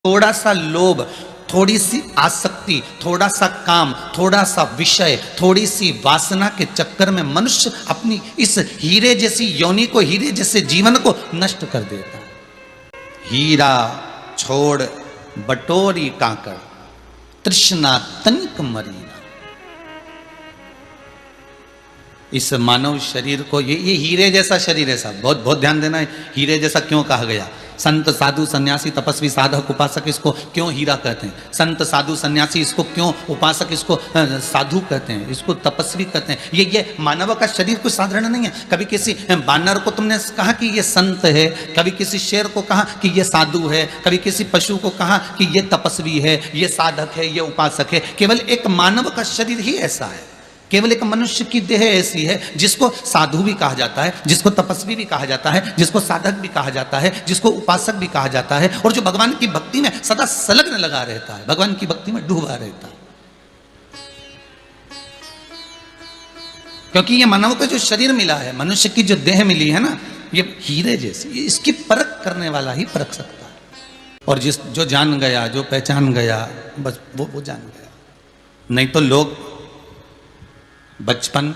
थोड़ा सा लोभ, थोड़ी सी आसक्ति, थोड़ा सा काम, थोड़ा सा विषय, थोड़ी सी वासना के चक्कर में मनुष्य अपनी इस हीरे जैसी योनि को, हीरे जैसे जीवन को नष्ट कर देता है। हीरा छोड़ बटोरी कांकड़, तृष्णा तनिक मरीना। इस मानव शरीर को ये हीरे जैसा शरीर है साहब, बहुत बहुत ध्यान देना है। हीरे जैसा क्यों कहा गया? संत साधु सन्यासी तपस्वी साधक उपासक इसको क्यों हीरा कहते हैं? संत साधु सन्यासी इसको क्यों, उपासक इसको साधु कहते हैं, इसको तपस्वी कहते हैं। ये मानव का शरीर कोई साधारण नहीं है। कभी किसी बानर को तुमने कहा कि ये संत है, कभी किसी शेर को कहा कि ये साधु है, कभी किसी पशु को कहा कि ये तपस्वी है, ये साधक है, ये उपासक है। केवल एक मानव का शरीर ही ऐसा है, केवल एक मनुष्य की देह ऐसी है जिसको साधु भी कहा जाता है, जिसको तपस्वी भी कहा जाता है, जिसको साधक भी कहा जाता है, जिसको उपासक भी कहा जाता है, और जो भगवान की भक्ति में सदा संलग्न लगा रहता है, भगवान की भक्ति में डूबा रहता है। क्योंकि ये मानव को जो शरीर मिला है, मनुष्य की जो देह मिली है ना, ये हीरे जैसी, इसकी परख करने वाला ही परख सकता है। और जो जान गया, जो पहचान गया, बस वो जान गया। नहीं तो लोग बचपन,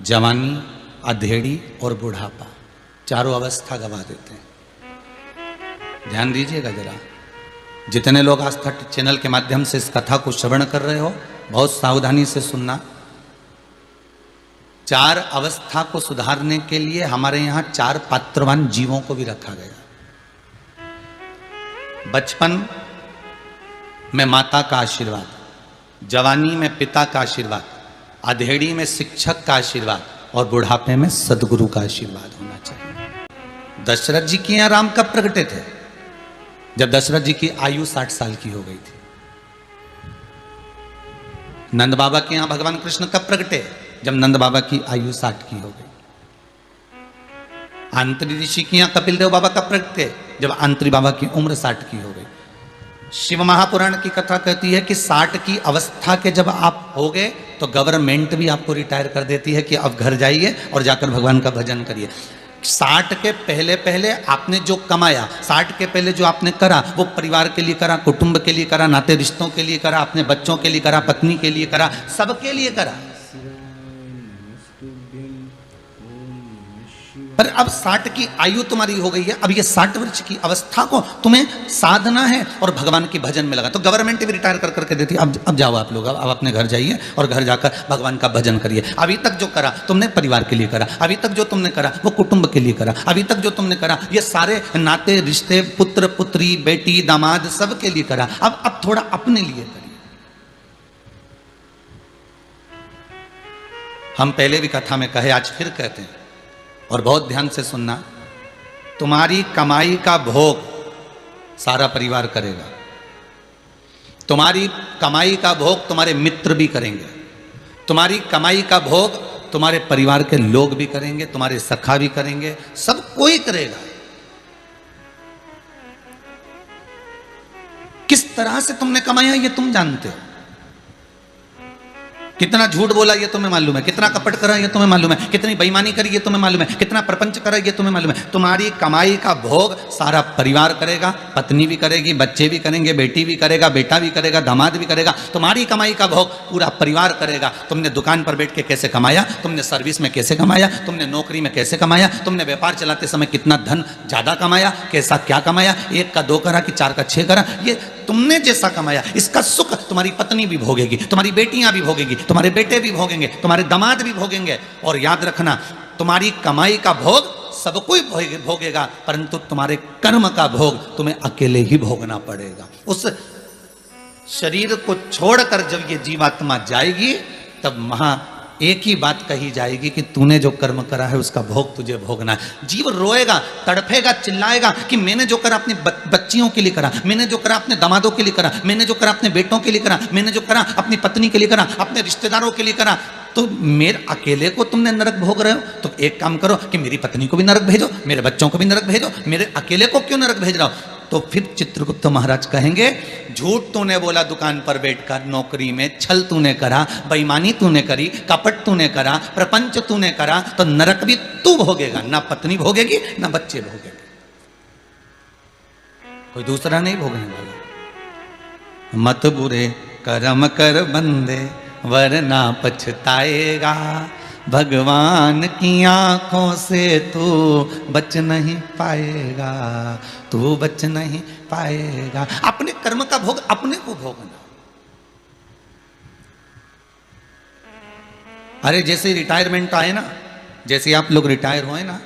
जवानी, अधेड़ी और बुढ़ापा, चारों अवस्था गवा देते हैं। ध्यान दीजिएगा जरा, जितने लोग आस्था चैनल के माध्यम से इस कथा को श्रवण कर रहे हो, बहुत सावधानी से सुनना। चार अवस्था को सुधारने के लिए हमारे यहां चार पात्रवान जीवों को भी रखा गया। बचपन में माता का आशीर्वाद, जवानी में पिता का आशीर्वाद, अधेड़ी में शिक्षक का आशीर्वाद, और बुढ़ापे में सदगुरु का आशीर्वाद होना चाहिए। दशरथ जी के यहां राम कब प्रगटे थे? जब दशरथ जी की आयु 60 साल की हो गई थी। नंद बाबा के यहां भगवान कृष्ण कब प्रगटे? जब नंद बाबा की आयु 60 की हो गई। आंत्री ऋषि के यहां कपिल देव बाबा कब प्रगटे? जब आंत्री बाबा की उम्र 60 की हो गई। शिव महापुराण की कथा कहती है कि 60 की अवस्था के जब आप हो गए तो गवर्नमेंट भी आपको रिटायर कर देती है कि अब घर जाइए और जाकर भगवान का भजन करिए। 60 के पहले पहले आपने जो कमाया, 60 के पहले जो आपने करा, वो परिवार के लिए करा, कुटुंब के लिए करा, नाते रिश्तों के लिए करा, अपने बच्चों के लिए करा, पत्नी के लिए करा, सबके लिए करा। पर अब 60 की आयु तुम्हारी हो गई है, अब ये 60 वर्ष की अवस्था को तुम्हें साधना है और भगवान की भजन में लगा। तो गवर्नमेंट भी रिटायर कर करके देती है, अब जाओ आप लोग, अब अपने घर जाइए और घर जाकर भगवान का भजन करिए। अभी तक जो करा तुमने परिवार के लिए करा, अभी तक जो तुमने करा वो कुटुंब के लिए करा, अभी तक जो तुमने करा ये सारे नाते रिश्ते, पुत्र पुत्री, बेटी दामाद, सबके लिए करा। अब थोड़ा अपने लिए करिए। हम पहले भी कथा में कहे, आज फिर कहते हैं, और बहुत ध्यान से सुनना। तुम्हारी कमाई का भोग सारा परिवार करेगा, तुम्हारी कमाई का भोग तुम्हारे मित्र भी करेंगे, तुम्हारी कमाई का भोग तुम्हारे परिवार के लोग भी करेंगे, तुम्हारे सखा भी करेंगे, सब कोई करेगा। किस तरह से तुमने कमाया ये तुम जानते हो। कितना झूठ बोला ये तुम्हें मालूम है, कितना कपट करा ये तुम्हें मालूम है, कितनी बेईमानी करी ये तुम्हें मालूम है, कितना प्रपंच करा ये तुम्हें मालूम है। तुम्हारी कमाई का भोग सारा परिवार करेगा, पत्नी भी करेगी, बच्चे भी करेंगे, बेटी भी करेगा, बेटा भी करेगा, दामाद भी करेगा। तुम्हारी कमाई का भोग पूरा परिवार करेगा। तुमने दुकान पर बैठ के कैसे कमाया, तुमने सर्विस में कैसे कमाया, तुमने नौकरी में कैसे कमाया, तुमने व्यापार चलाते समय कितना धन ज्यादा कमाया, कैसा क्या कमाया, 1 का 2 करा कि 4 का 6 करा, ये तुमने जैसा कमाया इसका सुख तुम्हारी पत्नी भी भोगेगी, तुम्हारी बेटियां भी भोगेगी, तुम्हारे बेटे भी भोगेंगे, तुम्हारे दामाद भी भोगेंगे। और याद रखना, तुम्हारी कमाई का भोग सब कोई भोगेगा, परंतु तुम्हारे कर्म का भोग तुम्हें अकेले ही भोगना पड़ेगा। उस शरीर को छोड़कर जब ये जीवात्मा जाएगी, तब एक ही बात कही जाएगी कि तूने जो कर्म करा है उसका भोग तुझे भोगना है। जीव रोएगा, तड़फेगा, चिल्लाएगा कि मैंने जो करा अपनी बच्चियों के लिए करा, मैंने जो करा अपने दामादों के लिए करा, मैंने जो करा अपने बेटों के लिए करा, मैंने जो करा अपनी पत्नी के लिए करा, अपने रिश्तेदारों के लिए करा। तो मेरे अकेले को तुमने नरक भोग रहे हो, तो एक काम करो कि मेरी पत्नी को भी नरक भेजो, मेरे बच्चों को भी नरक भेजो, मेरे अकेले को क्यों नरक भेज रहा हो। तो फिर चित्रगुप्त महाराज कहेंगे, झूठ तूने बोला दुकान पर बैठकर, नौकरी में छल तूने करा, बेईमानी तूने करी, कपट तूने करा, प्रपंच तूने करा, तो नरक भी तू भोगेगा, ना पत्नी भोगेगी ना बच्चे भोगेंगे, कोई दूसरा नहीं भोगने वाला। मत बुरे कर्म कर बंदे वरना पछताएगा, भगवान की आंखों से तू बच नहीं पाएगा, तू बच नहीं पाएगा। अपने कर्म का भोग अपने को भोगना। अरे जैसे रिटायरमेंट आए ना, जैसे आप लोग रिटायर हुए ना,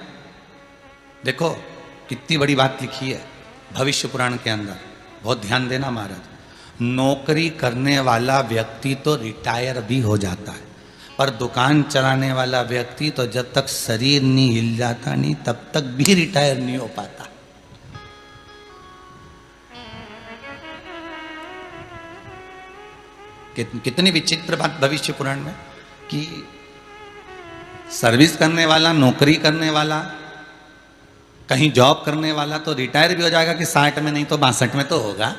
देखो कितनी बड़ी बात लिखी है भविष्य पुराण के अंदर, बहुत ध्यान देना महाराज। नौकरी करने वाला व्यक्ति तो रिटायर भी हो जाता है, पर दुकान चलाने वाला व्यक्ति तो जब तक शरीर नहीं हिल जाता नहीं तब तक भी रिटायर नहीं हो पाता। कितनी विचित्र बात भविष्य पुराण में कि सर्विस करने वाला, नौकरी करने वाला, कहीं जॉब करने वाला तो रिटायर भी हो जाएगा कि 60 में नहीं तो 62 में तो होगा,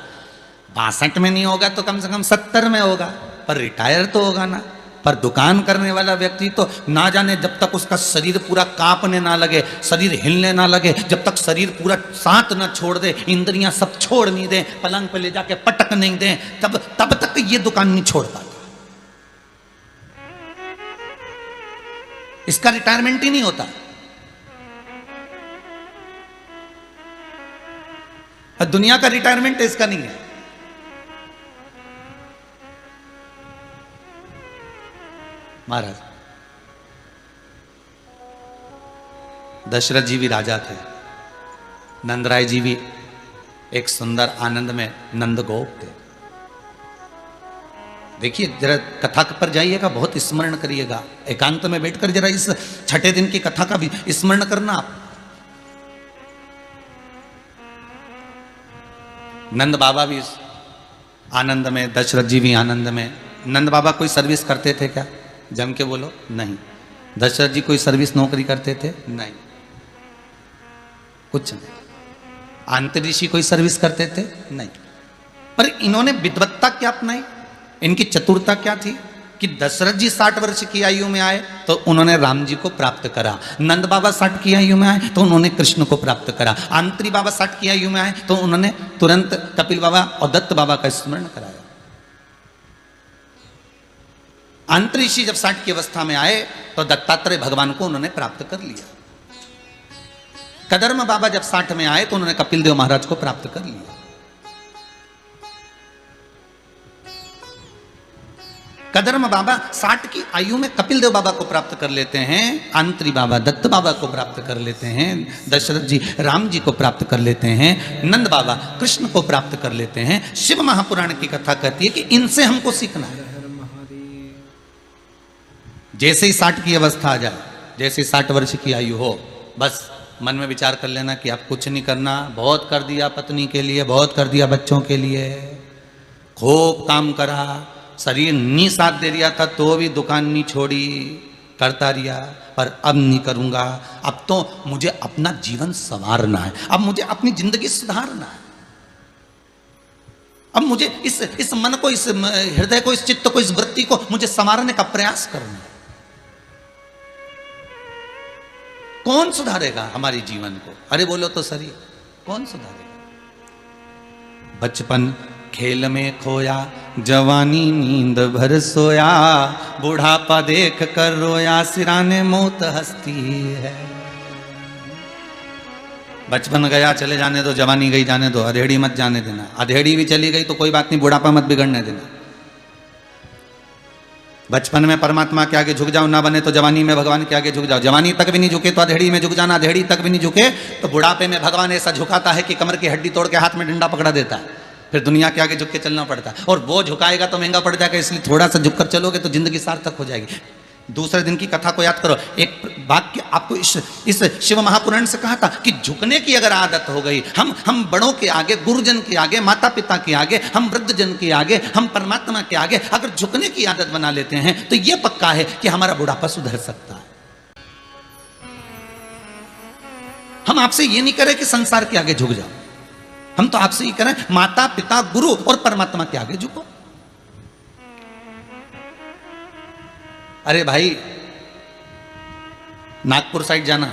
62 में नहीं होगा तो कम से कम 70 में होगा, पर रिटायर तो होगा ना। पर दुकान करने वाला व्यक्ति तो ना जाने जब तक उसका शरीर पूरा कांपने ना लगे, शरीर हिलने ना लगे, जब तक शरीर पूरा साथ ना छोड़ दे, इंद्रियां सब छोड़ नहीं दे, पलंग पे ले जाके पटक नहीं दे, तब तक ये दुकान नहीं छोड़ पाता। इसका रिटायरमेंट ही नहीं होता। दुनिया का रिटायरमेंट इसका नहीं है। महाराज दशरथ जी भी राजा थे, नंदराय जी भी एक सुंदर आनंद में नंदगोप थे। देखिए जरा कथा पर जाइएगा, बहुत स्मरण करिएगा, एकांत में बैठकर जरा इस छठे दिन की कथा का भी स्मरण करना आप। नंद बाबा भी आनंद में, दशरथ जी भी आनंद में। नंद बाबा कोई सर्विस करते थे क्या? जम के बोलो, नहीं। दशरथ जी कोई सर्विस नौकरी करते थे? नहीं, कुछ नहीं। आंतरिक ऋषि कोई सर्विस करते थे? नहीं। पर इन्होंने विद्वत्ता क्या अपनाई, इनकी चतुरता क्या थी कि दशरथ जी 60 वर्ष की आयु में आए तो उन्होंने राम जी को प्राप्त करा, नंद बाबा 60 की आयु में आए तो उन्होंने कृष्ण को प्राप्त करा, आंत्री बाबा 60 की आयु में आए तो उन्होंने तुरंत कपिल बाबा और दत्त बाबा का स्मरण कराया। आंत्री ऋषि जब 60 की अवस्था में आए तो दत्तात्रेय भगवान को उन्होंने प्राप्त कर लिया। कदर्म बाबा जब 60 में आए तो उन्होंने कपिल देव महाराज को प्राप्त कर लिया। कदर्म बाबा 60 की आयु में कपिल देव बाबा को प्राप्त कर लेते हैं, आंत्री बाबा दत्त बाबा को प्राप्त कर लेते हैं, दशरथ जी राम जी को प्राप्त कर लेते हैं, नंद बाबा कृष्ण को प्राप्त कर लेते हैं। शिव महापुराण की कथा कहती है कि इनसे हमको सीखना है। जैसे ही 60 की अवस्था आ जाए, जैसे 60 वर्ष की आयु हो, बस मन में विचार कर लेना कि आप कुछ नहीं करना, बहुत कर दिया पत्नी के लिए, बहुत कर दिया बच्चों के लिए, खूब काम करा, शरीर नहीं साथ दे रहा था तो भी दुकान नहीं छोड़ी, करता रहा, पर अब नहीं करूंगा। अब तो मुझे अपना जीवन संवारना है, अब मुझे अपनी जिंदगी सुधारना है, अब मुझे इस मन को, इस हृदय को, इस चित्त को, इस वृत्ति को मुझे संवारने का प्रयास करना है। कौन सुधारेगा हमारे जीवन को? अरे बोलो तो सही, कौन सुधारेगा? बचपन खेल में खोया, जवानी नींद भर सोया, बुढ़ापा देख कर रोया, सिराने मौत हंसती है। बचपन गया चले जाने दो, जवानी गई जाने दो, अधेड़ी मत जाने देना। अधेड़ी भी चली गई तो कोई बात नहीं, बुढ़ापा मत बिगड़ने देना। बचपन में परमात्मा के आगे झुक जाओ, ना बने तो जवानी में भगवान के आगे झुक जाओ। जवानी तक भी नहीं झुके तो अधेड़ी में झुक जाना, अधेड़ी तक भी नहीं झुके तो बुढ़ापे में भगवान ऐसा झुकाता है कि कमर की हड्डी तोड़ के हाथ में डंडा पकड़ा देता है, फिर दुनिया के आगे झुक के चलना पड़ता है। और वो झुकाएगा तो महंगा पड़ जाएगा, इसलिए थोड़ा सा झुककर चलोगे तो जिंदगी सार्थक हो जाएगी। दूसरे दिन की कथा को याद करो, एक वाक्य आपको इस शिव महापुराण से कहा था कि झुकने की अगर आदत हो गई, हम बड़ों के आगे, गुरुजन के आगे, माता पिता के आगे, हम वृद्धजन के आगे, हम परमात्मा के आगे अगर झुकने की आदत बना लेते हैं तो यह पक्का है कि हमारा बुढ़ापा सुधर सकता है। हम आपसे ये नहीं करें कि संसार के आगे झुक जाओ, हम तो आपसे ये करें माता पिता गुरु और परमात्मा के आगे झुको। अरे भाई नागपुर साइड जाना,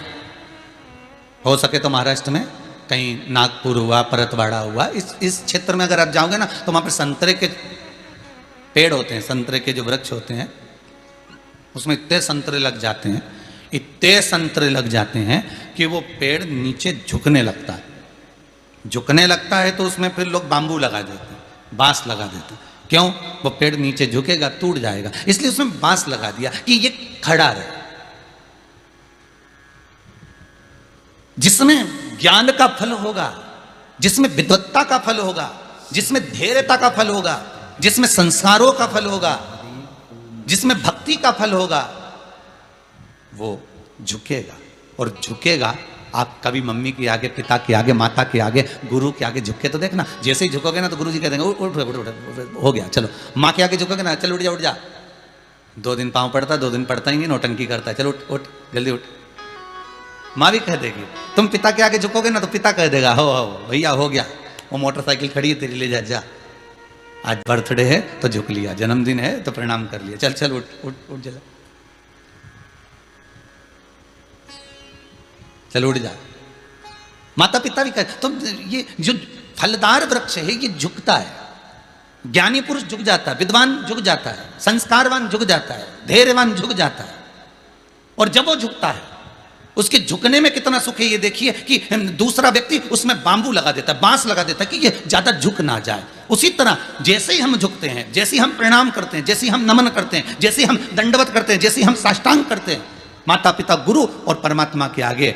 हो सके तो महाराष्ट्र में कहीं नागपुर हुआ, परतवाड़ा हुआ, इस क्षेत्र में अगर आप जाओगे ना तो वहाँ पर संतरे के पेड़ होते हैं, संतरे के जो वृक्ष होते हैं उसमें इतने संतरे लग जाते हैं, इतने संतरे लग जाते हैं कि वो पेड़ नीचे झुकने लगता है। झुकने लगता है तो उसमें फिर लोग बांबू लगा देते हैं, बांस लगा देते हैं। क्यों? वो पेड़ नीचे झुकेगा, टूट जाएगा, इसलिए उसमें बांस लगा दिया कि ये खड़ा रहे। जिसमें ज्ञान का फल होगा, जिसमें विद्वत्ता का फल होगा, जिसमें धैर्यता का फल होगा, जिसमें संस्कारों का फल होगा, जिसमें भक्ति का फल होगा, वो झुकेगा। और झुकेगा, आप कभी मम्मी के आगे, पिता के आगे, माता के आगे, गुरु के आगे झुके तो देखना, जैसे ही झुकोगे ना तो गुरु जी कह देंगे उठ उठ उठ उठ, हो गया चलो। माँ के आगे झुकोगे ना, चलो उठ जा 2 दिन पाँव पड़ता, 2 दिन पड़ता ही नहीं, नौटंकी करता है, चलो उठ उठ जल्दी उठ। माँ भी कह देगी। तुम पिता के आगे झुकोगे ना तो पिता कह देगा हो भैया हो गया, वो मोटरसाइकिल खड़ी है तेरी, ले जा। आज बर्थडे है तो झुक लिया, जन्मदिन है तो प्रणाम कर लिया, चल चल उठ उठ उठ जा, चलो उठ जा। माता पिता भी कहते। तो ये जो फलदार वृक्ष है ये झुकता है, ज्ञानी पुरुष झुक जाता है, विद्वान झुक जाता है, संस्कारवान झुक जाता है, धैर्यवान झुक जाता है। और जब वो झुकता है उसके झुकने में कितना सुख है ये देखिए कि दूसरा व्यक्ति उसमें बांबू लगा देता है, बांस लगा देता है कि ये ज्यादा झुक ना जाए। उसी तरह जैसे ही हम झुकते हैं, जैसे ही हम प्रणाम करते हैं, जैसे ही हम नमन करते हैं, जैसे ही हम दंडवत करते हैं, जैसे ही हम साष्टांग करते हैं माता पिता गुरु और परमात्मा के आगे,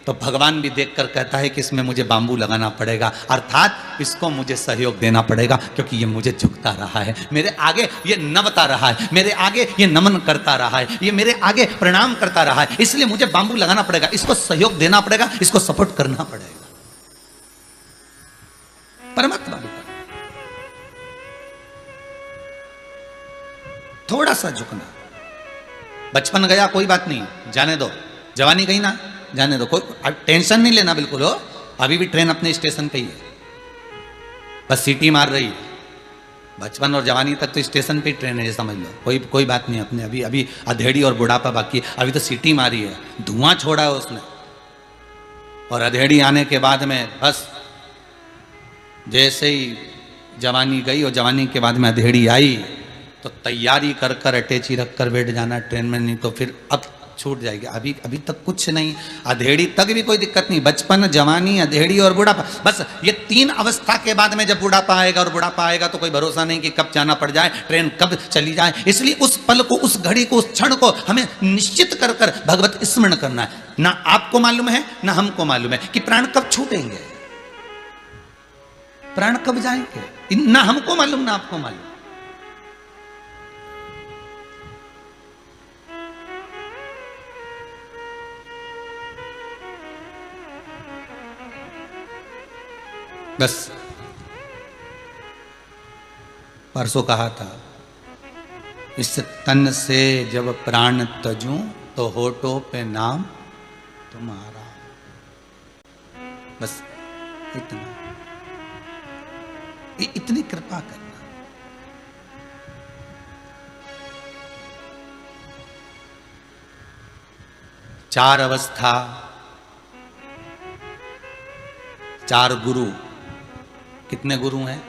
तो भगवान भी देखकर कहता है कि इसमें मुझे बांबू लगाना पड़ेगा, अर्थात इसको मुझे सहयोग देना पड़ेगा, क्योंकि ये मुझे झुकता रहा है, मेरे आगे ये नमता रहा है, मेरे आगे ये नमन करता रहा है, ये मेरे आगे प्रणाम करता रहा है, इसलिए मुझे बांबू लगाना पड़ेगा, इसको सहयोग देना पड़ेगा, इसको सपोर्ट करना पड़ेगा। परमात्मा भी थोड़ा सा झुकना। बचपन गया कोई बात नहीं, जाने दो, जवानी गई ना जाने दो, कोई टेंशन नहीं लेना बिल्कुल हो। अभी भी ट्रेन अपने स्टेशन पे ही है, बस सीटी मार रही है। बचपन और जवानी तक तो स्टेशन पे ही ट्रेन है, समझ लो, कोई बात नहीं। अपने अभी अभी अधेड़ी और बुढ़ापा बाकी, अभी तो सीटी मारी है, धुआं छोड़ा है उसने। और अधेड़ी आने के बाद में बस जैसे ही जवानी गई और जवानी के बाद में अधेड़ी आई तो तैयारी कर कर अटैची रख कर बैठ जाना ट्रेन में, नहीं तो फिर अब छूट जाएगी। अभी तक कुछ नहीं, अधेड़ी तक भी कोई दिक्कत नहीं, बचपन, जवानी, अधेड़ी और बुढ़ापा, बस ये 3 अवस्था के बाद में जब बुढ़ापा आएगा, और बुढ़ापा आएगा तो कोई भरोसा नहीं कि कब जाना पड़ जाए, ट्रेन कब चली जाए। इसलिए उस पल को, उस घड़ी को, उस क्षण को हमें निश्चित कर कर भगवत स्मरण करना है। ना आपको मालूम है ना हमको मालूम है कि प्राण कब छूटेंगे, प्राण कब जाएंगे, ना हमको मालूम ना आपको मालूम। बस परसों कहा था, इस तन से जब प्राण तजूं तो होठों पे नाम तुम्हारा। बस इतना, इतनी कृपा करना। चार अवस्था, 4 गुरु। कितने गुरु हैं?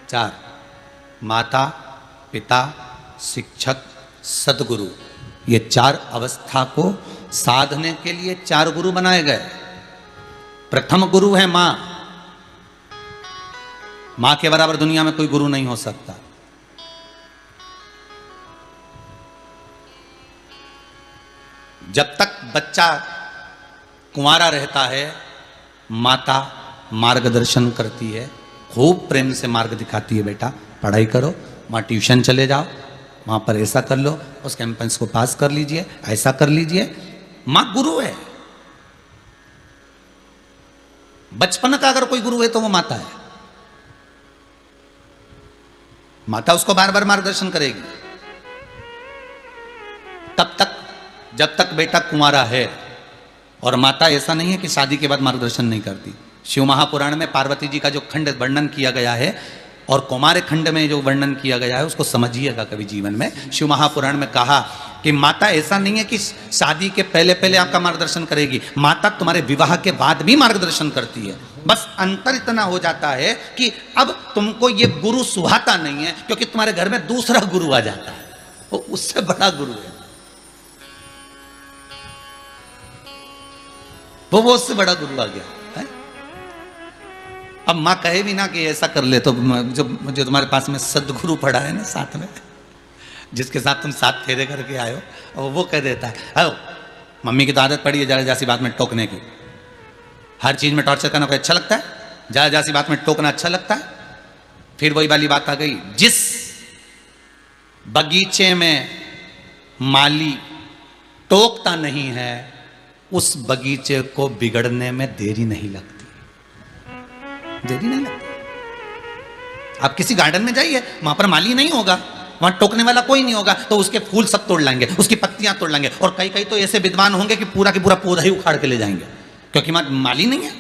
4, माता पिता शिक्षक सदगुरु। ये 4 अवस्था को साधने के लिए 4 गुरु बनाए गए। प्रथम गुरु है मां। मां के बराबर दुनिया में कोई गुरु नहीं हो सकता। जब तक बच्चा कुंवारा रहता है माता मार्गदर्शन करती है, खूब प्रेम से मार्ग दिखाती है, बेटा पढ़ाई करो, वहाँ ट्यूशन चले जाओ, वहाँ पर ऐसा कर लो, उस कैंपस को पास कर लीजिए, ऐसा कर लीजिए। माँ गुरु है। बचपन का अगर कोई गुरु है तो वो माता है। माता उसको बार बार मार्गदर्शन करेगी तब तक जब तक बेटा कुंवारा है। और माता ऐसा नहीं है कि शादी के बाद मार्गदर्शन नहीं करती। शिव महापुराण में पार्वती जी का जो खंड वर्णन किया गया है और कौमार खंड में जो वर्णन किया गया है उसको समझिएगा कभी जीवन में। शिव महापुराण में कहा कि माता ऐसा नहीं है कि शादी के पहले पहले आपका मार्गदर्शन करेगी, माता तुम्हारे विवाह के बाद भी मार्गदर्शन करती है। बस अंतर इतना हो जाता है कि अब तुमको ये गुरु सुहाता नहीं है क्योंकि तुम्हारे घर में दूसरा गुरु आ जाता है, वो उससे बड़ा गुरु है, वो उससे बड़ा गुरु आ गया है? अब माँ कहे भी ना कि ऐसा कर ले, तो जो तुम्हारे पास में सदगुरु पड़ा है ना साथ में, जिसके साथ तुम 7 फेरे करके आए हो, और वो कह देता है आओ मम्मी की तो आदत पड़ी है जरा जासी बात में टोकने की, हर चीज में टॉर्चर करना कोई अच्छा लगता है? जरा जासी बात में टोकना अच्छा लगता है? फिर वही वाली बात आ गई, जिस बगीचे में माली टोकता नहीं है उस बगीचे को बिगड़ने में देरी नहीं लगती, देरी नहीं लगती। आप किसी गार्डन में जाइए, वहां पर माली नहीं होगा, वहां टोकने वाला कोई नहीं होगा, तो उसके फूल सब तोड़ लाएंगे, उसकी पत्तियां तोड़ लाएंगे, और कई कई तो ऐसे विद्वान होंगे कि पूरा की पूरा पौधा ही उखाड़ के ले जाएंगे, क्योंकि वहां माली नहीं है,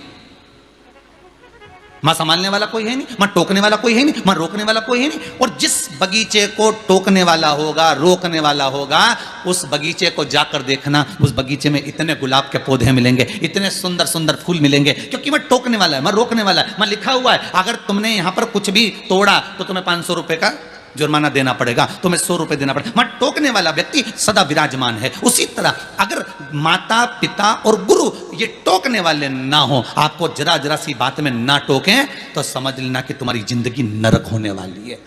वहां संभालने वाला कोई है नहीं, वहां टोकने वाला कोई है नहीं, वहां रोकने वाला कोई है नहीं। और जिस बगीचे को टोकने वाला होगा, रोकने वाला होगा, उस बगीचे को जाकर देखना, उस बगीचे में इतने गुलाब के पौधे मिलेंगे, इतने सुंदर सुंदर फूल मिलेंगे, क्योंकि वह टोकने वाला है, वह रोकने वाला है, वहां लिखा हुआ है अगर तुमने यहां पर कुछ भी तोड़ा तो तुम्हें 500 रुपए का जुर्माना देना पड़ेगा, तुम्हें 100 रुपए देना पड़ेगा। वहां टोकने वाला व्यक्ति सदा विराजमान है। उसी तरह अगर माता पिता और गुरु ये टोकने वाले ना हो, आपको जरा जरा सी बात में ना टोकें, तो समझ लेना कि तुम्हारी जिंदगी नरक होने वाली है।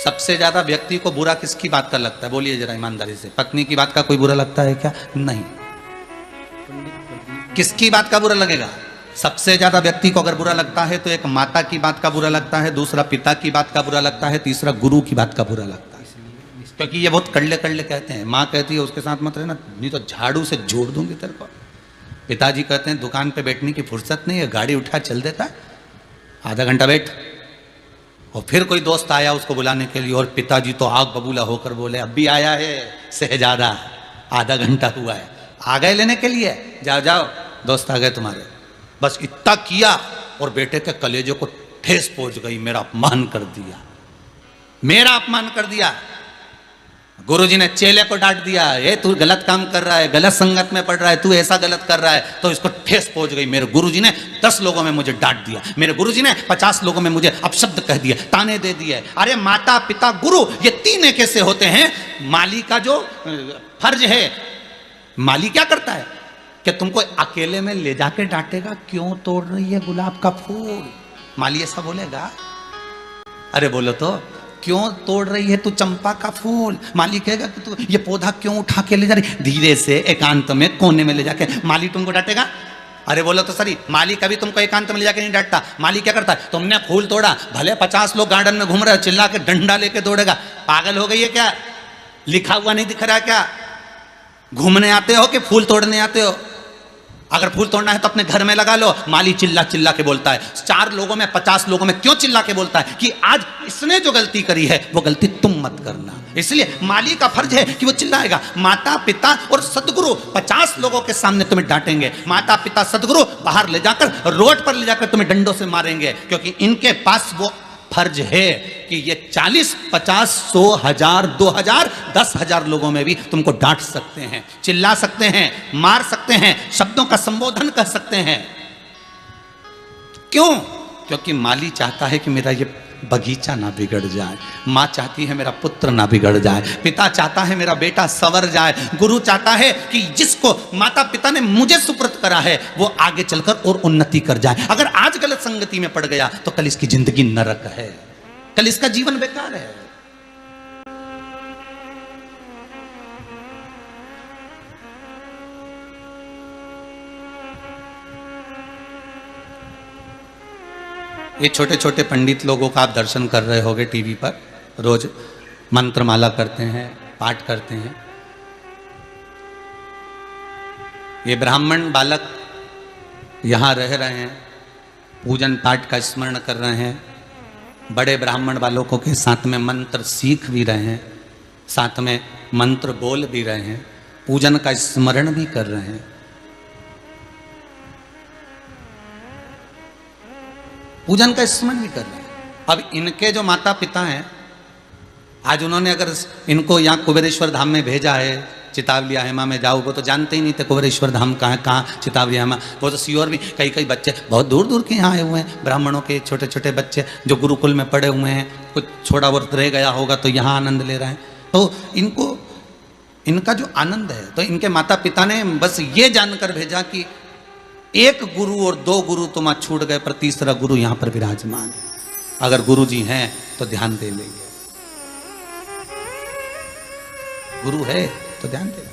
सबसे ज्यादा व्यक्ति को बुरा किसकी बात का लगता है? बोलिए जरा ईमानदारी से, पत्नी की बात का कोई बुरा लगता है क्या? नहीं। किसकी बात का बुरा लगेगा? सबसे ज्यादा व्यक्ति को अगर बुरा लगता है तो एक माता की बात का बुरा लगता है, दूसरा पिता की बात का बुरा लगता है, तीसरा गुरु की बात का बुरा लगता है। क्योंकि ये बहुत कड़ले कड़ले कहते हैं। माँ कहती है उसके साथ मत रहना, नहीं तो झाड़ू से जोड़ दूंगी तेरे को। पिताजी कहते हैं दुकान पे बैठने की फुर्सत नहीं है, गाड़ी उठा चल देता है, आधा घंटा बैठ। और फिर कोई दोस्त आया उसको बुलाने के लिए, और पिताजी तो आग बबूला होकर बोले अभी आया है शहजादा, आधा घंटा हुआ है, आ गए लेने के लिए, जाओ जाओ दोस्त आ गए तुम्हारे। बस इतना किया और बेटे के कलेजे को ठेस पहुंच गई, मेरा अपमान कर दिया, मेरा अपमान कर दिया। गुरुजी ने चेले को डांट दिया, ये तू गलत काम कर रहा है, गलत संगत में पड़ रहा है, तू ऐसा गलत कर रहा है, तो इसको ठेस पहुंच गई। मेरे गुरुजी ने 10 लोगों में मुझे डांट दिया, मेरे गुरुजी ने 50 लोगों में मुझे अपशब्द कह दिए, ताने दे दिए। अरे माता पिता गुरु ये 3 एक ऐसे होते हैं। माली का जो फर्ज है, माली क्या करता है कि तुमको अकेले में ले जाके डांटेगा, क्यों तोड़ रही है गुलाब का फूल? माली ऐसा बोलेगा? अरे बोलो तो, क्यों तोड़ रही है तू चंपा का फूल? माली कहेगा कि तू ये पौधा क्यों उठा के ले जा रही? धीरे से एकांत में कोने में ले जाके माली तुमको डांटेगा? अरे बोलो तो सही, माली कभी तुमको एकांत में ले जाके नहीं डांटता। माली क्या करता है, तुमने फूल तोड़ा, भले 50 लोग गार्डन में घूम रहे हो, चिल्ला के डंडा लेके दौड़ेगा। पागल हो गई है क्या? लिखा हुआ नहीं दिख रहा क्या? घूमने आते हो कि फूल तोड़ने आते हो? अगर फूल तोड़ना है तो अपने घर में लगा लो। माली चिल्ला चिल्ला के बोलता है, 4 लोगों में 50 लोगों में क्यों चिल्ला के बोलता है कि आज इसने जो गलती करी है वो गलती तुम मत करना। इसलिए माली का फर्ज है कि वो चिल्लाएगा। माता पिता और सदगुरु 50 लोगों के सामने तुम्हें डांटेंगे। माता पिता सदगुरु बाहर ले जाकर, रोड पर ले जाकर तुम्हें डंडों से मारेंगे, क्योंकि इनके पास वो फर्ज है कि ये 40, 50, 100, 1000, 2000, 10,000 लोगों में भी तुमको डांट सकते हैं, चिल्ला सकते हैं, मार सकते हैं, शब्दों का संबोधन कर सकते हैं। क्यों? क्योंकि माली चाहता है कि मेरा ये बगीचा ना बिगड़ जाए, माँ चाहती है मेरा पुत्र ना बिगड़ जाए, पिता चाहता है मेरा बेटा संवर जाए, गुरु चाहता है कि जिसको माता पिता ने मुझे सुपुर्द करा है वो आगे चलकर और उन्नति कर जाए। अगर आज गलत संगति में पड़ गया तो कल इसकी जिंदगी नरक है, कल इसका जीवन बेकार है। ये छोटे छोटे पंडित लोगों का आप दर्शन कर रहे होंगे टीवी पर, रोज मंत्रमाला करते हैं, पाठ करते हैं। ये ब्राह्मण बालक यहाँ रह रहे हैं, पूजन पाठ का स्मरण कर रहे हैं, बड़े ब्राह्मण बालकों के साथ में मंत्र सीख भी रहे हैं, साथ में मंत्र बोल भी रहे हैं, पूजन का स्मरण भी कर रहे हैं। पूजन का स्मरण भी कर रहे हैं। अब इनके जो माता पिता हैं, आज उन्होंने अगर इनको यहाँ कुबेरेश्वर धाम में भेजा है, चितावली हेमा में जाओ, वो तो जानते ही नहीं थे कुबेरेश्वर धाम कहाँ चितावली हेमा। वो तो सीओर भी कई कई बच्चे बहुत दूर दूर के यहाँ आए हुए हैं, ब्राह्मणों के छोटे छोटे बच्चे जो गुरुकुल में पढ़े हुए हैं, कुछ छोड़ा बहुत रह गया होगा तो यहाँ आनंद ले रहे हैं। तो इनको इनका जो आनंद है, तो इनके माता पिता ने बस ये जानकर भेजा कि एक गुरु और दो गुरु तुम आज छूट गए, पर तीसरा गुरु यहाँ पर विराजमान है। अगर गुरु जी हैं तो ध्यान दे लेंगे, गुरु है तो ध्यान दे।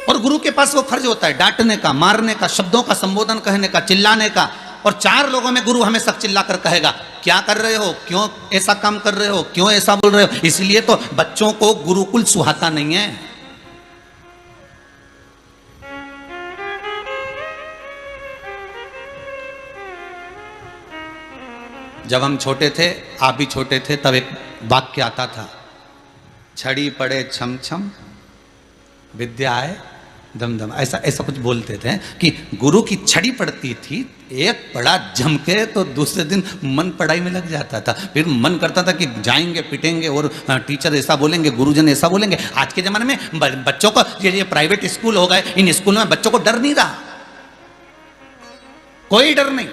और गुरु के पास वो फर्ज होता है डांटने का, मारने का, शब्दों का संबोधन कहने का, चिल्लाने का। और चार लोगों में गुरु हमें सब चिल्ला कर कहेगा क्या कर रहे हो, क्यों ऐसा काम कर रहे हो, क्यों ऐसा बोल रहे हो। इसलिए तो बच्चों को गुरुकुल सुहाता नहीं है। जब हम छोटे थे, आप भी छोटे थे, तब एक वाक्य आता था, छड़ी पड़े छम छम विद्या आए दम दम। ऐसा ऐसा कुछ बोलते थे कि गुरु की छड़ी पड़ती थी, एक पड़ा झमके तो दूसरे दिन मन पढ़ाई में लग जाता था। फिर मन करता था कि जाएंगे पिटेंगे और टीचर ऐसा बोलेंगे, गुरुजन ऐसा बोलेंगे। आज के ज़माने में बच्चों को ये प्राइवेट स्कूल हो गए, इन स्कूलों में बच्चों को डर नहीं रहा, कोई डर नहीं,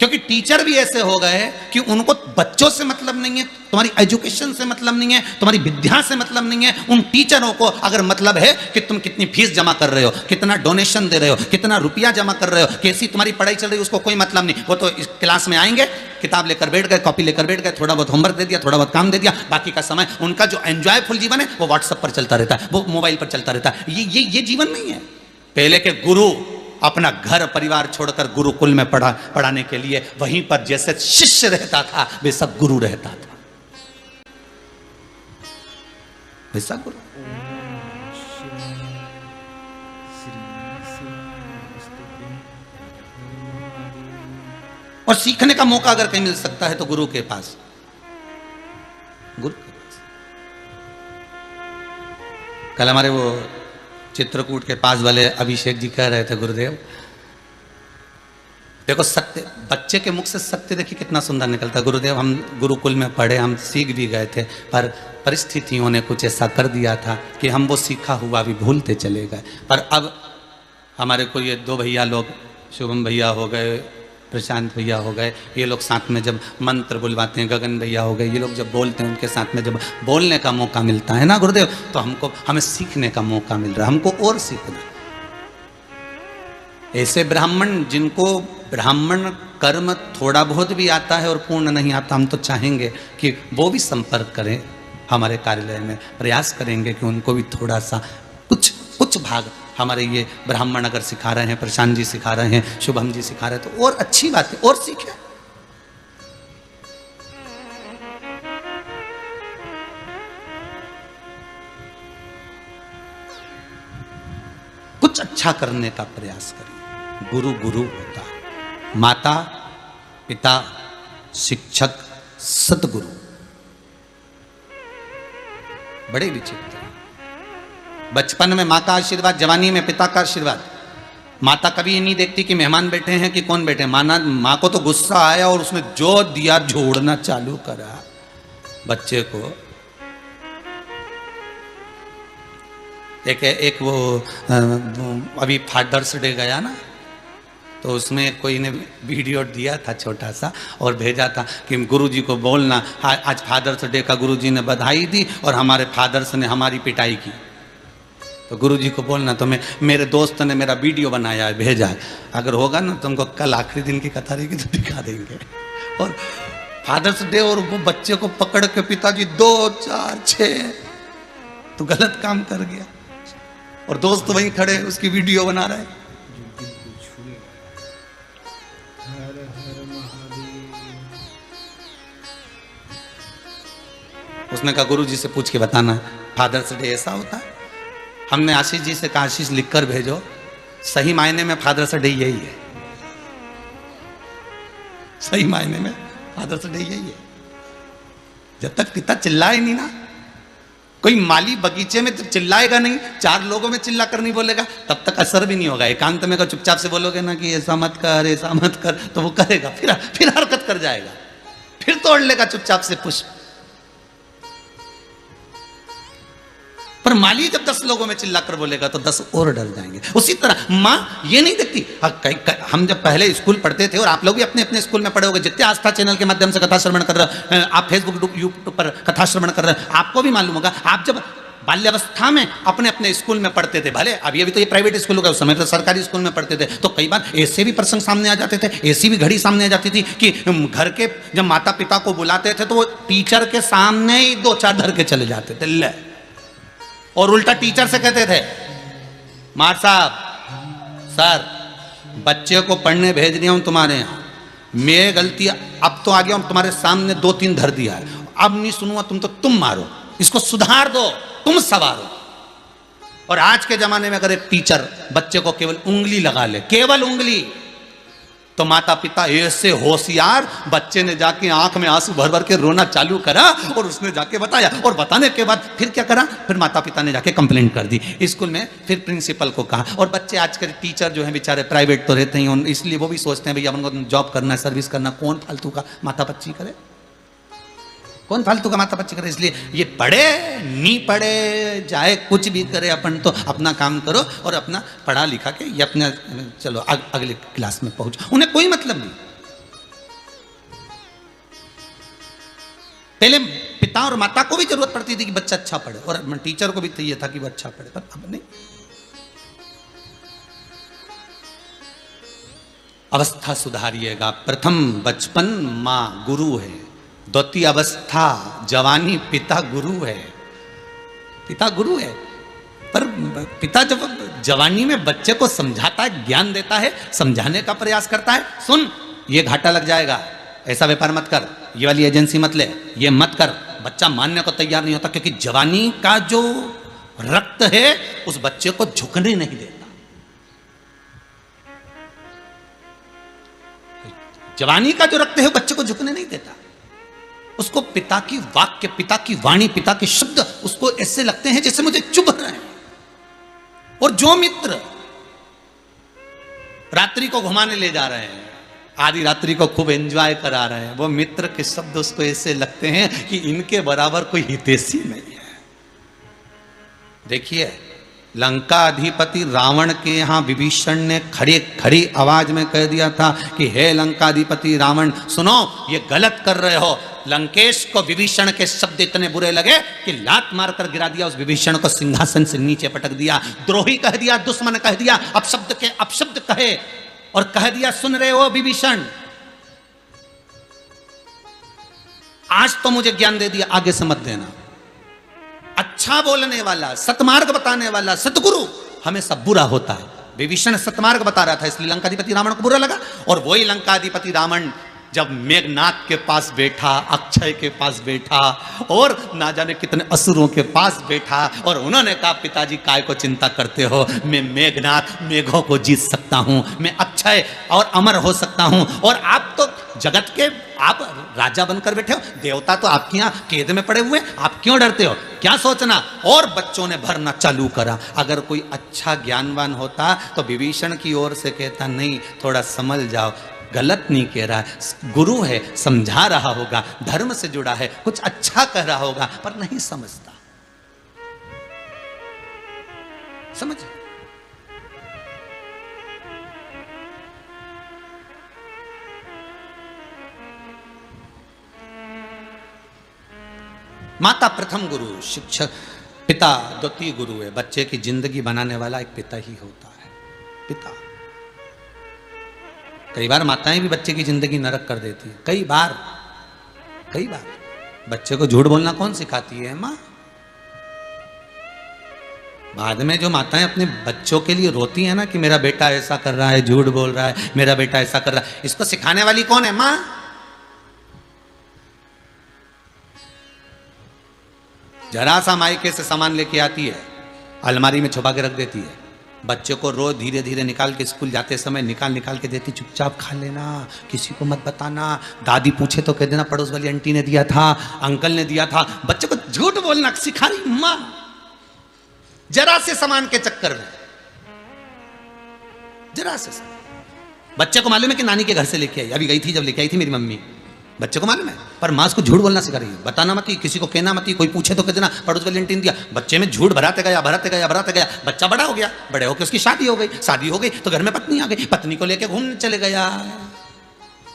क्योंकि टीचर भी ऐसे हो गए कि उनको बच्चों से मतलब नहीं है, तुम्हारी एजुकेशन से मतलब नहीं है, तुम्हारी विद्या से मतलब नहीं है। उन टीचरों को अगर मतलब है कि तुम कितनी फीस जमा कर रहे हो, कितना डोनेशन दे रहे हो, कितना रुपया जमा कर रहे हो, कैसी तुम्हारी पढ़ाई चल रही है, उसको कोई मतलब नहीं। वो तो इस क्लास में आएंगे, किताब लेकर बैठ गए, कॉपी लेकर बैठ गए, थोड़ा बहुत होमवर्क दे दिया, थोड़ा बहुत काम दे दिया, बाकी का समय उनका जो एंजॉयफुल जीवन है वो व्हाट्सएप पर चलता रहता है, वो मोबाइल पर चलता रहता है। ये जीवन नहीं है। पहले के गुरु अपना घर परिवार छोड़कर गुरुकुल में पढ़ाने के लिए वहीं पर जैसे शिष्य रहता था वैसा गुरु रहता था, वैसा गुरु। और सीखने का मौका अगर कहीं मिल सकता है तो गुरु के पास, गुरु के पास। कल हमारे वो चित्रकूट के पास वाले अभिषेक जी कह रहे थे, गुरुदेव देखो सत्य, बच्चे के मुख से सत्य देखिए कितना सुंदर निकलता है। गुरुदेव हम गुरुकुल में पढ़े, हम सीख भी गए थे, पर परिस्थितियों ने कुछ ऐसा कर दिया था कि हम वो सीखा हुआ भी भूलते चले गए। पर अब हमारे को ये दो भैया लोग, शुभम भैया हो गए, प्रशांत भैया हो गए, ये लोग साथ में जब मंत्र बुलवाते हैं, गगन भैया हो गए, ये लोग जब बोलते हैं, उनके साथ में जब बोलने का मौका मिलता है ना गुरुदेव, तो हमें सीखने का मौका मिल रहा है, हमको और सीखना। ऐसे ब्राह्मण जिनको ब्राह्मण कर्म थोड़ा बहुत भी आता है और पूर्ण नहीं आता, हम तो चाहेंगे कि वो भी संपर्क करें हमारे कार्यालय में, प्रयास करेंगे कि उनको भी थोड़ा सा कुछ भाग हमारे ये ब्राह्मण अगर सिखा रहे हैं, प्रशांत जी सिखा रहे हैं, शुभम जी सिखा रहे हैं, तो और अच्छी बात है, और सीखें। कुछ अच्छा करने का प्रयास करिए। गुरु गुरु होता है, माता पिता शिक्षक सतगुरु बड़े विचित्र। बचपन में माँ का आशीर्वाद, जवानी में पिता का आशीर्वाद। माता कभी ये नहीं देखती कि मेहमान बैठे हैं कि कौन बैठे। माँ को तो गुस्सा आया और उसने जो दिया झोड़ना चालू करा बच्चे को। एक वो अभी फादर्स डे गया ना, तो उसमें कोई ने वीडियो दिया था छोटा सा और भेजा था कि गुरुजी को बोलना आज फादर्स डे का, गुरुजी ने बधाई दी और हमारे फादर्स ने हमारी पिटाई की, तो गुरुजी को बोलना। तो मेरे दोस्त ने मेरा वीडियो बनाया है, भेजा है, अगर होगा ना तुमको कल आखिरी दिन की कथा रहेगी तो दिखा देंगे। और फादर्स डे और वो बच्चे को पकड़ के पिताजी 2 4 6 तो गलत काम कर गया और दोस्त वहीं खड़े उसकी वीडियो बना रहे। उसने कहा गुरुजी से पूछ के बताना फादर्स डे ऐसा होता है। हमने आशीष जी से कहा आशीष लिख कर भेजो, सही मायने में फादर्स डे यही है, सही मायने में फादर्स डे यही है। जब तक पिता चिल्लाए नहीं ना, कोई माली बगीचे में तो चिल्लाएगा नहीं, चार लोगों में चिल्ला कर नहीं बोलेगा, तब तक असर भी नहीं होगा। एकांत में अगर चुपचाप से बोलोगे ना कि ऐसा मत कर, ऐसा मत कर, तो वो करेगा, फिर हरकत कर जाएगा, फिर तोड़ लेगा चुपचाप से पुष्प। पर माली जब 10 लोगों में चिल्ला कर बोलेगा तो 10 और डर जाएंगे। उसी तरह माँ ये नहीं देखती। हम जब पहले स्कूल पढ़ते थे, और आप लोग भी अपने अपने स्कूल में पढ़े होंगे, जितने आस्था चैनल के माध्यम से कथा श्रवण कर रहे हो, आप फेसबुक यूट्यूब पर कथा श्रवण कर रहे हो, आपको भी मालूम होगा, आप जब बाल्यावस्था में अपने अपने स्कूल में पढ़ते थे, भले अभी तो ये प्राइवेट स्कूल होगा, उस समय तो सरकारी स्कूल में पढ़ते थे, तो कई बार ऐसे भी प्रसंग सामने आ जाते थे, ऐसी भी घड़ी सामने आ जाती थी कि घर के जब माता पिता को बुलाते थे तो वो टीचर के सामने ही 2-4 धर के चले जाते थे, ले, और उल्टा टीचर से कहते थे, मार साहब, सर, बच्चे को पढ़ने भेज दिया हूं तुम्हारे यहां, मेरी गलती, अब तो आ गया हूं, तुम्हारे सामने 2-3 धर दिया है, अब नहीं सुनूंगा, तुम मारो, इसको सुधार दो, तुम सवारो। और आज के जमाने में अगर एक टीचर बच्चे को केवल उंगली लगा ले, केवल उंगली, तो माता पिता ऐसे होशियार, बच्चे ने जाके आंख में आंसू भर भर के रोना चालू करा, और उसने जाके बताया, और बताने के बाद फिर क्या करा, फिर माता पिता ने जाके कंप्लेंट कर दी स्कूल में, फिर प्रिंसिपल को कहा। और बच्चे आजकल टीचर जो हैं बेचारे प्राइवेट तो रहते ही, इसलिए वो भी सोचते हैं भैया उनको जॉब करना है, सर्विस करना, कौन फालतू का माता बच्ची करे, कौन फालतू का माता बच्ची करे। इसलिए ये पढ़े नहीं पढ़े, चाहे कुछ भी करे, अपन तो अपना काम करो और अपना पढ़ा लिखा के ये अपना चलो अगले क्लास में पहुंचो, उन्हें कोई मतलब नहीं। पहले पिता और माता को भी जरूरत पड़ती थी कि बच्चा अच्छा पढ़े, और टीचर को भी चाहिए था कि वो अच्छा पढ़े, पर अब नहीं। अवस्था सुधारिएगा। प्रथम बचपन मां गुरु है, द्वितीय अवस्था जवानी पिता गुरु है, पिता गुरु है। पर पिता जब जवानी में बच्चे को समझाता है, ज्ञान देता है, समझाने का प्रयास करता है, सुन ये घाटा लग जाएगा, ऐसा व्यापार मत कर, ये वाली एजेंसी मत ले, ये मत कर, बच्चा मानने को तैयार नहीं होता, क्योंकि जवानी का जो रक्त है उस बच्चे को झुकने नहीं देता। जवानी का जो रक्त है बच्चे को झुकने नहीं देता, उसको पिता की वाक्य, पिता की वाणी, पिता के शब्द उसको ऐसे लगते हैं जैसे मुझे चुभ रहे हैं। और जो मित्र रात्रि को घुमाने ले जा रहे हैं, आधी रात्रि को खूब एंजॉय करा रहे हैं, वो मित्र के शब्द उसको ऐसे लगते हैं कि इनके बराबर कोई हितैषी नहीं है। देखिए, लंका अधिपति रावण के यहां विभीषण ने खड़ी आवाज में कह दिया था कि हे लंकाधिपति रावण, सुनो ये गलत कर रहे हो। लंकेश को विभीषण के शब्द इतने बुरे लगे कि लात मारकर गिरा दिया, उस विभीषण को सिंहासन से नीचे पटक दिया, द्रोही कह दिया, दुश्मन कह दिया, अपशब्द के अपशब्द कहे, और कह दिया, सुन रहे हो विभीषण, आज तो मुझे ज्ञान दे दिया, आगे से मत देना। अच्छा बोलने वाला, सतमार्ग बताने वाला सतगुरु हमेशा बुरा होता है। विभीषण सतमार्ग बता रहा था, इसलिए लंकाधिपति रावण को बुरा लगा। और वही लंकाधिपति रावण जब मेघनाथ के पास बैठा, अक्षय के पास बैठा, और ना जाने कितने असुरों के पास बैठा, और उन्होंने कहा, पिताजी काय को चिंता करते हो, मैं मेघनाथ मेघों को जीत सकता हूं, मैं अक्षय और अमर हो सकता हूं, और आप तो जगत के आप राजा बनकर बैठे हो, देवता तो आपके यहाँ कैद में पड़े हुए, आप क्यों डरते हो, क्या सोचना। और बच्चों ने भरना चालू करा। अगर कोई अच्छा ज्ञानवान होता तो विभीषण की ओर से कहता, नहीं थोड़ा समझ जाओ, गलत नहीं कह रहा है, गुरु है, समझा रहा होगा, धर्म से जुड़ा है, कुछ अच्छा कह रहा होगा, पर नहीं समझता। समझ, माता प्रथम गुरु, शिक्षक, पिता द्वितीय गुरु है। बच्चे की जिंदगी बनाने वाला एक पिता ही होता है, पिता। कई बार माताएं भी बच्चे की जिंदगी नरक कर देती है, कई बार बच्चे को झूठ बोलना कौन सिखाती है, माँ। बाद में जो माताएं अपने बच्चों के लिए रोती है ना कि मेरा बेटा ऐसा कर रहा है, झूठ बोल रहा है, मेरा बेटा ऐसा कर रहा है, इसको सिखाने वाली कौन है, माँ। जरा सा मायके से सामान लेके आती है, अलमारी में छुपा के रख देती है, बच्चे को रोज धीरे धीरे निकाल के स्कूल जाते समय निकाल निकाल के देती, चुपचाप खा लेना, किसी को मत बताना, दादी पूछे तो कह देना पड़ोस वाली आंटी ने दिया था, अंकल ने दिया था। बच्चे को झूठ बोलना सिखा रही मां, जरा से सामान के चक्कर में, जरा से सामान। बच्चे को मालूम है कि नानी के घर से लेके आई, अभी गई थी जब लेके आई थी मेरी मम्मी, बच्चे को मालूम है, पर मां उसको झूठ बोलना सिखा रही है, बताना मत, किसी को कहना मत, कोई पूछे तो कह देना पड़ोस वाली आंटी ने दिया। बच्चे में झूठ भराते गया भराते गया भराते गया, बच्चा बड़ा हो गया, बड़े होकर उसकी शादी हो गई, शादी हो गई तो घर में पत्नी आ गई, पत्नी को लेके घूमने चले गया,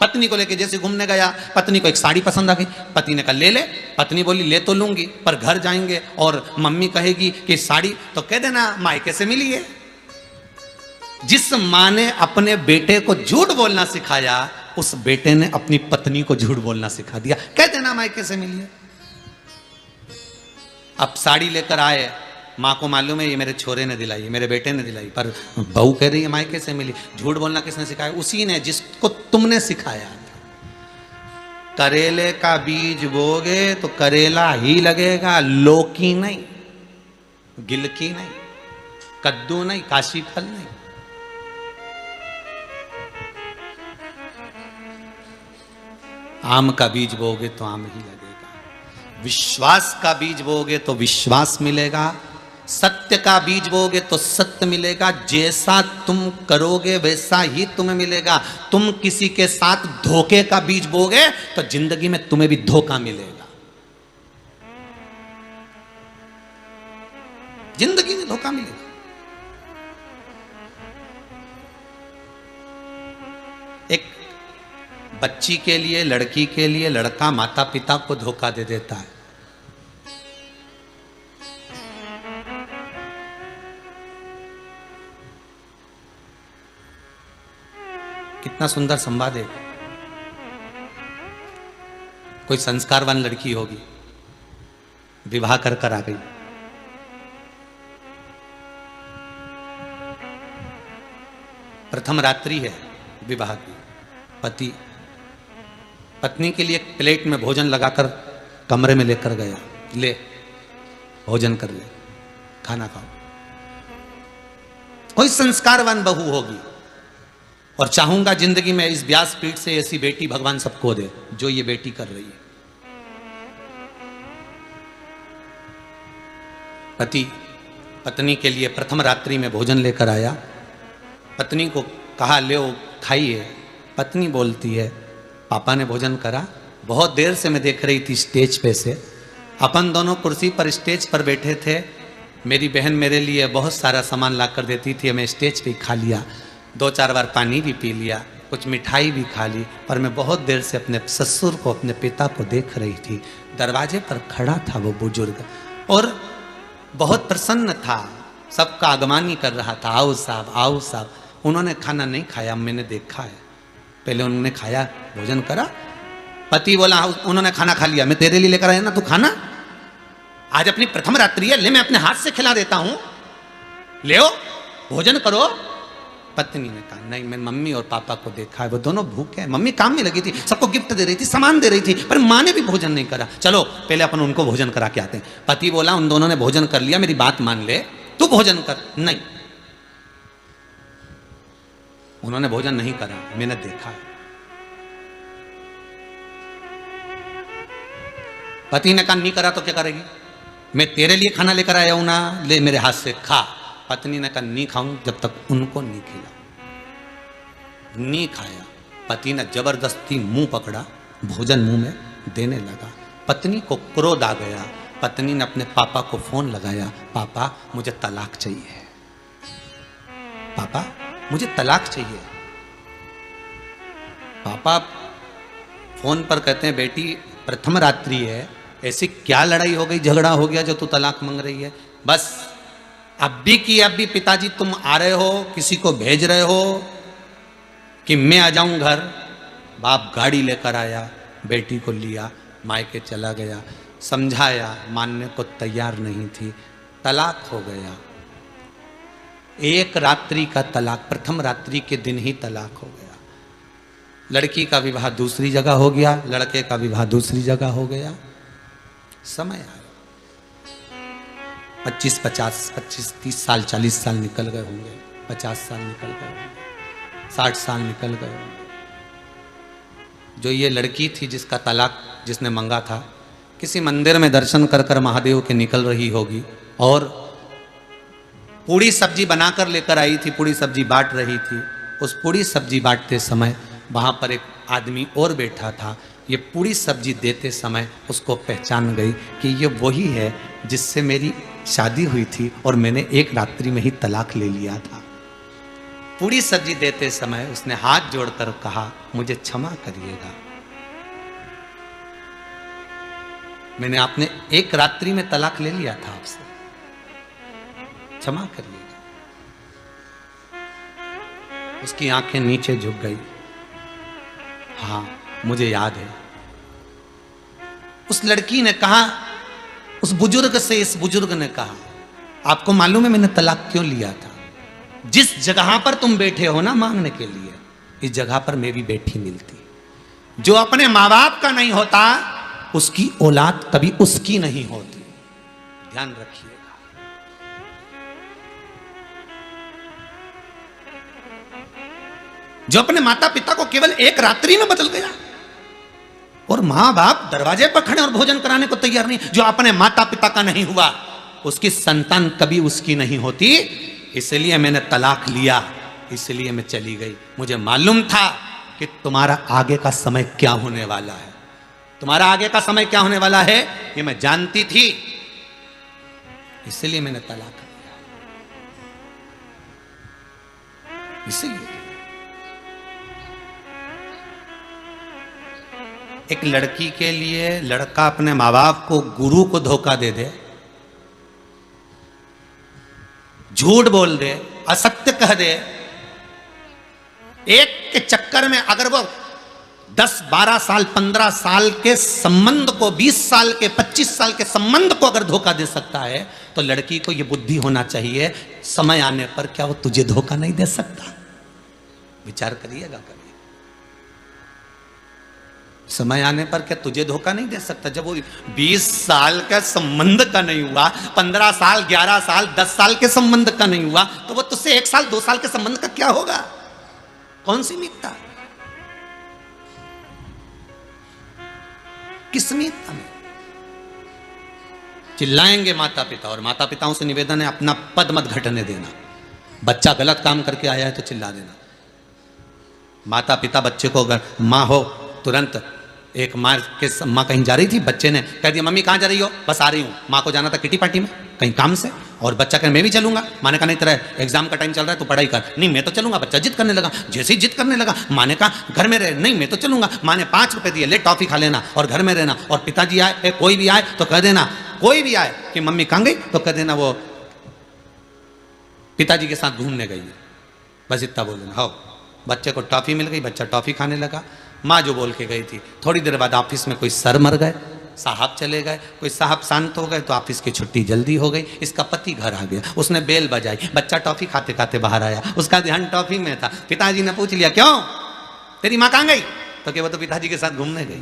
पत्नी को लेके जैसे घूमने गया, पत्नी को एक साड़ी पसंद आ गई, पति ने कहा ले ले, पत्नी बोली ले तो लूंगी, पर घर जाएंगे और मम्मी कहेगी कि साड़ी, तो कह देना मायके से मिली है। जिस मां ने अपने बेटे को झूठ बोलना सिखाया, उस बेटे ने अपनी पत्नी को झूठ बोलना सिखा दिया, कह देना मायके से मिली है। अब साड़ी लेकर आए, मां को मालूम है ये मेरे छोरे ने दिलाई, मेरे बेटे ने दिलाई, पर बहू कह रही है मायके से मिली। झूठ बोलना किसने सिखाया? उसी ने जिसको तुमने सिखाया। करेले का बीज बोगे तो करेला ही लगेगा, लौकी नहीं, गिलकी नहीं, कद्दू नहीं, काशी फल नहीं। आम का बीज बोगे तो आम ही लगेगा, विश्वास का बीज बोगे तो विश्वास मिलेगा, सत्य का बीज बोगे तो सत्य मिलेगा। जैसा तुम करोगे वैसा ही तुम्हें मिलेगा। तुम किसी के साथ धोखे का बीज बोगे तो जिंदगी में तुम्हें भी धोखा मिलेगा, जिंदगी में धोखा मिलेगा। एक बच्ची के लिए, लड़की के लिए लड़का माता पिता को धोखा दे देता है। कितना सुंदर संवाद है। कोई संस्कारवान लड़की होगी, विवाह कर कर आ गई, प्रथम रात्रि है विवाह की, पति पत्नी के लिए एक प्लेट में भोजन लगाकर कमरे में लेकर गया, ले भोजन कर ले, खाना खाओ। कोई संस्कारवान बहू होगी, और चाहूंगा जिंदगी में इस व्यासपीठ से ऐसी बेटी भगवान सबको दे जो ये बेटी कर रही है। पति पत्नी के लिए प्रथम रात्रि में भोजन लेकर आया, पत्नी को कहा ले खाइए। पत्नी बोलती है पापा ने भोजन करा, बहुत देर से मैं देख रही थी स्टेज पे से, अपन दोनों कुर्सी पर स्टेज पर बैठे थे, मेरी बहन मेरे लिए बहुत सारा सामान ला कर देती थी, मैं स्टेज पे खा लिया, 2-4 बार पानी भी पी लिया, कुछ मिठाई भी खा ली, पर मैं बहुत देर से अपने ससुर को, अपने पिता को देख रही थी। दरवाजे पर खड़ा था वो बुजुर्ग और बहुत प्रसन्न था, सबका आगमन कर रहा था, आओ साहब आओ साहब। उन्होंने खाना नहीं खाया, मैंने देखा है, पहले उन्होंने खाया, भोजन करा। पति बोला उन्होंने खाना खा लिया, मैं तेरे लिए लेकर आया ना, तू खाना, आज अपनी प्रथम रात्रि है, ले मैं अपने हाथ से खिला देता हूं, ले भोजन करो। पत्नी ने कहा नहीं, मैं मम्मी और पापा को देखा है, वो दोनों भूखे हैं, मम्मी काम में लगी थी, सबको गिफ्ट दे रही थी, सामान दे रही थी, पर माँ ने भी भोजन नहीं करा, चलो पहले अपन उनको भोजन करा के आते हैं। पति बोला उन दोनों ने भोजन कर लिया, मेरी बात मान ले, तू भोजन कर। नहीं, उन्होंने भोजन नहीं करा, मैंने देखा है। पति ने कहा नहीं करा तो क्या करेगी, मैं तेरे लिए खाना लेकर आया हूं ना, ले मेरे हाथ से खा। पत्नी ने कहा नहीं खाऊं जब तक उनको नहीं खिला। नहीं खाया, पति ने जबरदस्ती मुंह पकड़ा, भोजन मुंह में देने लगा। पत्नी को क्रोध आ गया, पत्नी ने अपने पापा को फोन लगाया, पापा मुझे तलाक चाहिए, पापा मुझे तलाक चाहिए। पापा फोन पर कहते हैं बेटी प्रथम रात्रि है, ऐसी क्या लड़ाई हो गई, झगड़ा हो गया जो तू तलाक मांग रही है? बस अब भी पिताजी तुम आ रहे हो, किसी को भेज रहे हो कि मैं आ जाऊं घर? बाप गाड़ी लेकर आया, बेटी को लिया, मायके चला गया, समझाया, मानने को तैयार नहीं थी, तलाक हो गया। एक रात्रि का तलाक, प्रथम रात्रि के दिन ही तलाक हो गया। लड़की का विवाह दूसरी जगह हो गया, लड़के का विवाह दूसरी जगह हो गया। समय आया, 25, 30 साल 40 साल निकल गए होंगे। 50 साल निकल गए, 60 साल निकल गए। जो ये लड़की थी जिसका तलाक जिसने मांगा था, किसी मंदिर में दर्शन कर कर महादेव के निकल रही होगी और पूड़ी सब्जी बनाकर लेकर आई थी, पूड़ी सब्जी बांट रही थी। उस पूड़ी सब्जी बांटते समय वहाँ पर एक आदमी और बैठा था। ये पूड़ी सब्जी देते समय उसको पहचान गई कि ये वही है जिससे मेरी शादी हुई थी और मैंने एक रात्रि में ही तलाक ले लिया था। पूड़ी सब्जी देते समय उसने हाथ जोड़कर कहा, मुझे क्षमा करिएगा, मैंने आपने एक रात्रि में तलाक ले लिया था आपसे, क्षमा करिएगा। उसकी आंखें नीचे झुक गई। हाँ मुझे याद है। उस लड़की ने कहा, उस बुजुर्ग से इस बुजुर्ग ने कहा, आपको मालूम है मैंने तलाक क्यों लिया था? जिस जगह पर तुम बैठे हो ना मांगने के लिए, इस जगह पर मेरी बेटी मिलती। जो अपने माँ बाप का नहीं होता उसकी औलाद कभी उसकी नहीं होती, ध्यान रखिएगा। जो अपने माता पिता को केवल एक रात्रि में बदल गया और मां बाप दरवाजे पर खड़े और भोजन कराने को तैयार नहीं, जो अपने माता पिता का नहीं हुआ उसकी संतान कभी उसकी नहीं होती। इसलिए मैंने तलाक लिया, इसलिए मैं चली गई। मुझे मालूम था कि तुम्हारा आगे का समय क्या होने वाला है, तुम्हारा आगे का समय क्या होने वाला है ये मैं जानती थी, इसलिए मैंने तलाक लिया। इसलिए एक लड़की के लिए लड़का अपने माँ बाप को, गुरु को धोखा दे दे, झूठ बोल दे, असत्य कह दे, एक के चक्कर में अगर वो 10, 12 साल, 15 साल के संबंध को, 20 साल के, 25 साल के संबंध को अगर धोखा दे सकता है, तो लड़की को यह बुद्धि होना चाहिए, समय आने पर क्या वो तुझे धोखा नहीं दे सकता? विचार करिएगा कभी। समय आने पर क्या तुझे धोखा नहीं दे सकता? जब वो 20 साल का संबंध का नहीं हुआ, 15 साल, 11 साल, 10 साल के संबंध का नहीं हुआ, तो वो तुझसे 1 साल, 2 साल के संबंध का क्या होगा? कौन सी मित्रता, किस मित्रता में? चिल्लाएंगे माता पिता, और माता पिताओं से निवेदन है अपना पद मत घटने देना। बच्चा गलत काम करके आया है तो चिल्ला देना। माता पिता बच्चे को, अगर माँ हो तुरंत, एक माँ कहीं जा रही थी, बच्चे ने कह दिया मम्मी कहाँ जा रही हो? बस आ रही हूँ। माँ को जाना था किटी पार्टी में कहीं काम से, और बच्चा कहे मैं भी चलूंगा। माँ ने कहा नहीं, तेरा एग्जाम का टाइम चल रहा है तो पढ़ाई कर। नहीं मैं तो चलूंगा। बच्चा जिद करने लगा। जैसे ही जिद करने लगा, माँ ने कहा घर में रहे। नहीं मैं तो चलूंगा। माँ ने 5 रुपए दिए, ले टॉफी खा लेना और घर में रहना। और पिताजी आए, कोई भी आए तो कह देना, कोई भी आए कि मम्मी कहाँ गई तो कह देना वो पिताजी के साथ घूमने गई। बस इतना बोल देना। हो, बच्चे को टॉफी मिल गई, बच्चा टॉफी खाने लगा। माँ जो बोल के गई थी, थोड़ी देर बाद ऑफिस में कोई सर मर गए, साहब चले गए, कोई साहब शांत हो गए तो ऑफिस की छुट्टी जल्दी हो गई। इसका पति घर आ गया, उसने बेल बजाई, बच्चा टॉफी खाते खाते बाहर आया, उसका ध्यान टॉफी में था। पिताजी ने पूछ लिया क्यों तेरी माँ कहाँ गई? तो कि वो तो पिताजी के साथ घूमने गई।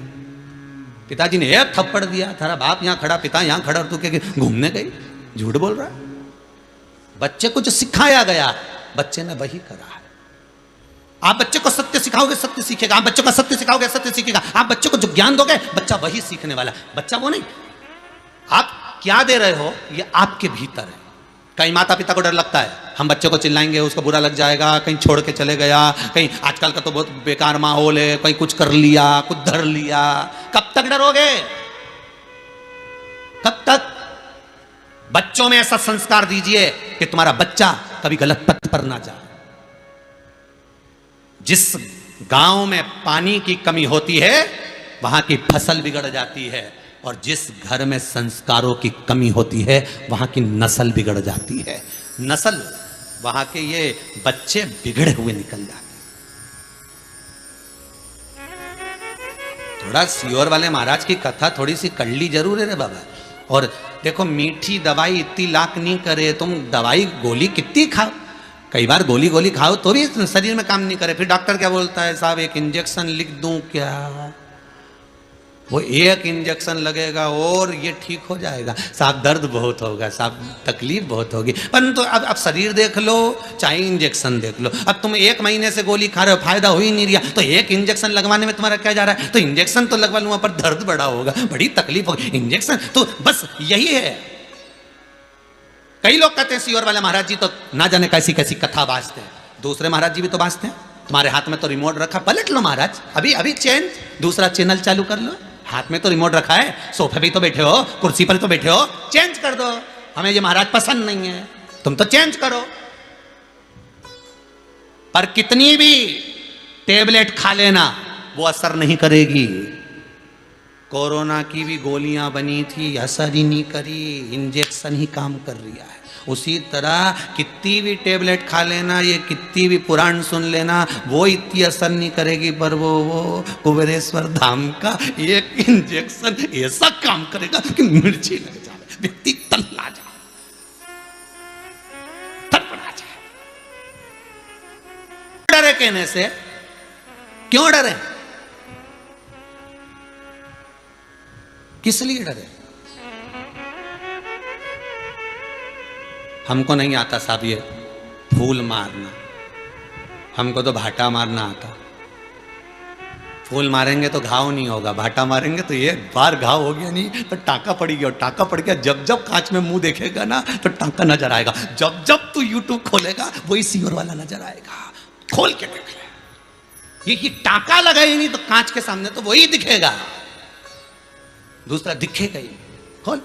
पिताजी ने एक थप्पड़ दिया, तेरा बाप यहाँ खड़ा, पिता यहाँ खड़ा, और तू क्या घूमने गई? झूठ बोल रहा है। बच्चे को जो सिखाया गया बच्चे ने वही करा है। आप बच्चे को सत्य सिखाओगे सत्य सीखेगा, आप बच्चों को सत्य सिखाओगे सत्य सीखेगा, आप बच्चों को जो ज्ञान दोगे बच्चा वही सीखने वाला। बच्चा वो नहीं, आप क्या दे रहे हो ये आपके भीतर है। कहीं माता पिता को डर लगता है हम बच्चों को चिल्लाएंगे उसको बुरा लग जाएगा, कहीं छोड़ के चले गया, कहीं आजकल का तो बहुत बेकार माहौल है, कहीं कुछ कर लिया, कुछ धर लिया। कब तक डरोगे? कब तक? बच्चों में ऐसा संस्कार दीजिए कि तुम्हारा बच्चा कभी गलत पथ पर ना जाए। जिस गांव में पानी की कमी होती है वहां की फसल बिगड़ जाती है, और जिस घर में संस्कारों की कमी होती है वहां की नस्ल बिगड़ जाती है। नस्ल, वहां के ये बच्चे बिगड़े हुए निकल जाते हैं। थोड़ा सियोर वाले महाराज की कथा थोड़ी सी कड़ली जरूर है रे बाबा। और देखो मीठी दवाई इतनी लाख नहीं करे, तुम दवाई गोली कितनी खाओ, कई बार गोली गोली खाओ तो भी शरीर में काम नहीं करे। फिर डॉक्टर क्या बोलता है, साहब एक इंजेक्शन लिख दूं क्या? वो एक इंजेक्शन लगेगा और ये ठीक हो जाएगा। साहब दर्द बहुत होगा, साहब तकलीफ बहुत होगी, परंतु अब शरीर देख लो चाहे इंजेक्शन देख लो। अब तुम 1 महीने से गोली खा रहे हो, फायदा हो ही नहीं रहा, तो एक इंजेक्शन लगवाने में तुम्हारा क्या जा रहा है? तो इंजेक्शन तो लगवा लूंगा पर दर्द बड़ा होगा, बड़ी तकलीफ होगी। इंजेक्शन तो बस यही है। कई लोग कहते हैं सियोर वाले महाराज जी तो ना जाने कैसी कैसी कथा बाजते हैं। दूसरे महाराज जी भी तो बाजते हैं। तुम्हारे हाथ में तो रिमोट रखा, पलट लो महाराज, अभी अभी चेंज दूसरा चैनल चालू कर लो। हाथ में तो रिमोट रखा है, सोफे पे तो बैठे हो, कुर्सी पर तो बैठे हो, चेंज कर दो। हमें ये महाराज पसंद नहीं है, तुम तो चेंज करो। पर कितनी भी टेबलेट खा लेना वो असर नहीं करेगी। कोरोना की भी गोलियां बनी थी, असर ही नहीं करी, इंजेक्शन ही काम कर रहा है। उसी तरह कितनी भी टेबलेट खा लेना, ये कितनी भी पुराण सुन लेना, वो इतनी असर नहीं करेगी। पर वो कुबेरेश्वर धाम का एक इंजेक्शन ऐसा काम करेगा कि मिर्ची लग जाए, व्यक्ति तल्ला जाए, तड़पड़ा जाए। डरे कहने से, क्यों डरे? किस लिए डरे? हमको नहीं आता साहब ये फूल मारना, हमको तो भाटा मारना आता। फूल मारेंगे तो घाव नहीं होगा, भाटा मारेंगे तो ये बार घाव हो गया नहीं तो टाका पड़ी गया, और टाका पड़ गया जब जब कांच में मुंह देखेगा ना तो टाका नजर आएगा। जब जब तू यूट्यूब खोलेगा वही सियोर वाला नजर आएगा। खोल के देख ले, ये टाका लगा ही नहीं तो कांच के सामने तो वही दिखेगा, दूसरा दिखेगा ही। खोल,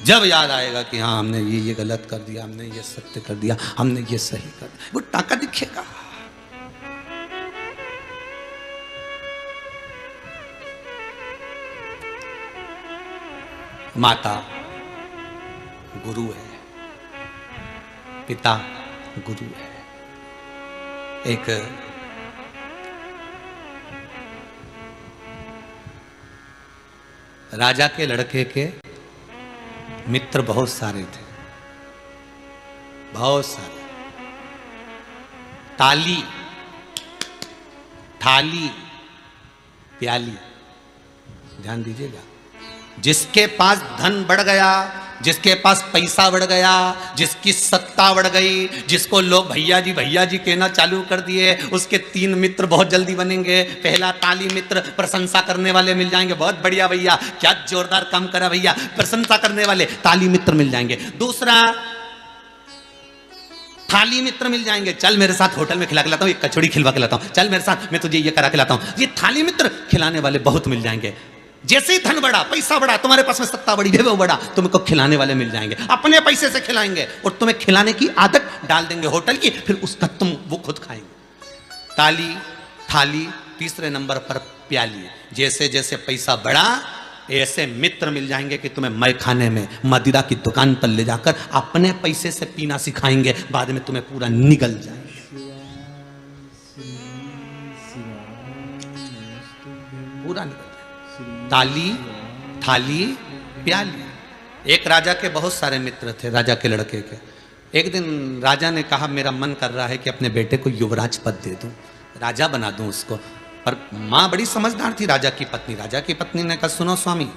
जब याद आएगा कि हाँ हमने ये गलत कर दिया, हमने ये सत्य कर दिया, हमने ये सही कर दिया, वो टाका दिखेगा। माता गुरु है, पिता गुरु है। एक राजा के लड़के के मित्र बहुत सारे थे, बहुत सारे। ताली, थाली, प्याली, ध्यान दीजिएगा। जिसके पास धन बढ़ गया, जिसके पास पैसा बढ़ गया, जिसकी सत्ता बढ़ गई, जिसको लोग भैया जी कहना चालू कर दिए, उसके 3 मित्र बहुत जल्दी बनेंगे। पहला ताली मित्र, प्रशंसा करने वाले मिल जाएंगे, बहुत बढ़िया भैया, क्या जोरदार काम करा भैया, प्रशंसा करने वाले ताली मित्र मिल जाएंगे। दूसरा थाली मित्र मिल जाएंगे, चल मेरे साथ होटल में खिला खिलाता हूँ, एक कचौड़ी खिलवा खिलाता हूँ, चल मेरे साथ मैं तुझे ये करा खिलाता हूँ। ये थाली मित्र खिलाने वाले बहुत मिल जाएंगे। जैसे ही धन बढ़ा, पैसा बढ़ा, तुम्हारे पास में सत्ता बढ़ी, वैभव बढ़ा, तुमको खिलाने वाले मिल जाएंगे, अपने पैसे से खिलाएंगे और तुम्हें खिलाने की आदत डाल देंगे होटल की, फिर उसका वो खुद खाएंगे। ताली, थाली, तीसरे नंबर पर प्याली। जैसे जैसे पैसा बढ़ा ऐसे मित्र मिल जाएंगे कि तुम्हें मय खाने में, मदिरा की दुकान पर ले जाकर अपने पैसे से पीना सिखाएंगे, बाद में तुम्हें पूरा निगल जाएंगे। पूरा निगल। ताली, थाली, प्याली। एक राजा के बहुत सारे मित्र थे, राजा के लड़के के। एक दिन राजा ने कहा मेरा मन कर रहा है कि अपने बेटे को युवराज पद दे दूं, राजा बना दूं उसको। पर मां बड़ी समझदार थी, राजा की पत्नी। राजा की पत्नी ने कहा सुनो स्वामी,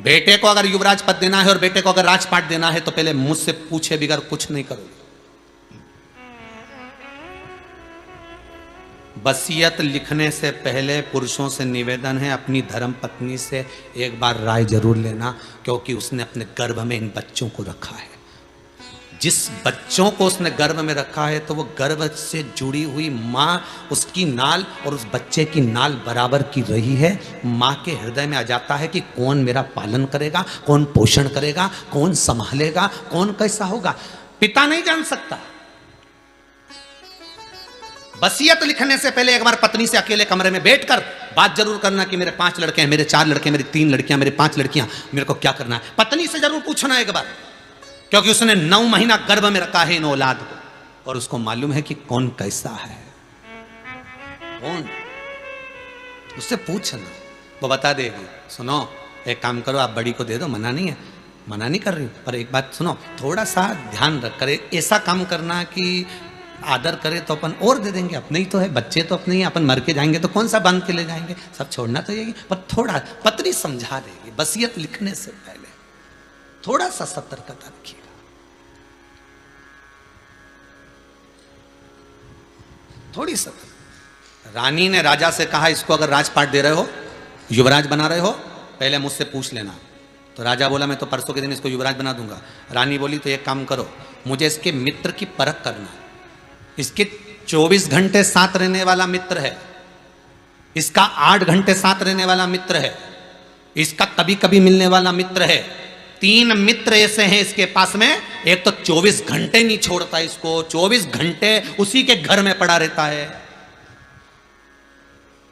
बेटे को अगर युवराज पद देना है और बेटे को अगर राजपाट देना है तो पहले मुझसे पूछे बगैर कुछ नहीं करोगे। वसीयत लिखने से पहले पुरुषों से निवेदन है अपनी धर्म पत्नी से एक बार राय जरूर लेना, क्योंकि उसने अपने गर्भ में इन बच्चों को रखा है। जिस बच्चों को उसने गर्भ में रखा है तो वो गर्भ से जुड़ी हुई माँ, उसकी नाल और उस बच्चे की नाल बराबर की रही है। माँ के हृदय में आ जाता है कि कौन मेरा पालन करेगा, कौन पोषण करेगा, कौन संभालेगा, कौन कैसा होगा। पिता नहीं जान सकता। वसीयत लिखने से पहले एक बार पत्नी से अकेले कमरे में बैठकर बात जरूर करना कि मेरे 5 लड़के हैं, मेरे 4 लड़के, मेरी 3 लड़कियां, मेरे 5 लड़कियां, मेरे को क्या करना है। पत्नी से जरूर पूछना एक बार, क्योंकि उसने 9 महीना गर्भ में रखा है इन औलाद को और उसको मालूम है कि कौन कैसा है, कौन। उससे पूछना, वो बता देगी। सुनो एक काम करो, आप बड़ी को दे दो, मना नहीं है, मना नहीं कर रही, पर एक बात सुनो, थोड़ा सा ध्यान रख कर ऐसा काम करना कि आदर करे तो अपन और दे देंगे, अपने ही तो है, बच्चे तो अपने ही, अपन मर के जाएंगे तो कौन सा बांध के ले जाएंगे, सब छोड़ना तो यही। पर थोड़ा पत्नी समझा देगी, वसीयत लिखने से पहले थोड़ा सा सतर्कता रखिएगा। थोड़ी सतर्क। रानी ने राजा से कहा, इसको अगर राजपाट दे रहे हो, युवराज बना रहे हो, पहले मुझसे पूछ लेना। तो राजा बोला मैं तो परसों के दिन इसको युवराज बना दूंगा। रानी बोली तो एक काम करो, मुझे इसके मित्र की परख करना। इसके 24 घंटे साथ रहने वाला मित्र है, इसका 8 घंटे साथ रहने वाला मित्र है, इसका कभी कभी मिलने वाला मित्र है। 3 मित्र ऐसे हैं इसके पास में। एक तो 24 घंटे नहीं छोड़ता इसको, 24 घंटे उसी के घर में पड़ा रहता है,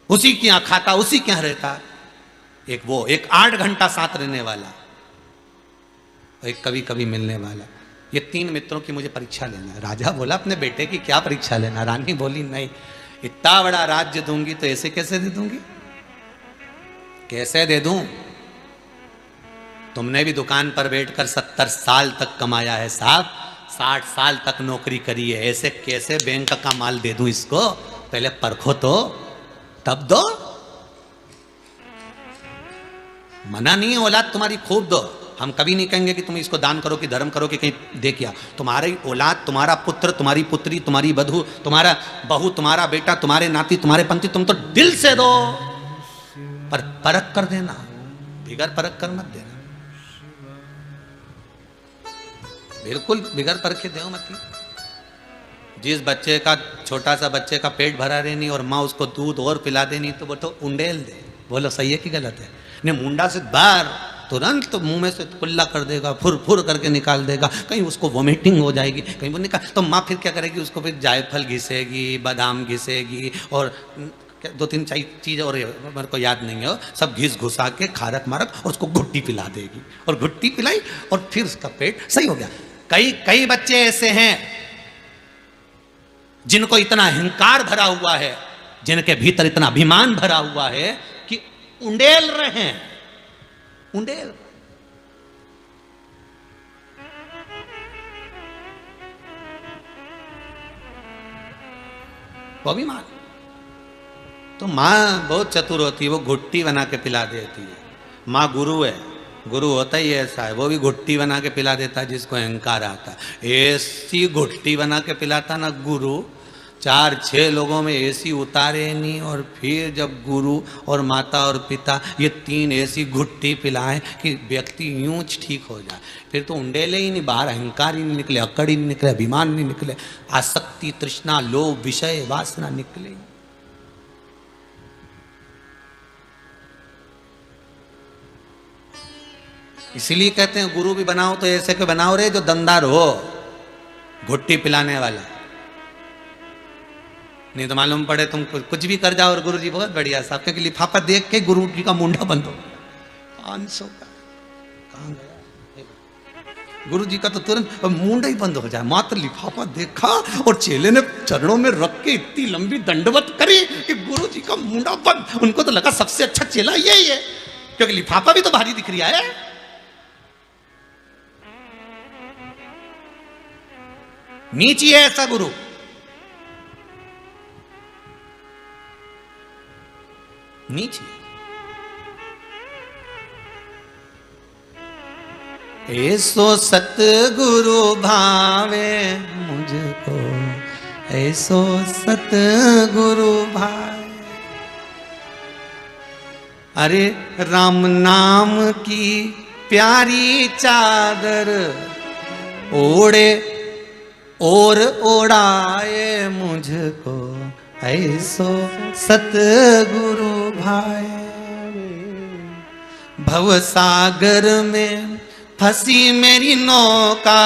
उसी के यहां खाता, उसी के यहां रहता। एक वो, एक 8 घंटा साथ रहने वाला, एक कभी कभी मिलने वाला। ये 3 मित्रों की मुझे परीक्षा लेना है। राजा बोला अपने बेटे की क्या परीक्षा लेना? रानी बोली नहीं, इतना बड़ा राज्य दूंगी तो ऐसे कैसे दे दूंगी, कैसे दे दूं? तुमने भी दुकान पर बैठकर 70 साल तक कमाया है साहब, 60 साल तक नौकरी करी है, ऐसे कैसे बैंक का माल दे दूं इसको? पहले परखो तो तब दो। मना नहीं है, औलाद तुम्हारी खूब दो, हम कभी नहीं कहेंगे कि तुम इसको दान करो कि धर्म करो कि कहीं दे किया। तुम्हारी औलाद, तुम्हारा पुत्र, तुम्हारी पुत्री, तुम्हारी बधू, तुम्हारा बहू, तुम्हारा बेटा, तुम्हारे नाती, तुम्हारे पंथी, तुम तो दिल से दो, पर परख कर देना, बिगर परख कर मत देना, बिल्कुल बिगर परखे दो मत। जिस बच्चे का, छोटा सा बच्चे का पेट भरा रहे नहीं और माँ उसको दूध और पिला देनी तो वो तो उंडेल दे। बोलो सही है कि गलत है? ने मुंडा से बाहर तुरंत तो मुंह में से कुल्ला कर देगा, फुर फुर करके निकाल देगा, कहीं उसको वोमिटिंग हो जाएगी, कहीं वो निकाल, तो माँ फिर क्या करेगी? उसको फिर जायफल घिसेगी, बादाम घिसेगी और 2-3 चीज़ और मेरे को याद नहीं है, सब घिस घुसा के खारक मारक और उसको घुट्टी पिला देगी, और घुट्टी पिलाई और फिर उसका पेट सही हो गया। कई बच्चे ऐसे हैं जिनको इतना अहंकार भरा हुआ है, जिनके भीतर इतना अभिमान भरा हुआ है कि उंडेल रहे हैं, उंडेल। वो अभिमान। तो मां बहुत चतुर होती है, वो घुट्टी बना के पिला देती है। मां गुरु है, गुरु होता ही ऐसा है, वो भी घुट्टी बना के पिला देता है जिसको अहंकार आता है। ऐसी घुट्टी बना के पिलाता ना गुरु, 4-6 लोगों में ऐसी उतारे नहीं, और फिर जब गुरु और माता और पिता ये 3 ऐसी घुट्टी पिलाएं कि व्यक्ति यूं ठीक हो जाए, फिर तो उंडेले ही नहीं, बाहर अहंकार ही नहीं निकले, अकड़ ही नहीं निकले, अभिमान नहीं निकले, आसक्ति, तृष्णा, लोभ, विषय, वासना निकले। इसीलिए कहते हैं गुरु भी बनाओ तो ऐसे के बनाओ रे जो दमदार हो, घुट्टी पिलाने वाला। नहीं तो मालूम पड़े तुम कुछ भी कर जाओ और गुरु जी बहुत बढ़िया साहब, क्योंकि लिफाफा देख के गुरु जी का मुंडा बंद हो, 500 का कहां गया गुरु जी का, तो तुरंत मुंडा ही बंद हो जाए। मात्र लिफाफा देखा और चेले ने चरणों में रख के इतनी लंबी दंडवत करी कि गुरु जी का मुंडा बंद। उनको तो लगा सबसे अच्छा चेला यही है, क्योंकि लिफाफा भी तो भारी दिख रहा है। नीची है ऐसा गुरु। नीचे ऐसो सतगुरु भावे मुझको, ऐसो सतगुरु भावे। अरे राम नाम की प्यारी चादर ओढ़े और ओढ़ाए मुझको, ऐसो सतगुरु भाए। भवसागर में फंसी मेरी नौका।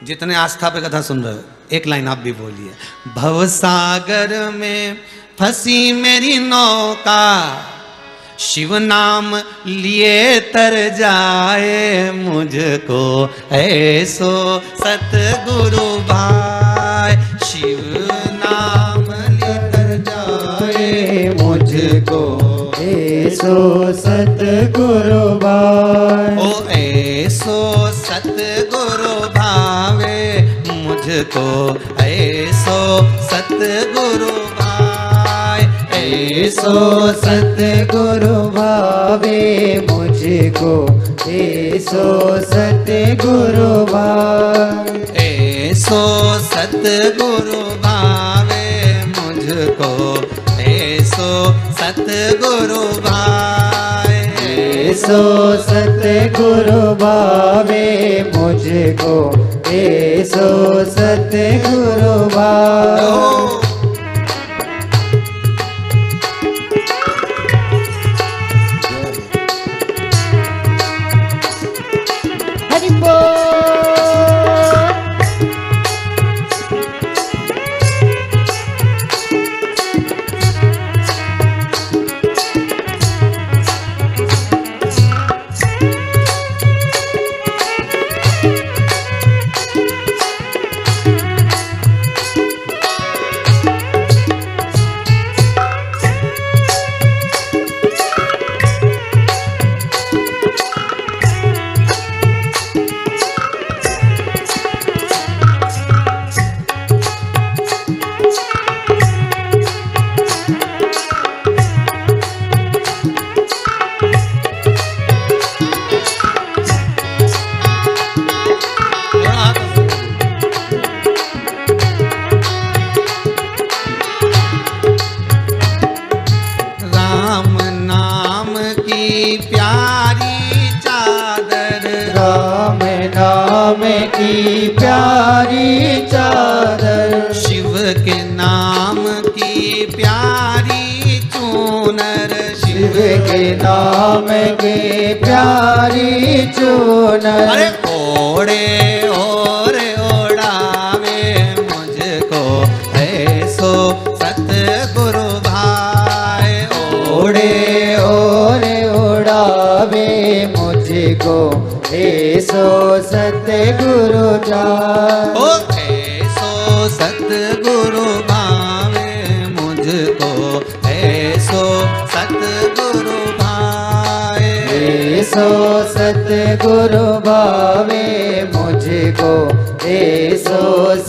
जितने आस्था पे कथा सुन रहे हो, एक लाइन आप भी बोलिए। भवसागर में फंसी मेरी नौका, शिव नाम लिए तर जाए मुझको, ऐसो सतगुरु भाई। शिव नाम लिए तर जाए मुझको, ऐसो सतगुरु भाई। ओ ऐसो सतगुरु भावे मुझको, मुझको ऐसो सतगुरु भाए, ऐसो सतगुरु भावे मुझको, ऐसो सतगुरु भावे, ऐसो सतगुरु भावे मुझको, ऐसो सतगुरु भाए, ऐसो सतगुरु भावे मुझको, ऐसो सतगुरु भावे। हरि बोल। नाम की प्यारी चादर, शिव के नाम की प्यारी चूनर, शिव के नाम की प्यारी चूनर। अरे ओढ़े और ओढ़ावे मुझको ऐसो सतगुरु भाई, ओढ़े और ओढ़ावे मुझको ऐसो सतगुरु जाए, ओ ऐसो सतगुरु भावे मुझको, ऐसो सतगुरु भाए, ऐसो सतगुरु भावे मुझको, ऐसो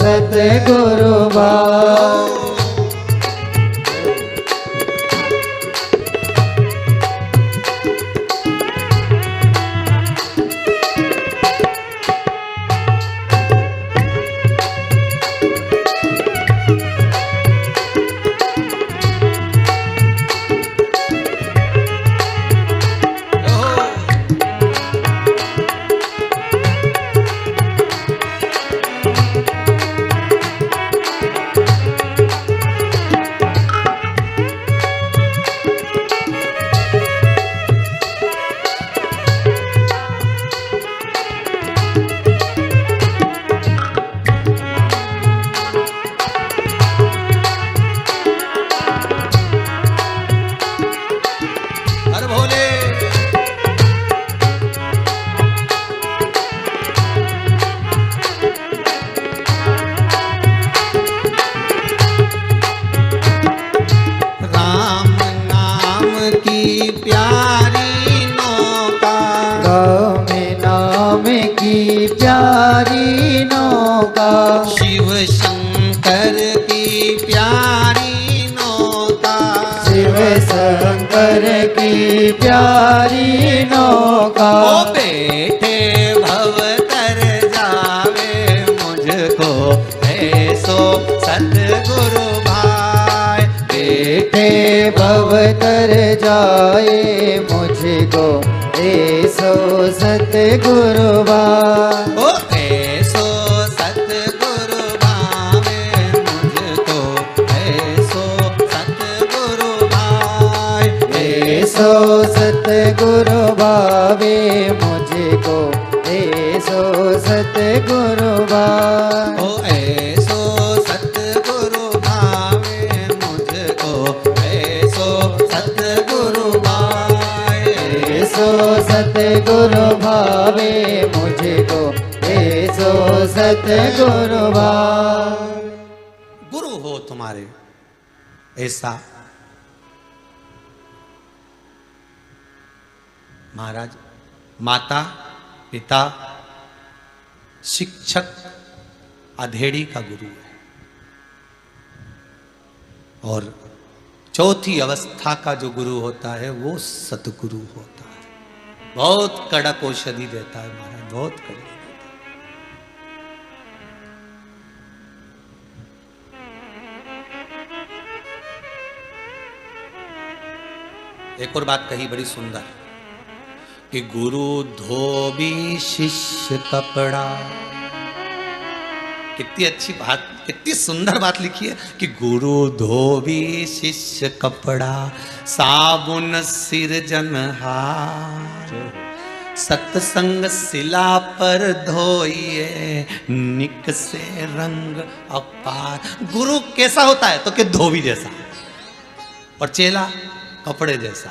सतगुरु भावे। प्यारी नौका, शिव शंकर की प्यारी नौका, शिव शंकर की प्यारी नौका। ओ बेटे भव तर जावे मुझको ऐसो सतगुरु भाई, बेटे भव तर जाए मुझको ऐसो सतगुरु भाई, ओ ऐसो सतगुरु भावे मुझको ऐसो सतगुरु भाई, ऐसो सतगुरु भावे मुझको ऐसो सतगुरु भाई, ओ ऐसो सतगुरु भावे मुझको ऐसो सतगुरु भाई, ऐसो सतगुरु भावे मुझको ऐसो सतगुरु भावे। गुरु हो तुम्हारे ऐसा महाराज, माता पिता, शिक्षक, अधेड़ी का गुरु है। और चौथी अवस्था का जो गुरु होता है वो सतगुरु होता है। बहुत कड़क औषधि देता है महाराज, बहुत कड़क। एक और बात कही बड़ी सुंदर कि गुरु धोबी शिष्य कपड़ा। कितनी अच्छी बात, कितनी सुंदर बात लिखी है कि गुरु धोबी शिष्य कपड़ा, साबुन सिरजनहार, सत्संग शिला पर धोइए, निक से रंग अपार। गुरु कैसा होता है तो कि धोबी जैसा, और चेला कपड़े जैसा।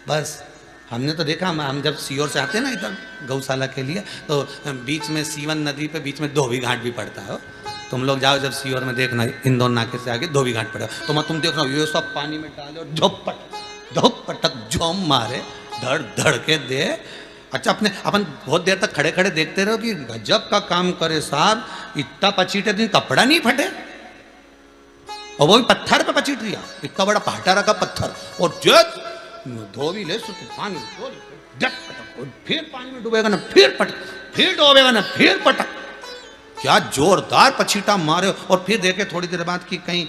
बस हमने तो देखा, हम जब सीहोर से आते हैं ना इधर गौशाला के लिए, तो बीच में सीवन नदी पे बीच में धोबी घाट भी पड़ता है। तुम लोग जाओ जब सीहोर में देखना, इंदौर नाके से आगे धोबी घाट पड़ा, तो मैं तुम देखना ये सब पानी में डाले और झोपटक झोम मारे, धड़ धड़ के दे। अच्छा, अपन बहुत देर तक खड़े खड़े देखते रहो कि गजब का काम करे साहब, इतना पचीटे दिन कपड़ा नहीं फटे, और वो भी पत्थर पे पचीट दिया, इतना बड़ा पाटा रखा पत्थर, और धोबी ले पानी फिर पानी में डूबेगा ना, फिर पटक, फिर डूबेगा ना, फिर पटक। क्या जोरदार पछीटा मारे। और फिर देखे थोड़ी देर बाद कि कहीं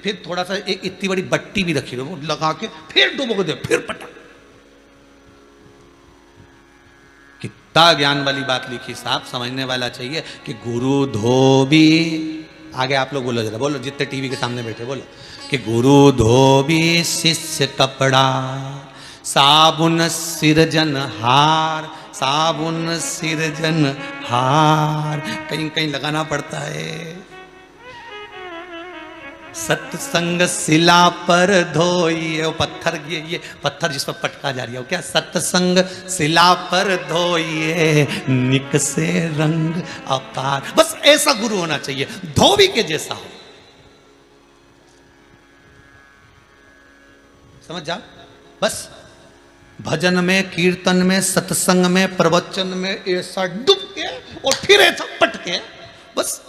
फिर थोड़ा सा एक इतनी बड़ी बट्टी भी रखी रहो, लगा के फिर डूबो दे, फिर पटक। कितना ज्ञान वाली बात लिखी साहब, समझने वाला चाहिए कि गुरु धोबी। आगे आप लोग बोलो जरा, बोलो जितने टीवी के सामने बैठे बोलो कि गुरु धोबी शिष्य कपड़ा, साबुन सिरजनहार, साबुन सिरजनहार। कहीं कहीं लगाना पड़ता है। सत्संग शिला पर धोइए, वो पत्थर, ये पत्थर जिस पर पटका जा रही है वो क्या, सत्संग शिला पर धोइए, निक से रंग अपार। बस ऐसा गुरु होना चाहिए, धोबी के जैसा हो। समझ जाओ। बस भजन में, कीर्तन में, सत्संग में, प्रवचन में ऐसा डूब के और फिर ऐसा पटके बस।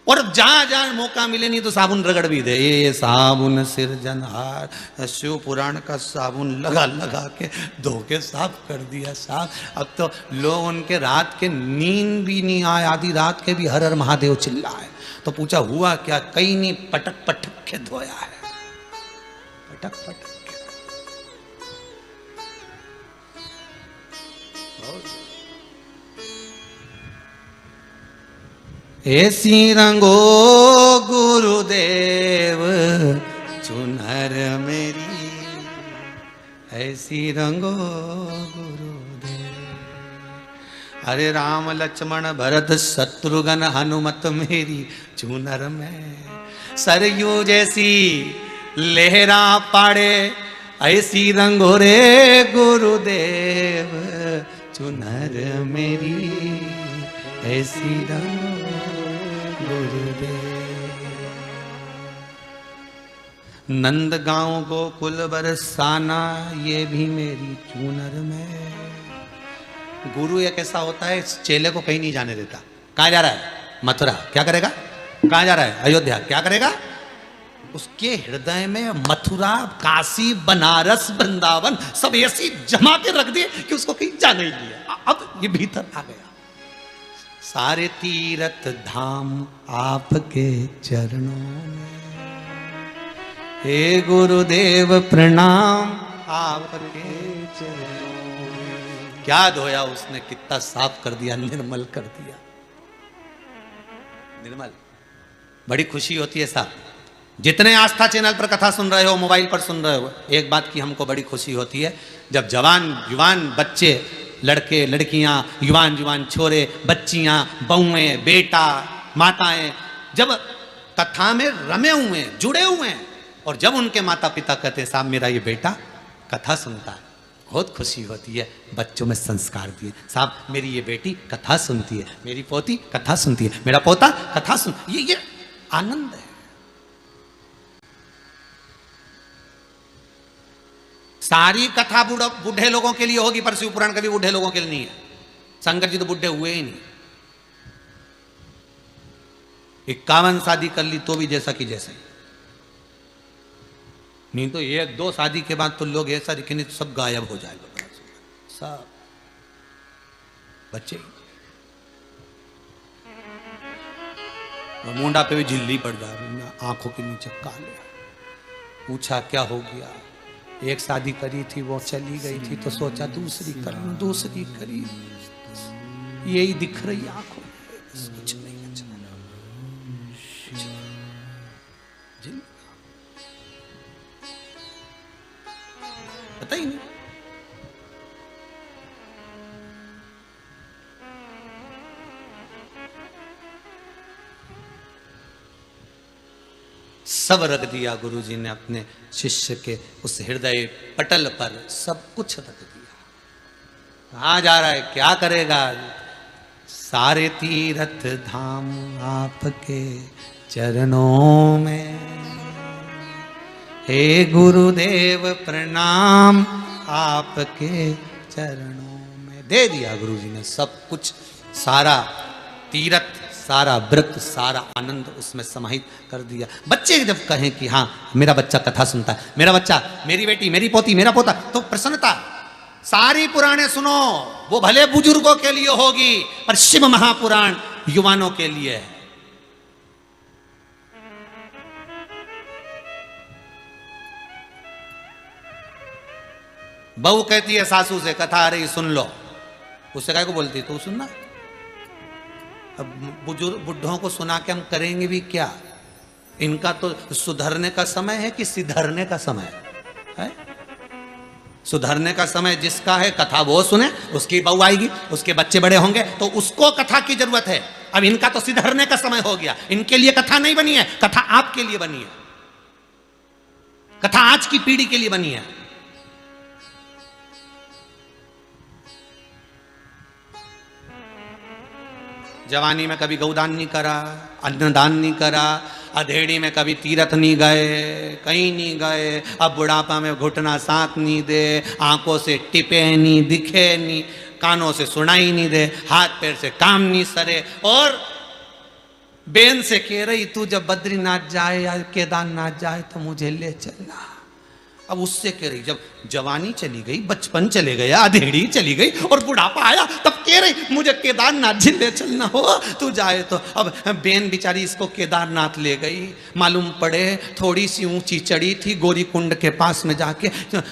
और जहां जहां मौका मिले नहीं तो साबुन रगड़ भी दे, ये साबुन सिरजनहार, शिव पुराण का साबुन लगा लगा के धो के साफ कर दिया साहब। अब तो लोग उनके रात के नींद भी नहीं आए, आधी रात के भी हर हर महादेव चिल्लाए। तो पूछा हुआ क्या, कहीं नहीं, पटक पटक के धोया है, पटक पटक। ऐसी रंगो गुरुदेव चुनर मेरी, ऐसी रंगो गुरुदेव। अरे राम लक्ष्मण भरत शत्रुघ्न हनुमत मेरी चुनर में, सरयू जैसी लहरा पाड़े, ऐसी रंगो रे गुरुदेव चुनर मेरी, ऐसी रंगो गुरुदेव। नंद गांव गोकुल बरसाना, ये भी मेरी चूनर में। गुरु एक ऐसा होता है, इस चेले को कहीं नहीं जाने देता। कहां जा रहा है? मथुरा। क्या करेगा? कहां जा रहा है? अयोध्या। क्या करेगा? उसके हृदय में मथुरा, काशी, बनारस, वृंदावन सब ऐसी जमा के रख दिए कि उसको कहीं जाना ही नहीं है। अब ये भीतर आ गया। सारे तीर्थ धाम आपके चरणों में, हे गुरुदेव प्रणाम आपके चरणों में। क्या धोया उसने, कितना साफ कर दिया, निर्मल कर दिया, निर्मल। बड़ी खुशी होती है साहब, जितने आस्था चैनल पर कथा सुन रहे हो, मोबाइल पर सुन रहे हो, एक बात की हमको बड़ी खुशी होती है, जब जवान युवान बच्चे, लड़के लड़कियां, युवान युवान छोरे, बच्चियां, बहुएं, बेटा, माताएं, जब कथा में रमे हुए हैं, जुड़े हुए हैं, और जब उनके माता पिता कहते हैं साहब मेरा ये बेटा कथा सुनता है, बहुत खुशी होती है। बच्चों में संस्कार दिए, साहब मेरी ये बेटी कथा सुनती है, मेरी पोती कथा सुनती है, मेरा पोता कथा सुन, ये आनंद है। सारी कथा बूढ़े लोगों के लिए होगी, पर शिव पुराण कभी बूढ़े लोगों के लिए नहीं है। शंकर जी तो बूढ़े हुए ही नहीं। 51 शादी कर ली तो भी जैसा कि जैसा ही। नहीं तो 1-2 शादी के बाद तो लोग ऐसा दिखेंगे तो सब गायब हो जाएगा, सब बच्चे और मुंडा पे भी झिल्ली पड़ जा रही, आंखों के नीचे काले। पूछा क्या हो गया? एक शादी करी थी वो चली गई थी तो सोचा दूसरी कर लूं, दूसरी करी, यही दिख रही आंखों में, बस कुछ नहीं है। पता ही नहीं। सब रख दिया गुरुजी ने अपने शिष्य के उस हृदय पटल पर, सब कुछ रख दिया। कहाँ जा रहा है, क्या करेगा? सारे तीर्थ धाम आपके चरणों में, हे गुरुदेव प्रणाम आपके चरणों में। दे दिया गुरुजी ने सब कुछ, सारा तीर्थ, सारा व्रत, सारा आनंद उसमें समाहित कर दिया। बच्चे जब कहें कि हाँ मेरा बच्चा कथा सुनता है, मेरा बच्चा, मेरी बेटी, मेरी पोती, मेरा पोता, तो प्रसन्नता। सारी पुराणे सुनो, वो भले बुजुर्गों के लिए होगी पर शिव महापुराण युवानों के लिए है। बहू कहती है सासू से, कथा आ रही सुन लो। उससे काय को बोलती, तू सुनना। अब बुजुर्ग बुढ़ों को सुना के हम करेंगे भी क्या? इनका तो सुधरने का समय है कि सिधरने का समय है? सुधरने का समय जिसका है, कथा वो सुने, उसकी बहू आएगी, उसके बच्चे बड़े होंगे तो उसको कथा की जरूरत है। अब इनका तो सिधरने का समय हो गया, इनके लिए कथा नहीं बनी है, कथा आपके लिए बनी है, कथा आज की पीढ़ी के लिए बनी है। जवानी में कभी गौदान नहीं करा, अन्नदान नहीं करा, अधेड़ी में कभी तीर्थ नहीं गए, कहीं नहीं गए। अब बुढ़ापा में घुटना साथ नहीं दे, आंखों से टिपे नहीं, दिखे नहीं, कानों से सुनाई नहीं दे, हाथ पैर से काम नहीं सरे। और बेन से कह रही, तू जब बद्रीनाथ जाए या केदारनाथ जाए तो मुझे ले चलना। अब उससे कह रही, जब जवानी चली गई, बचपन चले गया, अधेड़ी चली गई और बुढ़ापा आया, तब कह रही मुझे केदारनाथ जी ले चलना हो, तू जाए तो। अब बेन बेचारी इसको केदारनाथ ले गई, मालूम पड़े थोड़ी सी ऊंची चढ़ी थी, गौरी कुंड के पास में जाके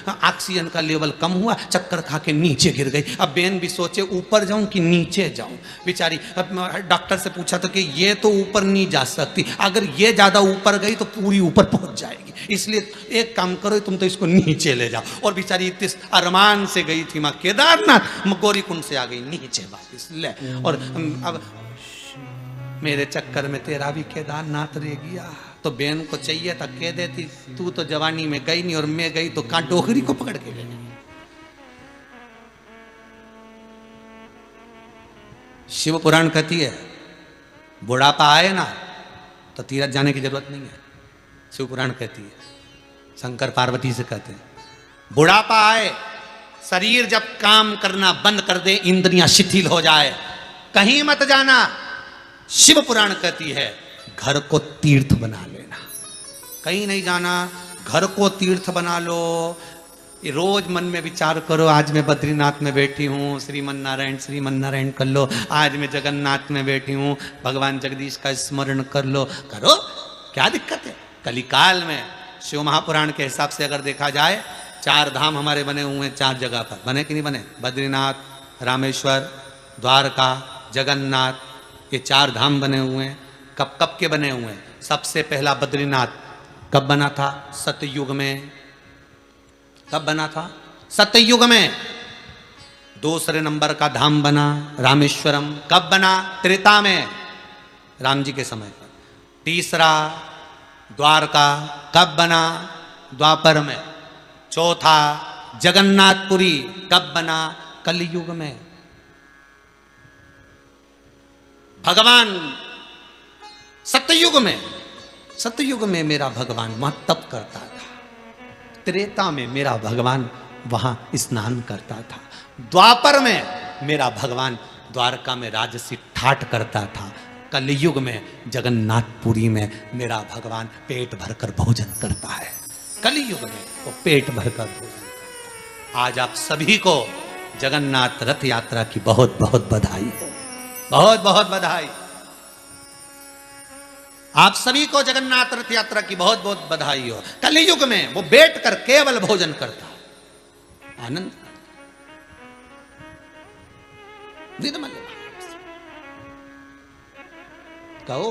ऑक्सीजन का लेवल कम हुआ, चक्कर खा के नीचे गिर गई। अब बेन भी सोचे ऊपर जाऊं कि नीचे जाऊं। बेचारी डॉक्टर से पूछा तो कि ये तो ऊपर नहीं जा सकती, अगर ये ज्यादा ऊपर गई तो पूरी ऊपर पहुंच जाएगी, इसलिए एक काम करो, तुम तो इसको नीचे ले जाओ। और बेचारी इतने अरमान से गई थी माँ केदारनाथ, गौरी कुंड से आ गई नीचे वापिस ले। और अब मेरे चक्कर में तेरा भी केदारनाथ रह गया। तो बहन को चाहिए था कह देती, तू तो जवानी में गई नहीं और मैं गई तो कहां डोगरी को पकड़ के गई। शिव पुराण कहती है बुढ़ापा आए ना तो तीरथ जाने की जरूरत नहीं है। शिव पुराण कहती है, शंकर पार्वती से कहते हैं बुढ़ापा आए, शरीर जब काम करना बंद कर दे, इंद्रियां शिथिल हो जाए, कहीं मत जाना। शिव पुराण कहती है घर को तीर्थ बना लेना, कहीं नहीं जाना, घर को तीर्थ बना लो। रोज मन में विचार करो, आज मैं बद्रीनाथ में बैठी हूँ, श्रीमन नारायण कर लो। आज मैं जगन्नाथ में बैठी हूँ, भगवान जगदीश का स्मरण कर लो। करो, क्या दिक्कत है। कलिकाल में शिव महापुराण के हिसाब से अगर देखा जाए, 4 धाम हमारे बने हुए हैं 4 जगह पर। बने कि नहीं बने? बद्रीनाथ, रामेश्वर, द्वारका, जगन्नाथ, ये 4 धाम बने हुए हैं। कब कब के बने हुए हैं? सबसे पहला बद्रीनाथ कब बना था? सतयुग में। कब बना था? सतयुग में। दूसरे नंबर का धाम बना रामेश्वरम, कब बना? त्रेता में, राम जी के समय पर। तीसरा द्वारका, कब बना? द्वापर में। चौथा जगन्नाथपुरी, कब बना? कलयुग में। भगवान सतयुग में, सतयुग में मेरा भगवान वहां तप करता था। त्रेता में मेरा भगवान वहां स्नान करता था। द्वापर में मेरा भगवान द्वारका में राजसी ठाट करता था। कलयुग में जगन्नाथपुरी में मेरा भगवान पेट भरकर भोजन करता है। कलयुग में वो पेट भरकर भोजन करता है। आज आप सभी को जगन्नाथ रथ यात्रा की बहुत बहुत बधाई हो, बहुत बहुत बधाई। आप सभी को जगन्नाथ रथ यात्रा की बहुत बहुत बधाई हो। कलयुग में वो बैठ कर केवल भोजन करता है, आनंद कहो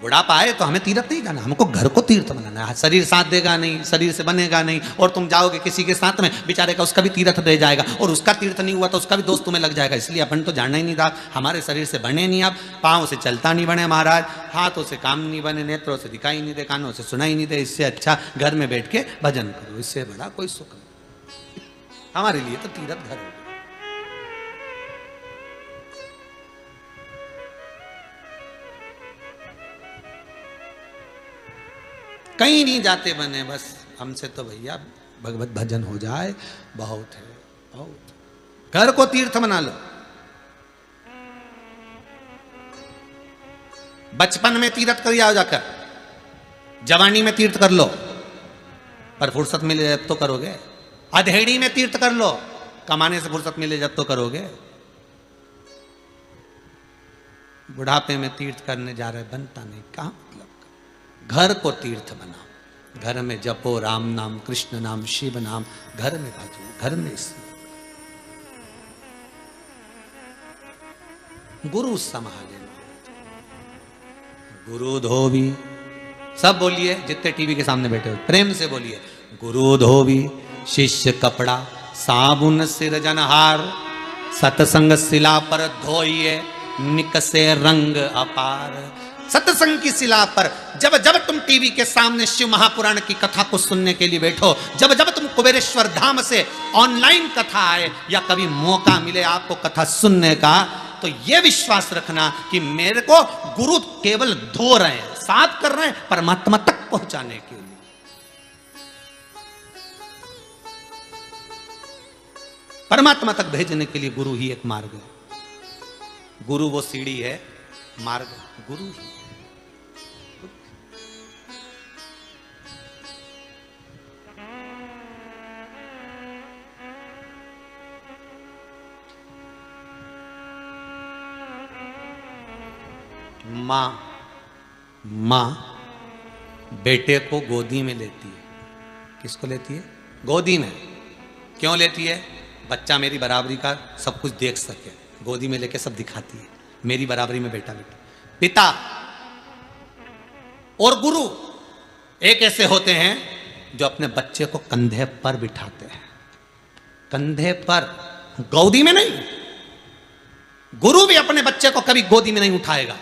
बुढ़ापा आए तो हमें तीर्थ नहीं जाना, हमको घर को तीर्थ बनाना है। शरीर साथ देगा नहीं, शरीर से बनेगा नहीं, और तुम जाओगे किसी के साथ में, बेचारे का उसका भी तीर्थ रह जाएगा, और उसका तीर्थ नहीं हुआ तो उसका भी दोस्त तुम्हें लग जाएगा। इसलिए अपन तो जानना ही नहीं था, हमारे शरीर से बने नहीं, आप पाँव से चलता नहीं बने महाराज, हाथों से काम नहीं बने, नेत्रों से दिखाई नहीं दे, कानों से सुनाई नहीं दे। इससे अच्छा घर में बैठ के भजन करो, इससे बड़ा कोई सुख नहीं। हमारे लिए तो तीर्थ घर है। कहीं नहीं जाते बने, बस हमसे तो भैया भगवत भजन हो जाए बहुत है, बहुत। घर को तीर्थ बना लो। बचपन में तीर्थ कर आओ जाकर, जवानी में तीर्थ कर लो, पर फुर्सत मिले जब तो करोगे। अधेड़ी में तीर्थ कर लो, कमाने से फुर्सत मिले जब तो करोगे। बुढ़ापे में तीर्थ करने जा रहे, बनता नहीं। कहां मतलब? घर को तीर्थ बनाओ, घर में जपो राम नाम, कृष्ण नाम, शिव नाम, घर में भजो, घर में गुरु संभाले, गुरु धोबी। सब बोलिए, जितने टीवी के सामने बैठे हो प्रेम से बोलिए, गुरु धोबी, शिष्य कपड़ा, साबुन सिरजनहार, सतसंग शिला पर धोइए, निकसे रंग अपार। सत्संग की शिला पर जब जब तुम टीवी के सामने शिव महापुराण की कथा को सुनने के लिए बैठो, जब जब तुम कुबेरेश्वर धाम से ऑनलाइन कथा आए या कभी मौका मिले आपको कथा सुनने का, तो यह विश्वास रखना कि मेरे को गुरु केवल धो रहे हैं, साफ कर रहे हैं परमात्मा तक पहुंचाने के लिए। परमात्मा तक भेजने के लिए गुरु ही एक मार्ग है। गुरु वो सीढ़ी है, मार्ग गुरु ही। मां बेटे को गोदी में लेती है। किसको लेती है? गोदी में। क्यों लेती है? बच्चा मेरी बराबरी का सब कुछ देख सके, गोदी में लेके सब दिखाती है, मेरी बराबरी में बेटा बेटा। पिता और गुरु एक ऐसे होते हैं जो अपने बच्चे को कंधे पर बिठाते हैं, कंधे पर, गोदी में नहीं। गुरु भी अपने बच्चे को कभी गोदी में नहीं उठाएगा,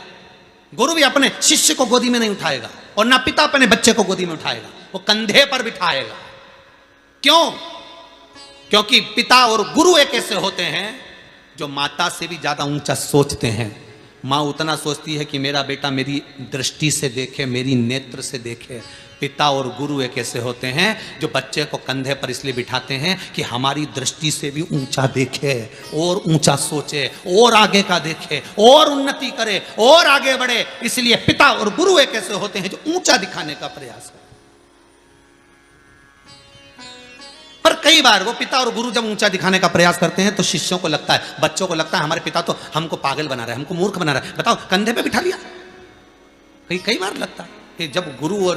गुरु भी अपने शिष्य को गोदी में नहीं उठाएगा, और ना पिता अपने बच्चे को गोदी में उठाएगा, वो कंधे पर बिठाएगा। क्यों? क्योंकि पिता और गुरु एक ऐसे होते हैं जो माता से भी ज्यादा ऊंचा सोचते हैं। माँ उतना सोचती है कि मेरा बेटा मेरी दृष्टि से देखे, मेरी नेत्र से देखे। पिता और गुरु एक ऐसे होते हैं जो बच्चे को कंधे पर इसलिए बिठाते हैं कि हमारी दृष्टि से भी ऊंचा देखे और ऊंचा सोचे और आगे का देखे और उन्नति करे और आगे बढ़े। इसलिए पिता और गुरु एक ऐसे होते हैं जो ऊंचा दिखाने का प्रयास करते। पर कई बार वो पिता और गुरु जब ऊंचा दिखाने का प्रयास करते हैं तो शिष्यों को लगता है, बच्चों को लगता है हमारे पिता तो हमको पागल बना रहा है, हमको मूर्ख बना रहा है। बताओ, कंधे पे बिठा लिया। कई बार लगता है कि जब गुरु और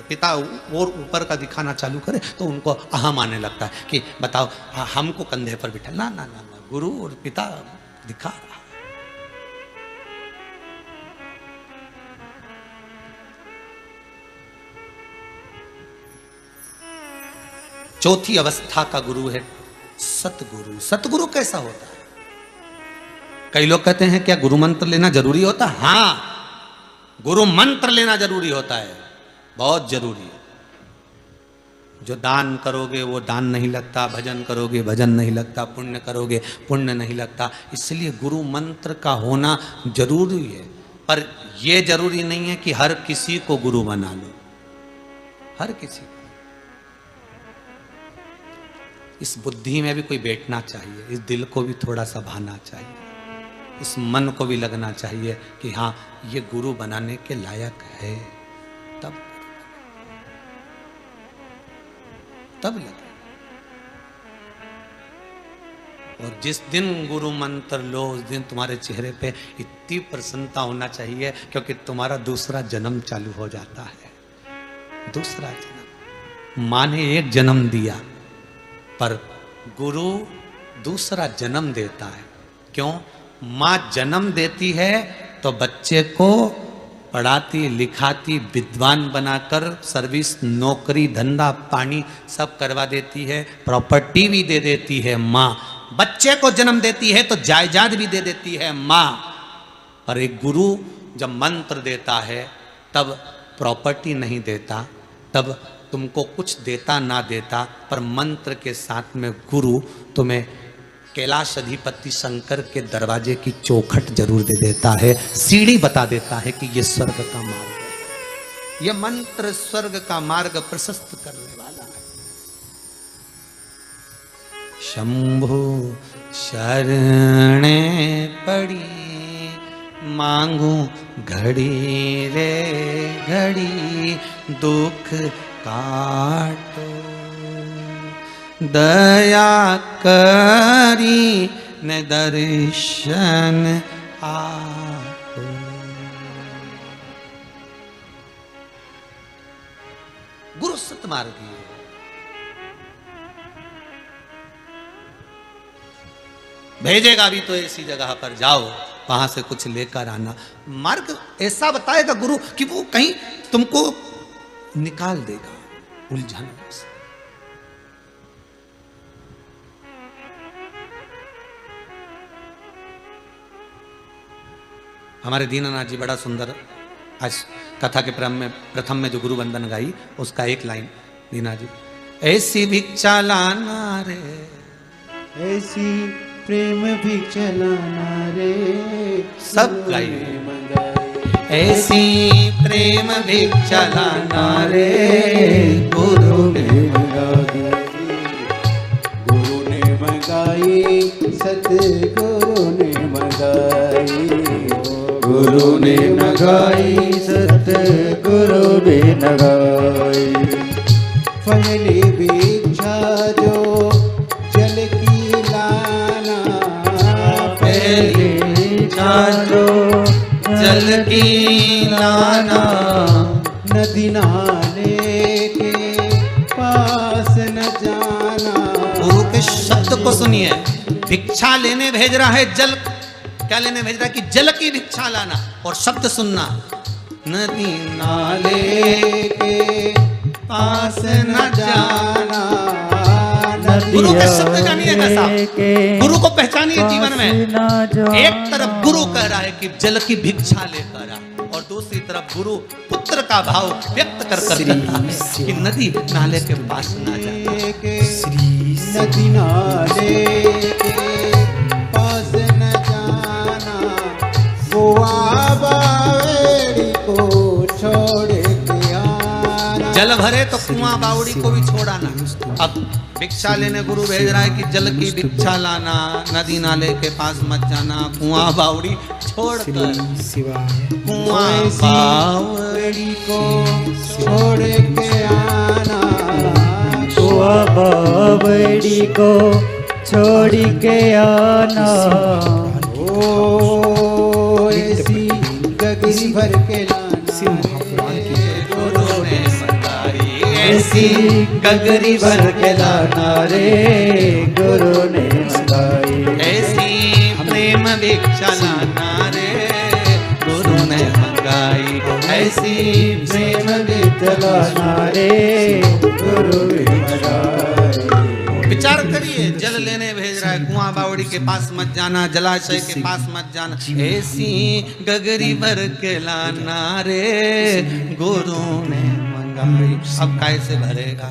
पिता और ऊपर का दिखाना चालू करे तो उनको अहम आने लगता है कि बताओ हमको कंधे पर बिठा। ना ना ना, गुरु और पिता दिखा रहा। चौथी अवस्था का गुरु है सतगुरु। सतगुरु कैसा होता है? कई लोग कहते हैं क्या गुरु मंत्र लेना जरूरी होता है? हाँ, गुरु मंत्र लेना जरूरी होता है, बहुत जरूरी है। जो दान करोगे वो दान नहीं लगता, भजन करोगे भजन नहीं लगता, पुण्य करोगे पुण्य नहीं लगता। इसलिए गुरु मंत्र का होना जरूरी है, पर यह जरूरी नहीं है कि हर किसी को गुरु बना लो, हर किसी को। इस बुद्धि में भी कोई बैठना चाहिए, इस दिल को भी थोड़ा सा भाना चाहिए। उस मन को भी लगना चाहिए कि हाँ ये गुरु बनाने के लायक है, तब लगे। और जिस दिन गुरु मंत्र लो उस दिन तुम्हारे चेहरे पे इतनी प्रसन्नता होना चाहिए, क्योंकि तुम्हारा दूसरा जन्म चालू हो जाता है। दूसरा जन्म, माँ ने एक जन्म दिया पर गुरु दूसरा जन्म देता है। क्यों? माँ जन्म देती है तो बच्चे को पढ़ाती लिखाती विद्वान बनाकर सर्विस नौकरी धंधा पानी सब करवा देती है, प्रॉपर्टी भी दे देती है माँ। बच्चे को जन्म देती है तो जायदाद भी दे देती है माँ। पर एक गुरु जब मंत्र देता है तब प्रॉपर्टी नहीं देता, तब तुमको कुछ देता ना देता, पर मंत्र के साथ में गुरु तुम्हें कैलाश अधिपति शंकर के दरवाजे की चौखट जरूर दे देता है, सीढ़ी बता देता है कि ये स्वर्ग का मार्ग है। यह मंत्र स्वर्ग का मार्ग प्रशस्त करने वाला है। शंभु शरणे पड़ी मांगू घड़ी रे घड़ी, दुख काटो दया करी न दर्शन आपो। गुरु सतमार्गी है। भेजेगा भी तो ऐसी जगह पर जाओ वहां से कुछ लेकर आना। मार्ग ऐसा बताएगा गुरु कि वो कहीं तुमको निकाल देगा उलझन से। हमारे दीनानाथ जी बड़ा सुंदर आज कथा के प्रथम में जो गुरु वंदन गाई उसका एक लाइन दीना जी, ऐसी भिक्षा लाना रे, ऐसी प्रेम भिक्षा लाना रे, सब गाइए। ऐसी प्रेम भिक्षा लाना रे, गुरु ने मंगाई, गुरु ने मंगाई, सतगुरु ने मंगाई, गुरु ने मंगाई, सतगुरु ने मंगाई। पहली भिक्षा जो जल की लाना, पहली भिक्षा जो जल की लाना, नदी नाले के पास न जाना। गुरु के शब्द को सुनिए, भिक्षा लेने भेज रहा है, जल क्या लेने भेज रहा है कि जल की भिक्षा लाना, और शब्द सुनना, नदी नाले के पास न जाना। गुरु के शब्द जानिए कैसा, गुरु को पहचानिए जीवन में। एक तरफ गुरु कह रहा है कि जल की भिक्षा लेकर आ, और दूसरी तरफ गुरु पुत्र का भाव व्यक्त कर कहता है कि नदी नाले के पास ना जाना। नदी नाले के पास न जाना, गोवा बावड़ी को छोड़ के आना। जल भरे तो कुआं बावड़ी को भी छोड़ाना। अब भिक्षा लेने गुरु भेज रहा है कि जल की भिक्षा लाना, नदी नाले के पास मत जाना, कुआं बावड़ी छोड़कर, कुआं बावड़ी को छोड़ के आना, कुआं बावड़ी को छोड़ के आना। ओ ऐसी गगरी भर के लाना, गुरु ने मंगाई, ऐसी गगरी भर के लाना रे, गुरु ने मंगाई। ऐसी प्रेम भिक्षा लाना रे, गुरु ने मंगाई। ऐसी प्रेम भिक्षा लाना रे, गुरु ने मंगाई। विचार करिए, जल लेने भेज रहा है, कुआं बावड़ी के पास मत जाना, जलाशय के पास मत जाना, ऐसी गगरी भर के लाना रे, गुरु ने मंगाई। अब कैसे भरेगा,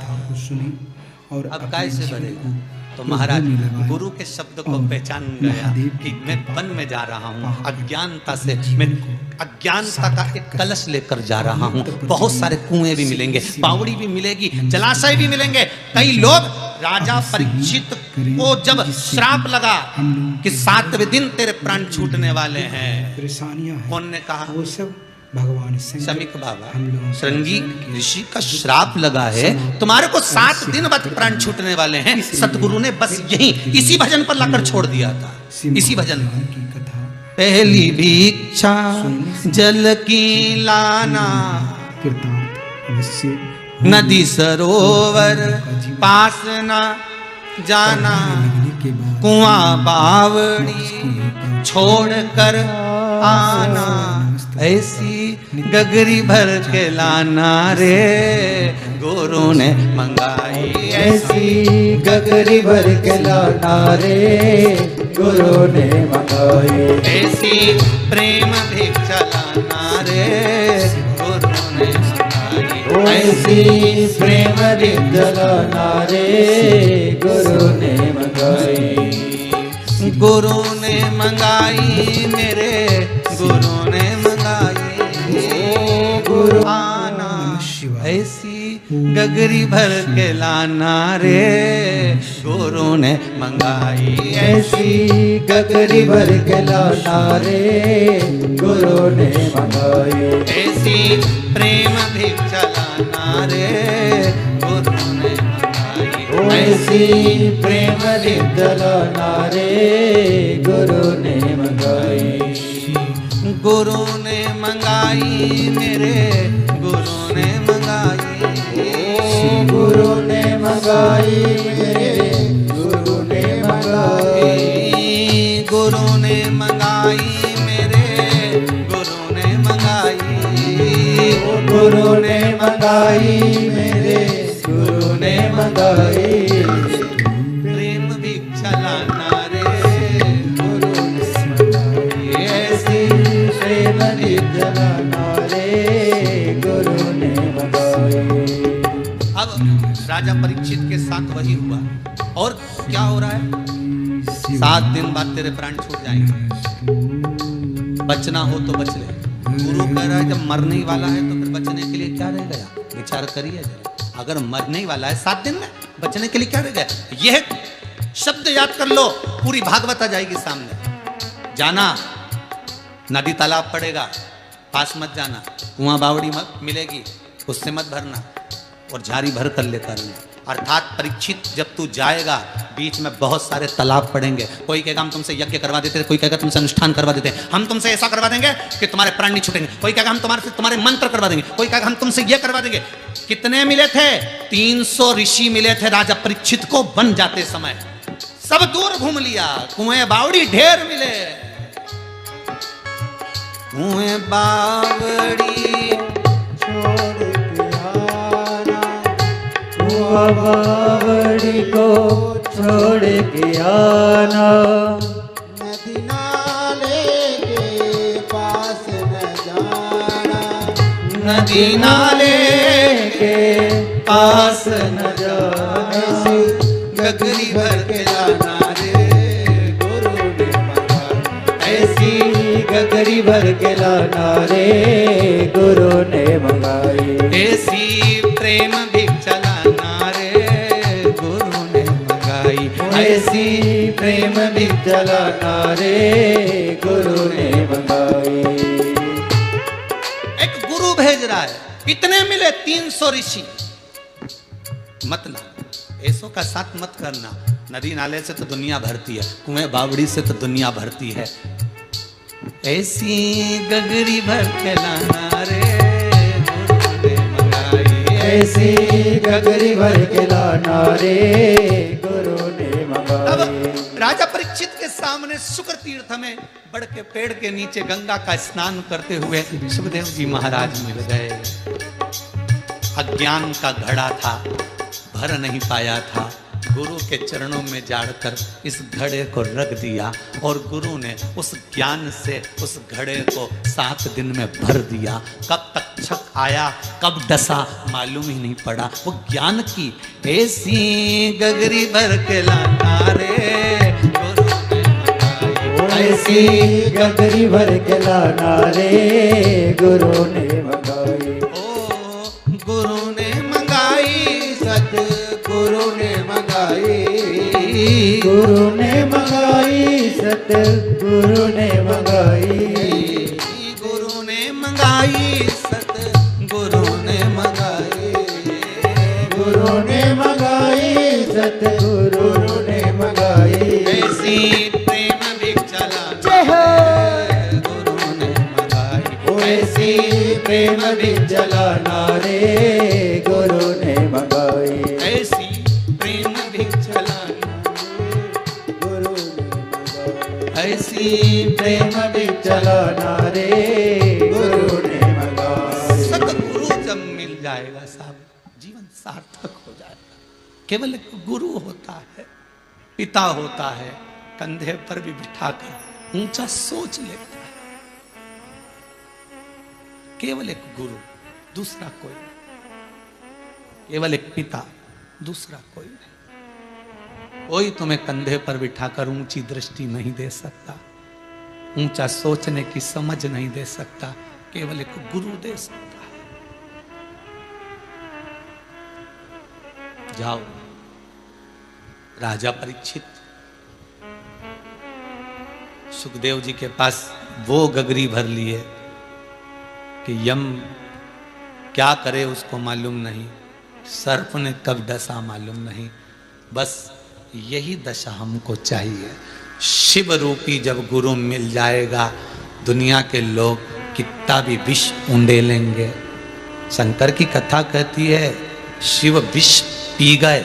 अब कैसे भरेगा? तो महाराज गुरु के शब्द को पहचान गया कि मैं वन में जा रहा हूँ, अज्ञानता से मैं अज्ञानता का एक कलश लेकर जा रहा हूँ। बहुत सारे कुएं भी मिलेंगे, बावड़ी भी मिलेगी, जलाशय भी मिलेंगे। कई लोग राजा परीक्षित को जब श्राप लगा कि 7वें दिन तेरे प्राण छूटने वाले हैं, परेशानियां हैं, कौन ने कहा? वो सब भगवान शमीक बाबा, श्रृंगी ऋषि का श्राप लगा है, तुम्हारे को 7 दिन बाद प्राण छूटने वाले हैं। सतगुरु ने बस यही इसी भजन पर लाकर छोड़ दिया था, इसी भजन की कथा। पहली भिक्षा जल की लाना, कृतांत अवश्य नदी सरोवर पास न जाना, के बाद कुआं बावड़ी छोड़ कर आना, ऐसी गगरी भर के लाना रे गुरु ने मंगाई, ऐसी गगरी भर के लाना रे गुरु ने मंगाई, ऐसी प्रेम भिक्षा लाना रे गुरु ने मंगाई, ऐसी प्रेम भिक्षा लाना रे गुरु ने मंगाई, गुरु ने मंगाई मेरे गुरु ने मंगाई, गुरु आना ऐसी गगरी भर के लाना रे गुरु ने मंगाई, ऐसी गगरी भर के लाना रे गुरु ने मंगाई, ऐसी प्रेम भिक्षा लाना रे गुरु ने मंगाई, ऐसी प्रेम भिक्षा लाना रे गुरु ने मंगाई, गुरु ने मंगाई मेरे गुरु ने मंगाई, गुरु ने मंगाई मेरे गुरु ने मंगाई, गुरु ने मंगाई मेरे गुरु ने मंगाई, गुरु ने मंगाई मेरे गुरु ने मंगाई, प्रेम भिक्षा लाना रे गुरु ने मंगाई, ऐसी प्रेम भिक्षा लाना रे गुरु ने मंगाई। अब राजा परीक्षित के साथ वही हुआ। और क्या हो रहा है? 7 दिन बाद तेरे प्राण छूट जाएंगे, बचना हो तो बच ले। गुरु कह रहा है जब मरने ही वाला है तो फिर बचने के लिए क्या रह गया? विचार करिए जरा, अगर मरने ही वाला है 7 दिन में, बचने के लिए क्या रह गया? यह शब्द याद कर लो, पूरी भागवत आ जाएगी सामने। जाना, नदी तालाब पड़ेगा, पास मत जाना, कुआं बावड़ी मत मिलेगी, उससे मत भरना, और झाड़ी भर कर लेकर आना। अर्थात परीक्षित जब तू जाएगा, बीच में बहुत सारे तालाब पड़ेंगे। कोई कहेगा हम तुमसे यज्ञ करवा देते, कोई कहेगा तुमसे अनुष्ठान करवा देते, हम तुमसे ऐसा करवा देंगे कि तुम्हारे प्राण नहीं छूटेंगे, कोई कहेगा हम तुम्हारे मंत्र करवा देंगे, कोई कहेगा हम तुमसे यह करवा देंगे। कितने मिले थे? 300 ऋषि मिले थे राजा परीक्षित को बन जाते समय। सब दूर घूम लिया, कुएं बावड़ी ढेर मिले, कुएं बावड़ी छोड़ के आना, कुआं बावड़ी को छोड़ के आना, नदी नाले के पास न जाना, नदी नाले के पास न जाना, गगरी भर के लाना रे गुरु ने मंगाई, ऐसी गगरी भर के लाना रे गुरु ने मंगाई, ऐसी प्रेम भिक्षा लाना रे गुरु ने मंगाई, ऐसी प्रेम भिक्षा लाना रे गुरु ने मंगाई। एक गुरु भेज रहा है, कितने मिले? 300 ऋषि। मत ला, ऐसों का साथ मत करना। नदी नाले से तो दुनिया भरती है, कुएं बावड़ी से तो दुनिया भरती है। ऐसी गगरी भर के लाना रे गुरु ने मंगाई, ऐसी गगरी भर के लाना रे गुरु ने अब मंगाई। राजा परीक्षित के सामने शुक्र तीर्थ में बड़ के पेड़ के नीचे गंगा का स्नान करते हुए सुखदेव जी महाराज मिल गए। अज्ञान का घड़ा था, भर नहीं पाया था, गुरु के चरणों में जाकर इस घड़े को रख दिया और गुरु ने उस ज्ञान से उस घड़े को 7 दिन में भर दिया। कब तक छक आया, कब डसा, मालूम ही नहीं पड़ा। वो ज्ञान की ऐसी गगरी भर के लाना रे गुरु ने मंगाई, ऐसी गगरी भर के लाना रे गुरु ने मंगाई, ओ गुरु ने मंगाई, सतगुरु गुरु ने मंगाई, गुरु ने मंगाई, सतगुरु ने मंगाई, गुरु ने मंगाई, सतगुरु ने मंगाई, गुरु ने मंगाई, सतगुरु ने मंगाई, ऐसी प्रेम भिक्षाला जय हो। गुरु ने मंगाई, ऐसी प्रेम भिक्षाला रे गुरु ने मंगाई, ऐसी प्रेम भिक्षाला गुरु ने मंगाई, ऐसी प्रेम भिक्षाला रे गुरु ने मंगाई। सतगुरु जब मिल जाएगा साहब जीवन सार्थक हो जाएगा। केवल एक गुरु होता है, पिता होता है, कंधे पर भी बिठाकर ऊंचा सोच लेता है। केवल एक गुरु, दूसरा कोई नहीं। केवल एक पिता, दूसरा कोई नहीं। कोई तुम्हें कंधे पर बिठाकर ऊंची दृष्टि नहीं दे सकता, ऊंचा सोचने की समझ नहीं दे सकता। केवल एक गुरु दे सकता है। जाओ, राजा परीक्षित सुखदेव जी के पास वो गगरी भर लिए कि यम क्या करे उसको मालूम नहीं, सर्प ने कब डसा मालूम नहीं। बस यही दशा हमको चाहिए। शिव रूपी जब गुरु मिल जाएगा, दुनिया के लोग कितना भी विष ऊंडे लेंगे। शंकर की कथा कहती है शिव विष पी गए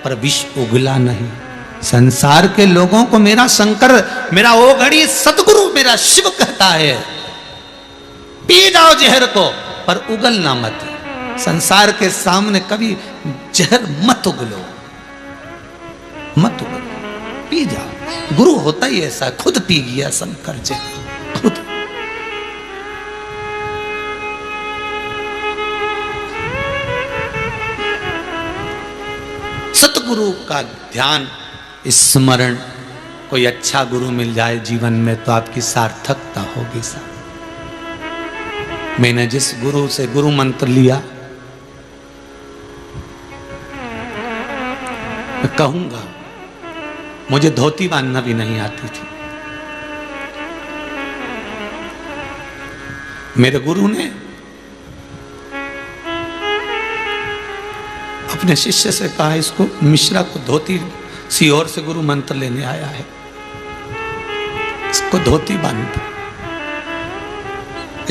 पर विष उगला नहीं। संसार के लोगों को मेरा शंकर, मेरा ओघड़ी सतगुरु, मेरा शिव कहता है पी जाओ जहर को पर उगलना मत। संसार के सामने कभी जहर मत उगलो, मत उगलो, पी जाओ। गुरु होता ही ऐसा, खुद पी गया शंकर जहर, खुद। सतगुरु का ध्यान, स्मरण, कोई अच्छा गुरु मिल जाए जीवन में तो आपकी सार्थकता होगी साहब। मैंने जिस गुरु से गुरु मंत्र लिया, मैं कहूंगा मुझे धोती बांधना भी नहीं आती थी। मेरे गुरु ने अपने शिष्य से कहा इसको मिश्रा को धोती, सीहोर से गुरु मंत्र लेने आया है, इसको धोती बांध।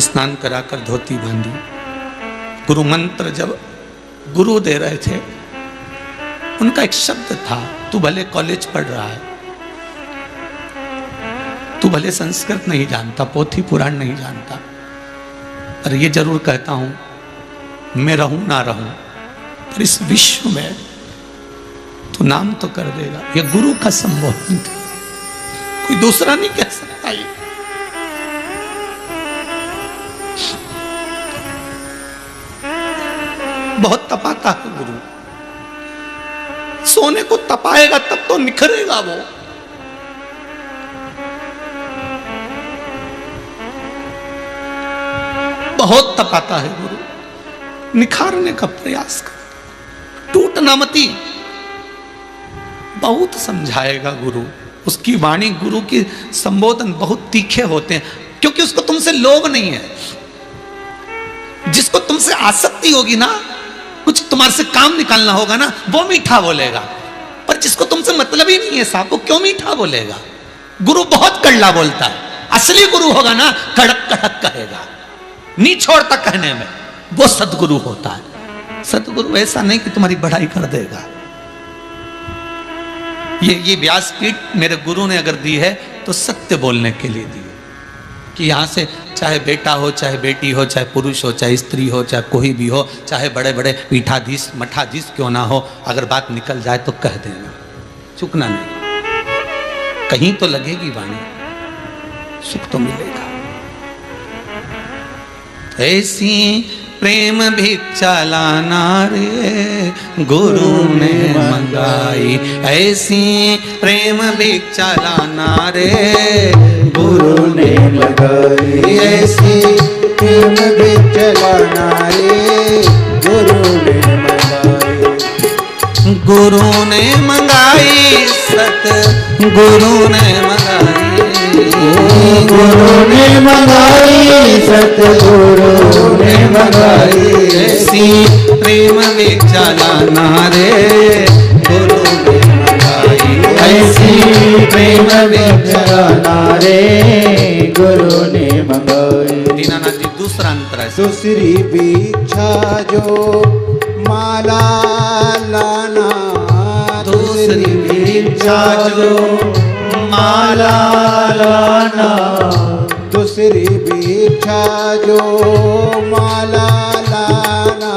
स्नान कराकर धोती बांधी। गुरु मंत्र जब गुरु दे रहे थे, उनका एक शब्द था, तू भले कॉलेज पढ़ रहा है, तू भले संस्कृत नहीं जानता, पोथी पुराण नहीं जानता, पर ये जरूर कहता हूं मैं रहूं ना रहूं, पर इस विश्व में तू नाम तो कर देगा। ये गुरु का संबोधन था, कोई दूसरा नहीं कह सकता। ये बहुत तपाता है गुरु, सोने को तपाएगा तब तो निखरेगा वो। बहुत तपाता है गुरु, निखारने का प्रयास कर, टूटना मती। बहुत समझाएगा गुरु, उसकी वाणी, गुरु की संबोधन बहुत तीखे होते हैं, क्योंकि उसको तुमसे लोभ नहीं है। जिसको तुमसे आसक्ति होगी ना, कुछ तुम्हारे से काम निकालना होगा ना, वो मीठा बोलेगा। पर जिसको तुमसे मतलब ही नहीं है साहब, वो क्यों मीठा बोलेगा? गुरु बहुत कड़ला बोलता है। असली गुरु होगा ना, कड़क कड़क कहेगा, नहीं छोड़ता कहने में, वो सदगुरु होता है। सदगुरु ऐसा नहीं कि तुम्हारी बढ़ाई कर देगा। ये व्यासपीठ मेरे गुरु ने अगर दी है तो सत्य बोलने के लिए दी है, कि यहां से चाहे बेटा हो, चाहे बेटी हो, चाहे पुरुष हो, चाहे स्त्री हो, चाहे कोई भी हो, चाहे बड़े बड़े पीठाधीश मठाधीश क्यों ना हो, अगर बात निकल जाए तो कह देना, चुकना नहीं। कहीं तो लगेगी वाणी, सुख तो मिलेगा। ऐसी प्रेम भिक्षा लाना रे गुरु ने मंगाई, ऐसी प्रेम भिक्षा लाना रे गुरु ने लगाई, ऐसी प्रेम भिक्षा लाना रे गुरु ने मंगाई, गुरु ने मंगाई, सतगुरु ने मंगाई, गुरु ने मंगाई, सतगुरु ने मंगाई, ऐसी प्रेम भिक्षा लाना रे गुरु ने मंगाई, ऐसी प्रेम भिक्षा लाना रे गुरु ने मंगाई। दीनानाथ जी दूसरा अंतर है। दूसरी भिक्षा जो माला लाना, दूसरी भिक्षा जो माला लाना, दूसरी भिक्षा जो माला लाना,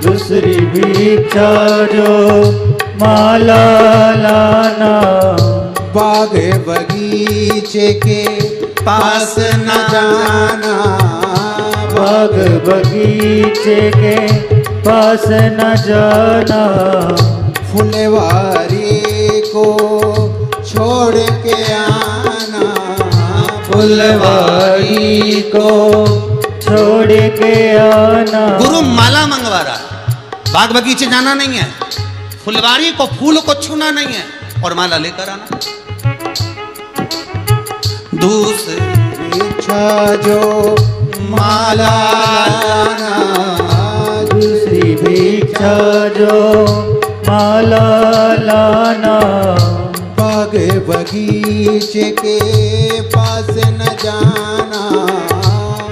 दूसरी भिक्षा जो माला लाना, बाग बगीचे के पास न जाना, बाग बगीचे के पास न जाना, फुलवारी को छोड़ के आना, फुलवारी को छोड़ के आना। गुरु माला मंगवा रहा है, बाग बगीचे जाना नहीं है, फुलवारी को फूल को छूना नहीं है और माला लेकर आना। दूसरी भिक्षा जो माला लाना, दूसरी भिक्षा जो माला लाना, बाग बगीचे के पास न जाना,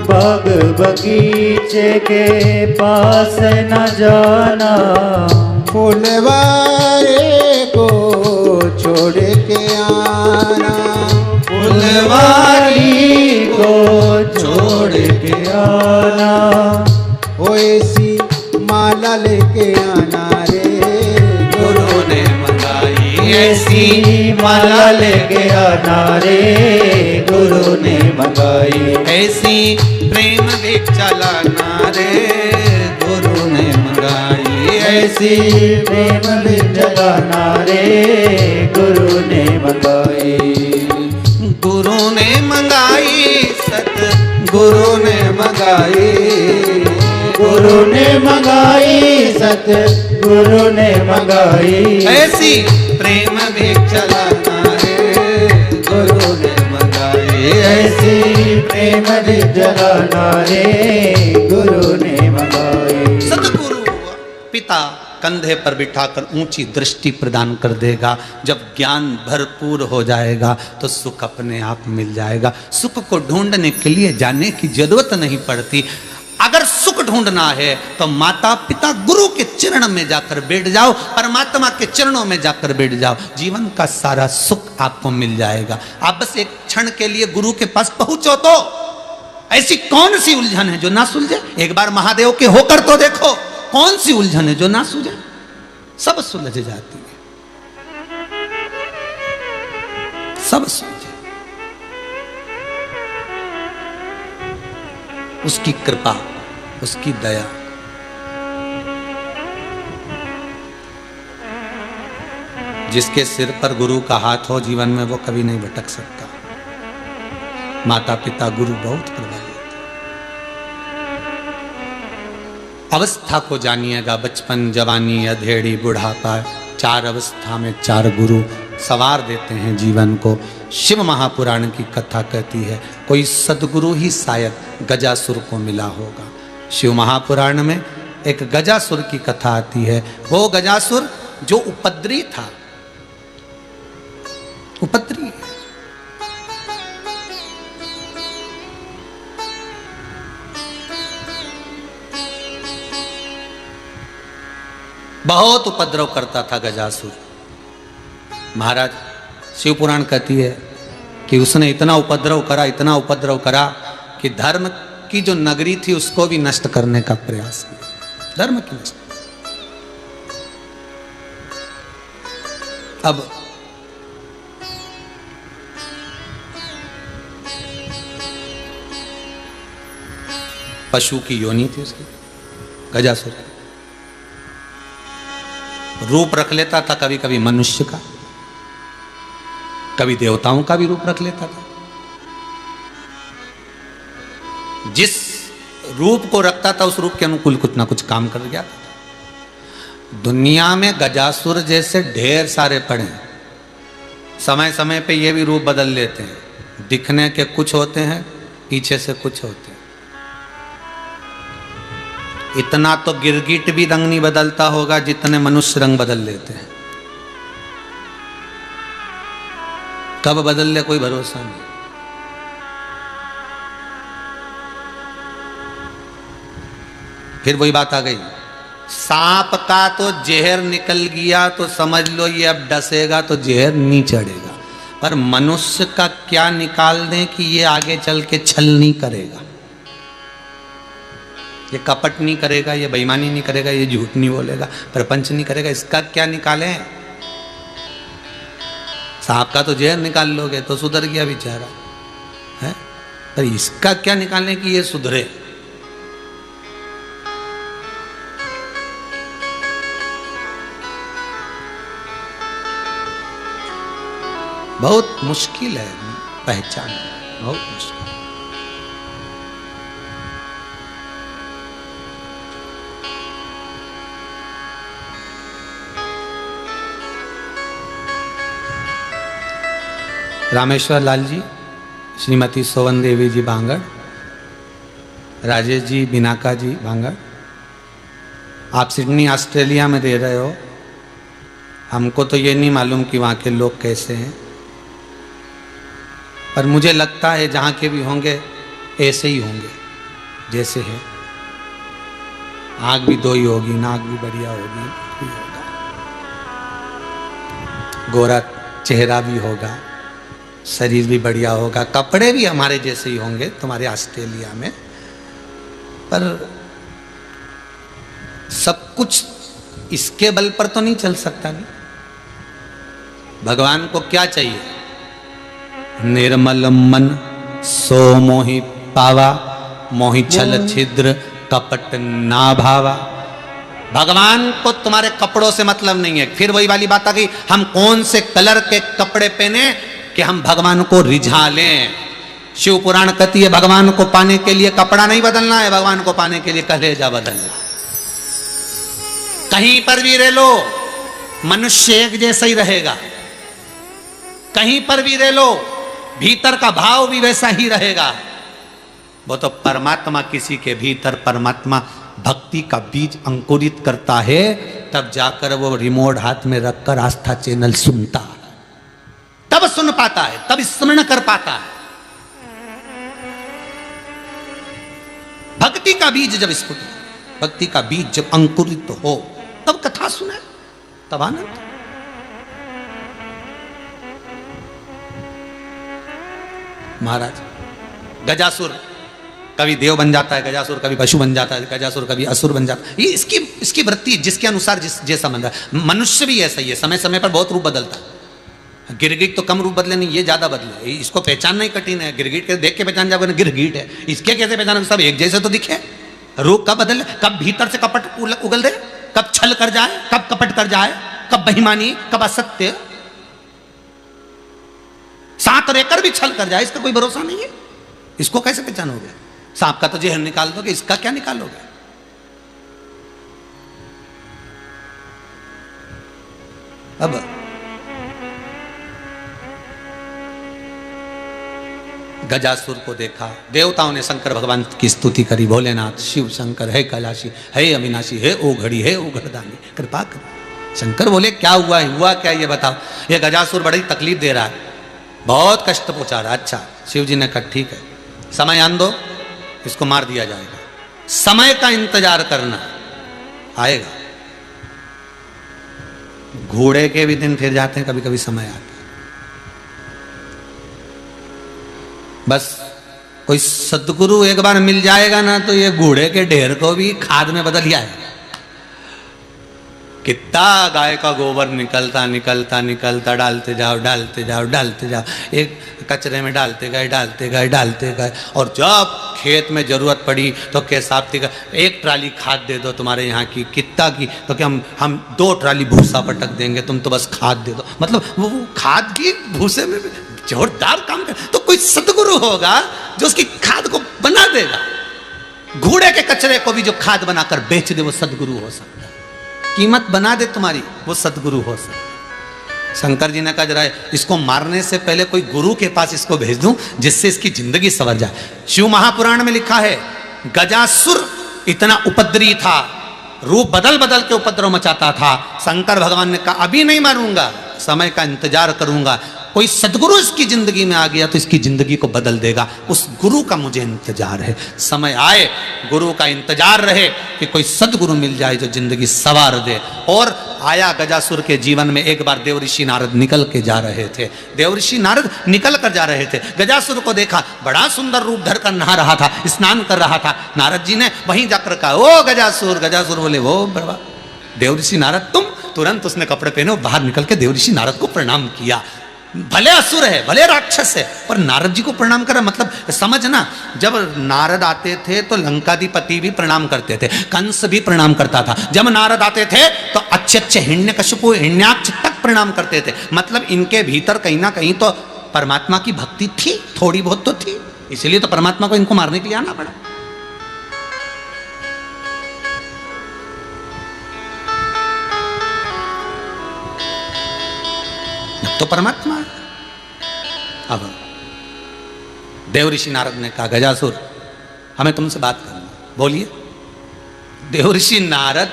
बाग बगीचे के पास न जाना, फुलवारी को छोड़ के आना, फुलवारी को छोड़ के आना, ओ ऐसी माला लेके आना रे गुरु ने मंगाई, ऐसी माला लेके आना रे गुरु ने मंगाई, ऐसी प्रेम भिक्षा लाना रे गुरु ने मंगाई, ऐसी प्रेम भिक्षा लाना रे गुरु ने मंगाई, गुरु ने मंगाई, सतगुरु ने मंगाई, गुरु ने मंगाई, सतगुरु ने मंगाई, ऐसी प्रेम भिक्षा लाना रे गुरु ने मंगाई, ऐसी प्रेम भिक्षा लाना रे गुरु ने मंगाई। सतगुरु पिता कंधे पर बिठाकर ऊंची दृष्टि प्रदान कर देगा। जब ज्ञान भरपूर हो जाएगा तो सुख अपने आप मिल जाएगा। सुख को ढूंढने के लिए जाने की जरूरत नहीं पड़ती। अगर सुख ढूंढना है तो माता पिता गुरु के चरण में जाकर बैठ जाओ, परमात्मा के चरणों में जाकर बैठ जाओ, जीवन का सारा सुख आपको मिल जाएगा। आप बस एक क्षण के लिए गुरु के पास पहुंचो तो ऐसी कौन सी उलझन है जो ना सुलझे। एक बार महादेव के होकर तो देखो, कौन सी उलझन है जो ना सुलझे, सब सुलझ जाती है, सब सुलझे। उसकी कृपा, उसकी दया। जिसके सिर पर गुरु का हाथ हो जीवन में वो कभी नहीं भटक सकता। माता पिता गुरु बहुत प्रभावित। अवस्था को जानिएगा, बचपन, जवानी, अधेड़ी, बुढ़ापा, चार अवस्था में चार गुरु सवार देते हैं जीवन को। शिव महापुराण की कथा कहती है कोई सदगुरु ही शायद गजासुर को मिला होगा। शिव महापुराण में एक गजासुर की कथा आती है। वो गजासुर जो उपद्री था, उपद्री, बहुत उपद्रव करता था गजासुर। महाराज शिव पुराण कहती है कि उसने इतना उपद्रव करा, इतना उपद्रव करा कि धर्म की जो नगरी थी उसको भी नष्ट करने का प्रयास किया। धर्म की नष्ट। अब पशु की योनि थी उसकी, गजासुर। रूप रख लेता था कभी कभी मनुष्य का, कभी देवताओं का भी रूप रख लेता था। जिस रूप को रखता था उस रूप के अनुकूल कुछ ना कुछ काम कर गया था। दुनिया में गजासुर जैसे ढेर सारे पड़े हैं। समय समय पे ये भी रूप बदल लेते हैं, दिखने के कुछ होते हैं, पीछे से कुछ होते हैं। इतना तो गिरगिट भी रंग नहीं बदलता होगा जितने मनुष्य रंग बदल लेते हैं। कब बदल ले कोई भरोसा नहीं। फिर वही बात आ गई, सांप का तो जहर निकल गया तो समझ लो ये अब डसेगा तो जहर नहीं चढ़ेगा, पर मनुष्य का क्या निकाल दें कि ये आगे चल के छल नहीं करेगा, ये कपट नहीं करेगा, ये बेईमानी नहीं करेगा, ये झूठ नहीं बोलेगा, प्रपंच नहीं करेगा, इसका क्या निकालें। सांप का तो जहर निकाल लोगे तो सुधर गया बेचारा है, पर इसका क्या निकालें कि ये सुधरे। बहुत मुश्किल है पहचान, बहुत मुश्किल। रामेश्वर लाल जी, श्रीमती सोवन देवी जी बांगड़, राजेश जी बिनाका जी बांगड़, आप सिडनी ऑस्ट्रेलिया में रह रहे हो। हमको तो ये नहीं मालूम कि वहाँ के लोग कैसे हैं, पर मुझे लगता है जहाँ के भी होंगे ऐसे ही होंगे जैसे है। आँख भी दो ही होगी, नाक भी बढ़िया होगी, भी होगा, गोरा चेहरा भी होगा, शरीर भी बढ़िया होगा, कपड़े भी हमारे जैसे ही होंगे तुम्हारे ऑस्ट्रेलिया में। पर सब कुछ इसके बल पर तो नहीं चल सकता। नहीं, भगवान को क्या चाहिए? निर्मल मन सो मोहि पावा, मोहि छल छिद्र कपट ना भावा। भगवान को तुम्हारे कपड़ों से मतलब नहीं है। फिर वही वाली बात आ गई, हम कौन से कलर के कपड़े पहने कि हम भगवान को रिझा लें। शिव पुराण कहती है भगवान को पाने के लिए कपड़ा नहीं बदलना है, भगवान को पाने के लिए कलेजा बदलना। कहीं पर भी रह लो मनुष्य एक जैसा ही रहेगा, कहीं पर भी रह लो भीतर का भाव भी वैसा ही रहेगा। वो तो परमात्मा किसी के भीतर परमात्मा भक्ति का बीज अंकुरित करता है, तब जाकर वो रिमोट हाथ में रखकर आस्था चैनल सुनता है, तब सुन पाता है, तब स्मरण कर पाता है। भक्ति का बीज जब स्फुट, भक्ति का बीज जब अंकुरित हो तब कथा सुने, तब आनंद। महाराज गजासुर कभी देव बन जाता है, गजासुर कभी पशु बन जाता है, गजासुर कभी असुर बन जाता है। ये इसकी वृत्ति जिसके अनुसार जैसा बन रहा है। मनुष्य भी ऐसा ही है, समय समय पर बहुत रूप बदलता है। गिरगिट तो कम रूप बदले नहीं, ये ज्यादा बदले। इसको पहचानना ही कठिन है। गिरगिट के देख के पहचान जाओगे गिरगिट है, इसके कैसे पहचान? सब एक जैसे तो दिखे। रूप कब बदले, कब भीतर से कपट उगल दे, कब छल कर जाए, कब कपट कर जाए, कब बेईमानी, कब असत्य, साथ रहकर भी छल कर जाए, इसका कोई भरोसा नहीं है। इसको कैसे पहचानोगे? सांप का तो जहर निकाल दोगे, इसका क्या निकालोगे? अब गजासुर को देखा, देवताओं ने शंकर भगवान की स्तुति करी, भोलेनाथ शिव शंकर है कैलाशी, है अविनाशी, है ओ घड़ी, है ओ घड़दानी, कृपा कर। शंकर बोले क्या हुआ, हुआ क्या ये बताओ। ये गजासुर बड़ी तकलीफ दे रहा है, बहुत कष्ट पहुंचा रहा है। अच्छा, शिव जी ने कहा ठीक है, समय आन दो, इसको मार दिया जाएगा। समय का इंतजार करना, आएगा। घोड़े के भी दिन फिर जाते हैं, कभी कभी समय आता है। बस कोई सदगुरु एक बार मिल जाएगा ना, तो ये घोड़े के ढेर को भी खाद में बदल जाएगा। कितना गाय का गोबर निकलता निकलता निकलता, डालते जाओ डालते जाओ डालते जाओ, एक कचरे में डालते गए डालते गए डालते गए। और जब खेत में जरूरत पड़ी तो केसाबती का एक ट्राली खाद दे दो तुम्हारे यहाँ की, कितना की, तो कि हम 2 ट्राली भूसा पटक देंगे, तुम तो बस खाद दे दो। मतलब वो खाद की भूसे में जोरदार काम कर। तो कोई सदगुरु होगा जो उसकी खाद को बना देगा। घोड़े के कचरे को भी जो खाद बनाकर बेच दे, वो सदगुरु हो सकता है। कीमत बना दे तुम्हारी, वो सदगुरु हो सकता। शंकर जी ने कहा जरा इसको मारने से पहले कोई गुरु के पास इसको भेज दूं जिससे इसकी जिंदगी संवर जाए। शिव महापुराण में लिखा है गजासुर इतना उपद्रवी था, रूप बदल बदल के उपद्रव मचाता था। शंकर भगवान ने कहा अभी नहीं मारूंगा, समय का इंतजार करूंगा, कोई सदगुरु इसकी जिंदगी में आ गया तो इसकी जिंदगी को बदल देगा, उस गुरु का मुझे इंतजार है। समय आए, गुरु का इंतजार रहे कि कोई सदगुरु मिल जाए जो जिंदगी सवार दे। और आया गजासुर के जीवन में। एक बार देवऋषि नारद निकल के जा रहे थे, देवऋषि नारद निकल कर जा रहे थे, गजासुर को देखा, बड़ा सुंदर रूप धर कर नहा रहा था, स्नान कर रहा था। नारद जी ने वहीं जाकर कहा ओ गजासुर। गजासुर बोले वो बड़वा देवऋषि नारद तुम। तुरंत उसने कपड़े पहने और बाहर निकल के देवऋषि नारद को प्रणाम किया। भले असुर है, भले राक्षस है, पर नारद जी को प्रणाम करा, मतलब समझना। जब नारद आते थे तो लंकाधिपति भी प्रणाम करते थे, कंस भी प्रणाम करता था। जब नारद आते थे तो अच्छे अच्छे हिरण्यकशिपु हिरण्याक्ष तक प्रणाम करते थे। मतलब इनके भीतर कहीं ना कहीं तो परमात्मा की भक्ति थी, थोड़ी बहुत तो थी, इसलिए तो परमात्मा को इनको मारने के लिए आना पड़ा। तो परमात्मा। अब देवऋषि नारद ने कहा गजासुर हमें तुमसे बात करनी, बोलिए। देवऋषि नारद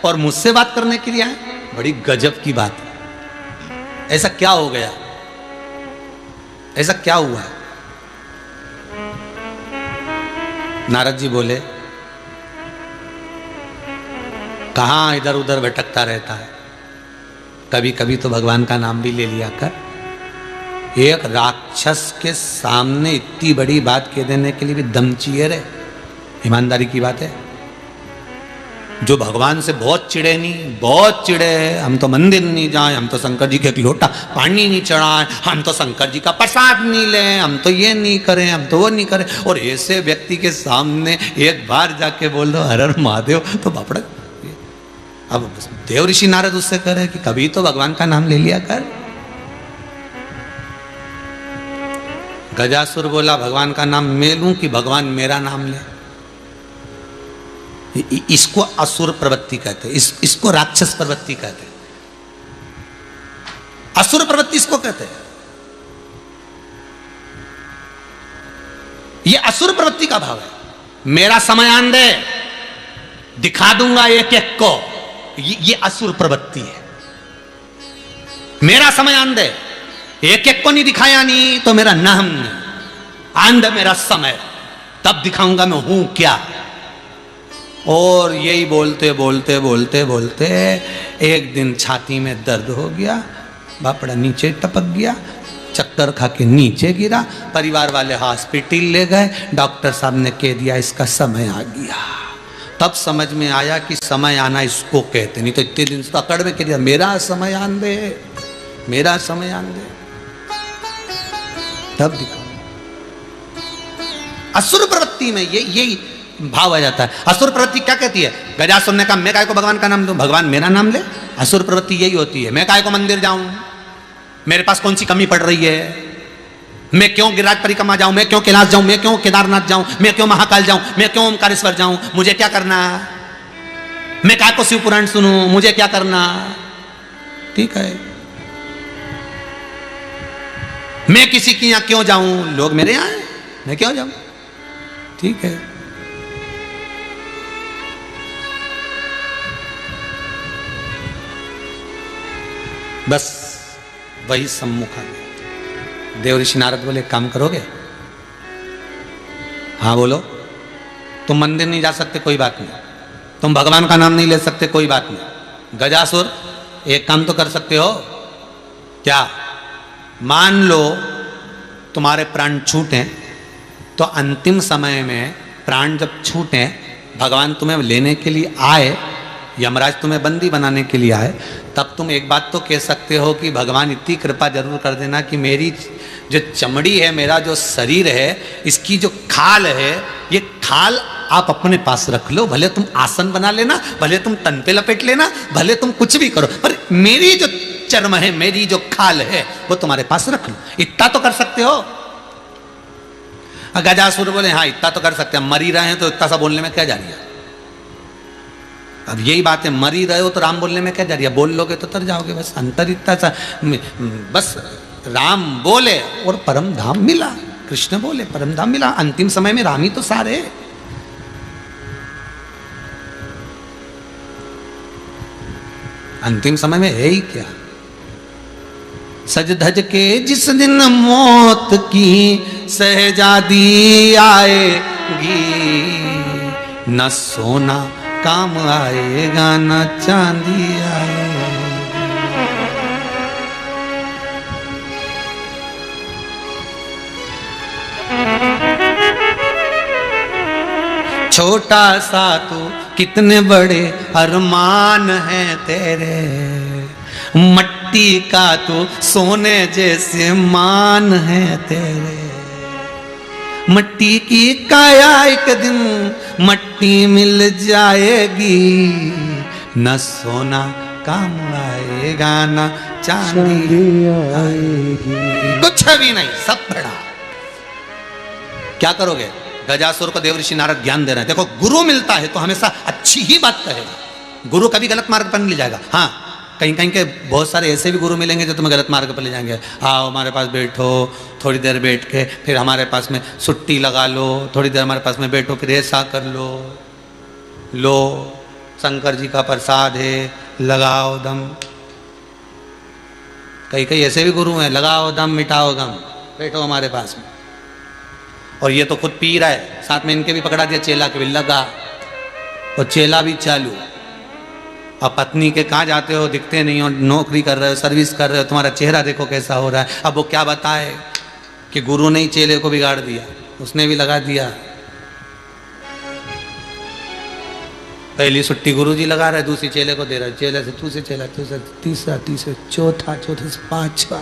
और मुझसे बात करने के लिए आए, बड़ी गजब की बात है। ऐसा क्या हो गया, ऐसा क्या हुआ? नारद जी बोले कहां इधर उधर भटकता रहता है, कभी कभी तो भगवान का नाम भी ले लिया कर। एक राक्षस के सामने इतनी बड़ी बात कह देने के लिए भी दम चाहिए रे, ईमानदारी की बात है। जो भगवान से बहुत चिड़े नहीं, बहुत चिड़े, हम तो मंदिर नहीं जाए, हम तो शंकर जी के एक लोटा पानी नहीं चढ़ाए, हम तो शंकर जी का प्रसाद नहीं लें, हम तो ये नहीं करें, हम तो वो नहीं करें। और ऐसे व्यक्ति के सामने एक बार जाके बोल दो हर हर महादेव तो बापड़ा। अब देवऋषि नारद उससे करे कि कभी तो भगवान का नाम ले लिया कर। गजासुर बोला भगवान का नाम मैं लूं कि भगवान मेरा नाम ले? इसको असुर प्रवृत्ति कहते हैं, इसको राक्षस प्रवृत्ति कहते हैं। असुर प्रवृत्ति इसको कहते हैं। ये असुर प्रवृत्ति का भाव है। मेरा समय आन दे, दिखा दूंगा एक एक को, ये असुर प्रवृत्ति है। मेरा समय आन दे, एक एक को नहीं दिखाया नहीं तो मेरा नाम नहीं, आन दे मेरा समय, तब दिखाऊंगा मैं हूं क्या। और यही बोलते बोलते बोलते बोलते एक दिन छाती में दर्द हो गया, बापड़ा नीचे टपक गया, चक्कर खा के नीचे गिरा। परिवार वाले हॉस्पिटल ले गए, डॉक्टर साहब ने कह दिया इसका समय आ गया। तब समझ में आया कि समय आना इसको कहते, नहीं तो इतने दिन से अकड़ में कह दिया मेरा समय आन दे, मेरा समय आन दे, तब दिखा। असुर प्रवृत्ति में यही भाव आ जाता है। असुर प्रवृत्ति क्या कहती है? गजासुर ने कहा मैं काय को भगवान का नाम दूं, भगवान मेरा नाम ले। असुर प्रवृत्ति यही होती है, मैं काय को मंदिर जाऊं, मेरे पास कौन सी कमी पड़ रही है, मैं क्यों गिरिराज परिक्रमा जाऊं, मैं क्यों कैलाश जाऊं, मैं क्यों केदारनाथ जाऊं, मैं क्यों महाकाल जाऊं, मैं क्यों ओमकारेश्वर जाऊं, मुझे क्या करना, मैं काय को शिव पुराण सुनूं, मुझे क्या करना। ठीक है, मैं किसी के यहां क्यों जाऊं, लोग मेरे यहां हैं, मैं क्यों जाऊं। ठीक है, बस वही सम्मुख आ गया। देवऋषि नारद बोले काम करोगे? हाँ बोलो। तुम मंदिर नहीं जा सकते, कोई बात नहीं, तुम भगवान का नाम नहीं ले सकते, कोई बात नहीं। गजासुर एक काम तो कर सकते हो, क्या? मान लो तुम्हारे प्राण छूटे तो अंतिम समय में प्राण जब छूटे, भगवान तुम्हें लेने के लिए आए, यमराज तुम्हें बंदी बनाने के लिए आए, तब तुम एक बात तो कह सकते हो कि भगवान इतनी कृपा जरूर कर देना कि मेरी जो चमड़ी है, मेरा जो शरीर है, इसकी जो खाल है, ये खाल आप अपने पास रख लो, भले तुम आसन बना लेना, भले तुम तन पे लपेट लेना, भले तुम कुछ भी करो, पर मेरी जो चर्म है, मेरी जो खाल है, वो तुम्हारे पास रख लो। इतना तो कर सकते हो। गजासुर बोले हाँ इतना तो कर सकते हैं, मर ही रहे हैं तो इतना सा बोलने में क्या जा रही है। अब यही बात है, मर ही रहे हो तो राम बोलने में क्या जा रही है, बोल लोगे तो तर जाओगे, बस अंतर इतना सा। बस राम बोले और परम धाम मिला, कृष्ण बोले परम धाम मिला। अंतिम समय में राम ही तो सारे। अंतिम समय में है ही क्या। सज धज के जिस दिन मौत की सहजादी आएगी, न सोना काम आएगा न चांदी आएगी। छोटा सा तू कितने बड़े अरमान हैं तेरे, मट्टी का तू सोने जैसे मान है तेरे। मट्टी की काया एक दिन मट्टी मिल जाएगी, न सोना काम आएगा न चांदी आएगी। कुछ भी नहीं, सब बड़ा। क्या करोगे? गजासुर को देवऋषि नारद ज्ञान दे रहे हैं। देखो गुरु मिलता है तो हमेशा अच्छी ही बात कहेगा, गुरु कभी गलत मार्ग पर नहीं ले जाएगा। हाँ, कहीं कहीं के बहुत सारे ऐसे भी गुरु मिलेंगे जो तुम्हें गलत मार्ग पर ले जाएंगे। आओ हमारे पास बैठो, थोड़ी देर बैठ के फिर हमारे पास में सुट्टी लगा लो, थोड़ी देर हमारे पास में बैठो, फिर ऐसा कर लो शंकर जी का प्रसाद है, लगाओ दम। कई कई ऐसे भी गुरु हैं, लगाओ दम मिटाओ गम, बैठो हमारे पास में। और ये तो खुद पी रहा है, साथ में इनके भी पकड़ा दिया, चेला के भी लगा और चेला भी चालू। अब पत्नी के कहाँ जाते हो, दिखते नहीं हो, नौकरी कर रहे हो, सर्विस कर रहे हो, तुम्हारा चेहरा देखो कैसा हो रहा है। अब वो क्या बताए कि गुरु ने ही चेले को बिगाड़ दिया, उसने भी लगा दिया। पहली छुट्टी गुरु जी लगा रहे, दूसरी चेले को दे रहे, चेले से दूसरे चेला, तीसरा चौथा से पांचवा।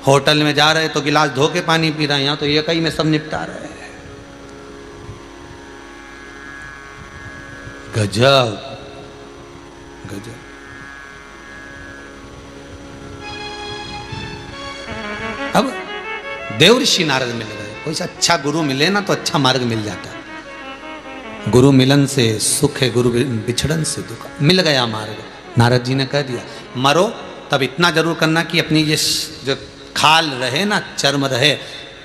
होटल में जा रहे तो गिलास धो के पानी पी रहे हैं, यहाँ तो एक ही में सब निपटा रहे हैं। गजब गजब। अब देवऋषि नारद मिल गए, कोई सा अच्छा गुरु मिले ना तो अच्छा मार्ग मिल जाता है। गुरु मिलन से सुख है, गुरु बिछड़न से दुख। मिल गया मार्ग, नारद जी ने कह दिया मरो तब इतना जरूर करना कि अपनी ये जो खाल रहे ना, चर्म रहे,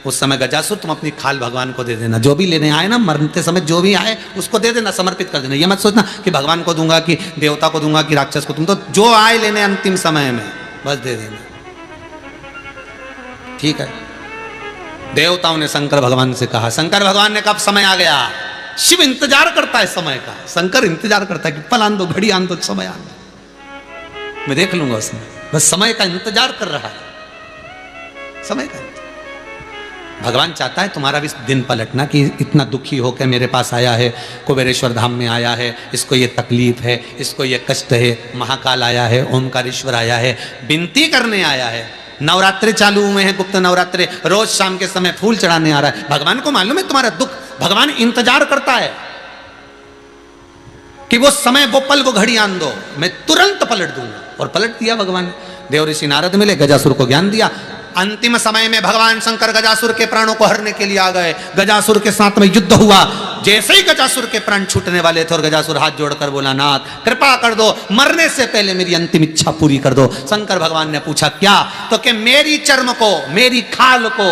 उस समय गजासुर तुम अपनी खाल भगवान को दे देना। जो भी लेने आए ना, मरते समय जो भी आए उसको दे देना, समर्पित कर देना। ये मत सोचना कि भगवान को दूंगा कि देवता को दूंगा कि राक्षस को, तुम तो जो आए लेने अंतिम समय में बस दे देना, ठीक है। देवताओं ने शंकर भगवान से कहा, शंकर भगवान ने कब समय आ गया। शिव इंतजार करता है समय का, शंकर इंतजार करता है कि पल आन दो, घड़ी आन दो, समय आन दो, मैं देख लूंगा उसमें। बस समय का इंतजार कर रहा है, समय का। भगवान चाहता है तुम्हारा भी दिन पलटना कि इतना दुखी होकर मेरे पास आया है, कुबेरेश्वर धाम में आया है, इसको ये तकलीफ है, इसको ये कष्ट है। महाकाल आया है, ओमकारेश्वर आया है, विनती करने आया है। नवरात्रे चालू हुए हैं, गुप्त नवरात्रे, रोज शाम के समय फूल चढ़ाने आ रहा है। भगवान को मालूम है तुम्हारा दुख, भगवान इंतजार करता है कि वो समय, वो पल, वो घड़ी आन दो, मैं तुरंत पलट दूंगा। और पलट दिया भगवान। देवऋषि नारद मिले, गजासुर को ज्ञान दिया। अंतिम समय में भगवान शंकर गजासुर के प्राणों को हरने के लिए आ गए। गजासुर के साथ में युद्ध हुआ। जैसे ही गजासुर के प्राण छूटने वाले थे और गजासुर हाथ जोड़कर बोला, नाथ कृपा कर दो, मरने से पहले मेरी अंतिम इच्छा पूरी कर दो। शंकर भगवान ने पूछा क्या, तो कि मेरी चर्म को, मेरी खाल को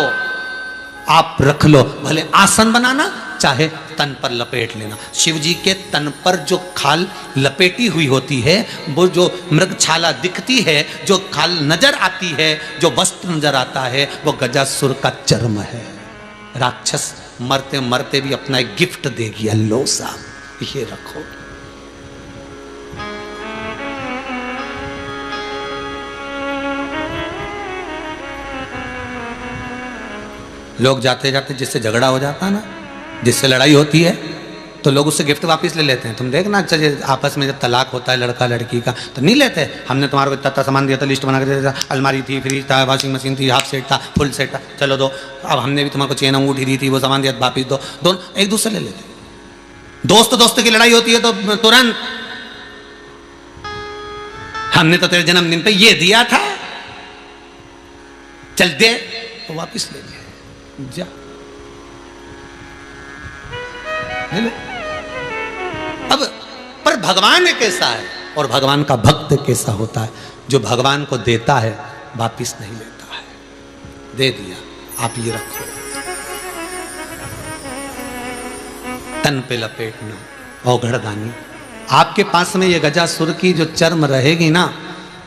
आप रख लो, भले आसन बनाना चाहे तन पर लपेट लेना। शिव जी के तन पर जो खाल लपेटी हुई होती है, वो जो मृगछाला दिखती है, जो खाल नजर आती है, जो वस्त्र नजर आता है, वो गजासुर का चर्म है। राक्षस मरते मरते भी अपना एक गिफ्ट देगी, लो साहब ये रखो। लोग जाते जाते जिससे झगड़ा हो जाता है ना, जिससे लड़ाई होती है, तो लोग उससे गिफ्ट वापस ले लेते हैं। तुम देखना, अच्छा आपस में जब तलाक होता है लड़का लड़की का, तो नहीं लेते, हमने तुम्हारे को इतना सामान दिया था, लिस्ट बना कर दिया था, अलमारी थी, फ्रिज था, वॉशिंग मशीन थी, हाफ सेट था, फुल सेट था, चलो दो। अब हमने भी तुम्हारे को चेन अंगूठी दी थी, वो सामान दिया वापिस दो। दोनों एक दूसरे ले लेते। दोस्त दोस्त की लड़ाई होती है तो तुरंत, हमने तो तेरे जन्मदिन पे ये दिया था, चल दे, तो वापिस ले लिया, जा ले लो। अब पर भगवान कैसा है और भगवान का भक्त कैसा होता है। जो भगवान को देता है वापिस नहीं लेता है। दे दिया, आप ये रखो, तन पे लपेटना, औघड़दानी। आपके पास में ये गजासुर की जो चर्म रहेगी ना,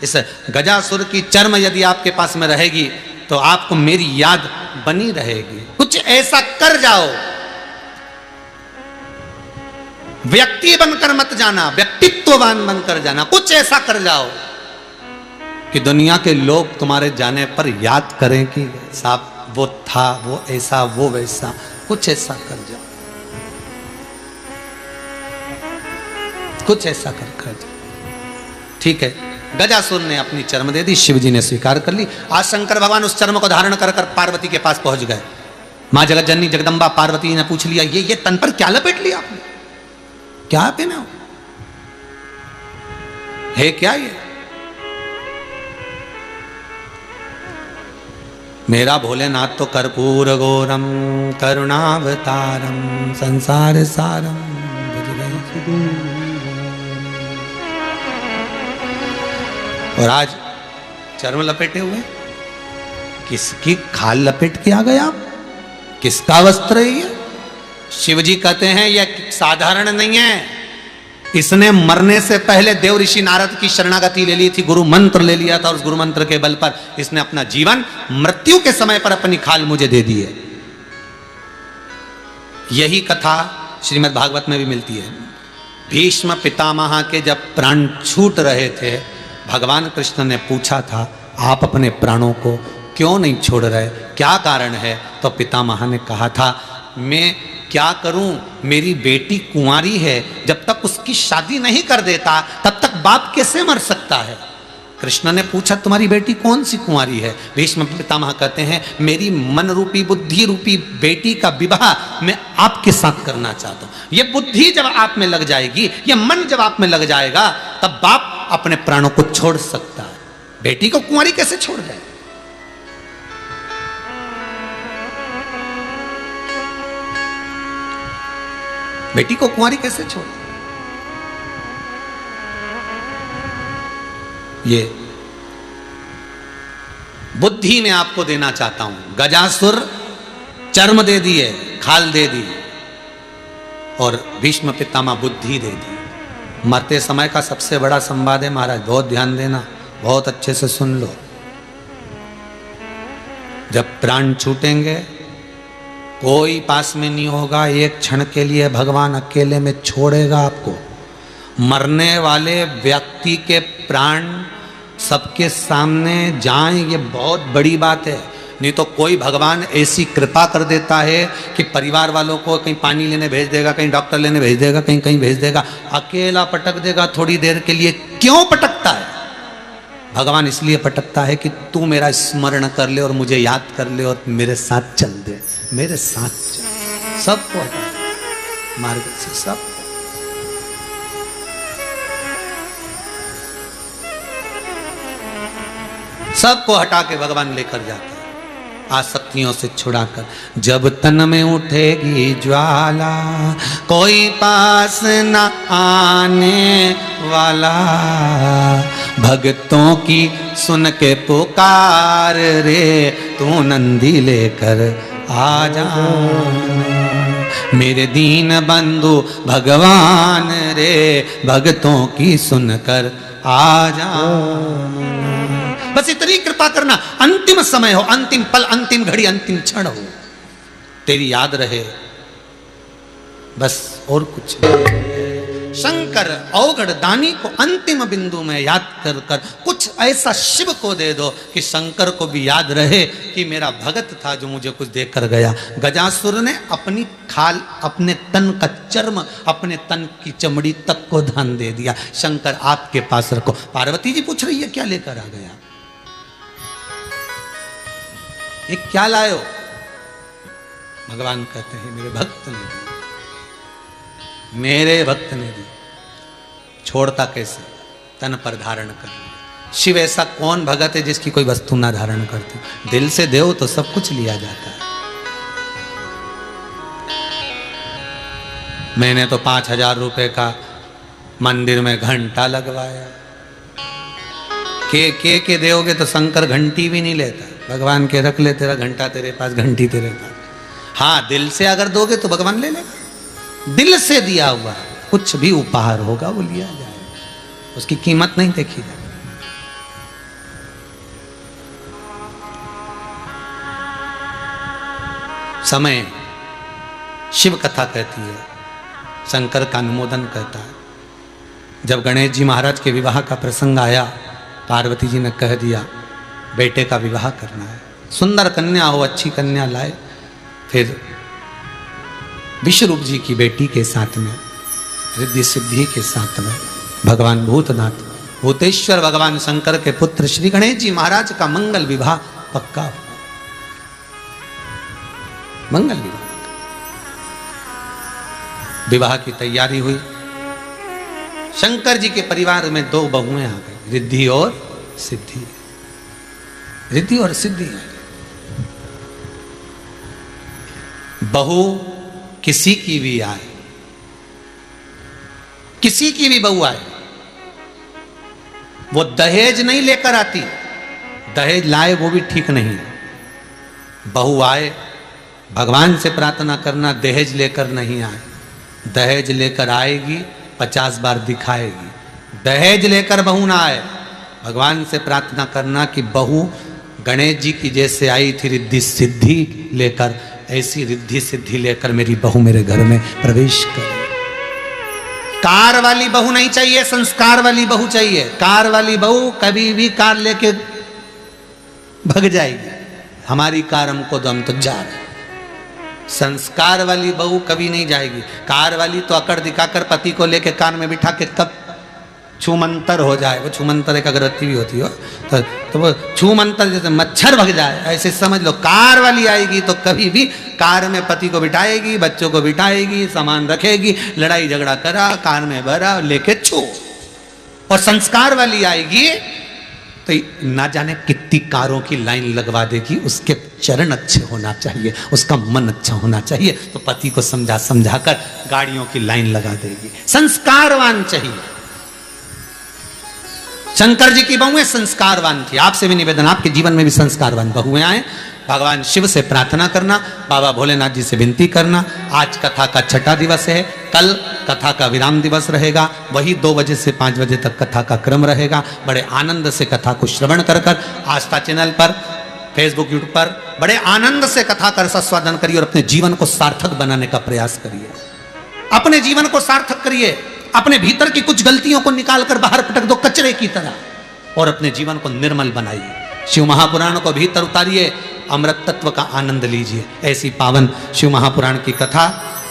इस गजासुर की चर्म यदि आपके पास में रहेगी तो आपको मेरी याद बनी रहेगी। कुछ ऐसा कर जाओ, व्यक्ति बनकर मत जाना, व्यक्तित्ववान बनकर जाना। कुछ ऐसा कर जाओ कि दुनिया के लोग तुम्हारे जाने पर याद करें कि साहब वो था, वो ऐसा, वो वैसा। कुछ ऐसा कर जाओ, कुछ ऐसा कर जाओ। ठीक है, गजासुर ने अपनी चर्म दे दी, शिवजी ने स्वीकार कर ली। आज शंकर भगवान उस चर्म को धारण कर कर पार्वती के पास पहुंच गए। मां जगत जननी जगदम्बा पार्वती ने पूछ लिया, ये तन पर क्या लपेट लिया आपने, क्या पहना हो, है क्या ये? मेरा भोलेनाथ तो कर्पूर गौरम करुणावतारम संसार सारम। और आज चर्म लपेटे हुए, किसकी खाल लपेट के आ गए आप? किसका वस्त्र है ये? शिवजी कहते हैं यह साधारण नहीं है। इसने मरने से पहले देव ऋषि नारद की शरणागति ले ली थी, गुरु मंत्र ले लिया था, और उस गुरु मंत्र के बल पर इसने अपना जीवन, मृत्यु के समय पर अपनी खाल मुझे दे दी है। यही कथा श्रीमद् भागवत में भी मिलती है। भीष्म पितामह के जब प्राण छूट रहे थे, भगवान कृष्ण ने पूछा था, आप अपने प्राणों को क्यों नहीं छोड़ रहे, क्या कारण है? तो पितामह ने कहा था, मैं क्या करूं, मेरी बेटी कुंवारी है, जब तक उसकी शादी नहीं कर देता तब तक बाप कैसे मर सकता है? कृष्ण ने पूछा, तुम्हारी बेटी कौन सी कुंवारी है? भीष्म पितामह कहते हैं, मेरी मन रूपी बुद्धि रूपी बेटी का विवाह मैं आपके साथ करना चाहता हूं। ये बुद्धि जब आप में लग जाएगी, ये मन जब आप में लग जाएगा, तब बाप अपने प्राणों को छोड़ सकता है। बेटी को कुंवारी कैसे छोड़ जाए? बेटी को कुंवारी कैसे छोड़? ये बुद्धि मैं आपको देना चाहता हूं। गजासुर चर्म दे दिए, खाल दे दी, और भीष्म पितामह बुद्धि दे दी। मरते समय का सबसे बड़ा संवाद है महाराज, बहुत ध्यान देना, बहुत अच्छे से सुन लो। जब प्राण छूटेंगे कोई पास में नहीं होगा, एक क्षण के लिए भगवान अकेले में छोड़ेगा आपको। मरने वाले व्यक्ति के प्राण सबके सामने जाएं, ये बहुत बड़ी बात है। नहीं तो कोई भगवान ऐसी कृपा कर देता है कि परिवार वालों को कहीं पानी लेने भेज देगा, कहीं डॉक्टर लेने भेज देगा, कहीं कहीं भेज देगा, अकेला पटक देगा थोड़ी देर के लिए। क्यों पटकता है भगवान? इसलिए पटकता है कि तू मेरा स्मरण कर ले और मुझे याद कर ले और मेरे साथ चल दे, मेरे साथ चल। सबको हटा मार्ग से, सब सबको हटा के भगवान लेकर जाते हैं, आसक्तियों से छुड़ाकर। जब तन में उठेगी ज्वाला, कोई पास न आने वाला, भक्तों की सुन के पुकार रे, तू नंदी लेकर आ जा, मेरे दीन बंधु भगवान रे, भक्तों की सुनकर आ जा। बस इतनी कृपा करना, अंतिम समय हो, अंतिम पल, अंतिम घड़ी, अंतिम क्षण हो, तेरी याद रहे, बस और कुछ नहीं। शंकर अवगढ़ दानी को अंतिम बिंदु में याद कर कर कुछ ऐसा शिव को दे दो कि शंकर को भी याद रहे कि मेरा भगत था जो मुझे कुछ देख कर गया। गजासुर ने अपनी खाल, अपने तन का चर्म, अपने तन की चमड़ी तक को दान दे दिया। शंकर आपके पास रखो। पार्वती जी पूछ रही है, क्या लेकर आ गया, ये क्या लाए हो? भगवान कहते हैं, मेरे भक्त ने दी, मेरे भक्त ने दी। छोड़ता कैसे? तन पर धारण कर लिया। शिव ऐसा कौन भगत है जिसकी कोई वस्तु ना धारण करते? दिल से देव तो सब कुछ लिया जाता है। मैंने तो 5,000 रुपए का मंदिर में घंटा लगवाया। के दोगे तो शंकर घंटी भी नहीं लेता, भगवान के रख ले, तेरा घंटा तेरे पास, घंटी तेरे पास। हाँ, दिल से अगर दोगे तो भगवान ले लेगा। दिल से दिया हुआ कुछ भी उपहार होगा वो लिया जाएगा, उसकी कीमत नहीं देखी जाएगी। समय शिव कथा कहती है, शंकर का अनुमोदन कहता है। जब गणेश जी महाराज के विवाह का प्रसंग आया, पार्वती जी ने कह दिया बेटे का विवाह करना है, सुंदर कन्या हो, अच्छी कन्या लाए। फिर विश्वरूप जी की बेटी के साथ में, रिद्धि सिद्धि के साथ में भगवान भूतनाथ भूतेश्वर भगवान शंकर के पुत्र श्री गणेश जी महाराज का मंगल विवाह पक्का हुआ। मंगल विवाह, विवाह की तैयारी हुई। शंकर जी के परिवार में 2 बहुएं आ गई, रिद्धि और सिद्धि। रिद्धि और सिद्धि आ गई। बहू किसी की भी आए, किसी की भी बहू आए, वो दहेज नहीं लेकर आती। दहेज लाए वो भी ठीक नहीं। बहू आए, भगवान से प्रार्थना करना दहेज लेकर नहीं आए। दहेज लेकर आएगी 50 बार दिखाएगी। दहेज लेकर बहू ना आए, भगवान से प्रार्थना करना कि बहू गणेश जी की जैसे आई थी रिद्धि सिद्धि लेकर, ऐसी रिद्धि सिद्धि लेकर मेरी बहू मेरे घर में प्रवेश करे। कार वाली बहू नहीं चाहिए, संस्कार वाली बहू चाहिए। कार वाली बहू कभी भी कार लेके भग जाएगी, हमारी कार हमको दो, हम तो जा रहे। संस्कार वाली बहू कभी नहीं जाएगी। कार वाली तो अकड़ दिखाकर पति को लेके कार में बिठा के कब छूमंतर हो जाए, वो छूमंतर एक अगरबत्ती भी होती हो तो वो छूमंतर जैसे मच्छर भग जाए, ऐसे समझ लो। कार वाली आएगी तो कभी भी कार में पति को बिठाएगी, बच्चों को बिठाएगी, सामान रखेगी, लड़ाई झगड़ा करा, कार में भरा, लेके छू। और संस्कार वाली आएगी तो ना जाने कितनी कारों की लाइन लगवा देगी। उसके चरण अच्छे होना चाहिए, उसका मन अच्छा होना चाहिए, तो पति को समझा समझाकर गाड़ियों की लाइन लगा देगी। संस्कारवान चाहिए। शंकर जी की बहुएं संस्कारवान थी। आपसे भी निवेदन, आपके जीवन में भी संस्कारवान बहुएं आए। भगवान शिव से प्रार्थना करना, बाबा भोलेनाथ जी से विनती करना। आज कथा का 6ठा दिवस है, कल कथा का विराम दिवस रहेगा। वही 2 बजे से 5 बजे तक कथा का क्रम रहेगा। बड़े आनंद से कथा को श्रवण कर आस्था चैनल पर, फेसबुक, यूट्यूब पर बड़े आनंद से कथा का रसास्वादन करिए और अपने जीवन को सार्थक बनाने का प्रयास करिए। अपने जीवन को सार्थक करिए। अपने भीतर की कुछ गलतियों को निकालकर बाहर पटक दो कचरे की तरह, और अपने जीवन को निर्मल बनाइए। शिव महापुराण को भीतर उतारिए, अमृत तत्व का आनंद लीजिए। ऐसी पावन शिव महापुराण की कथा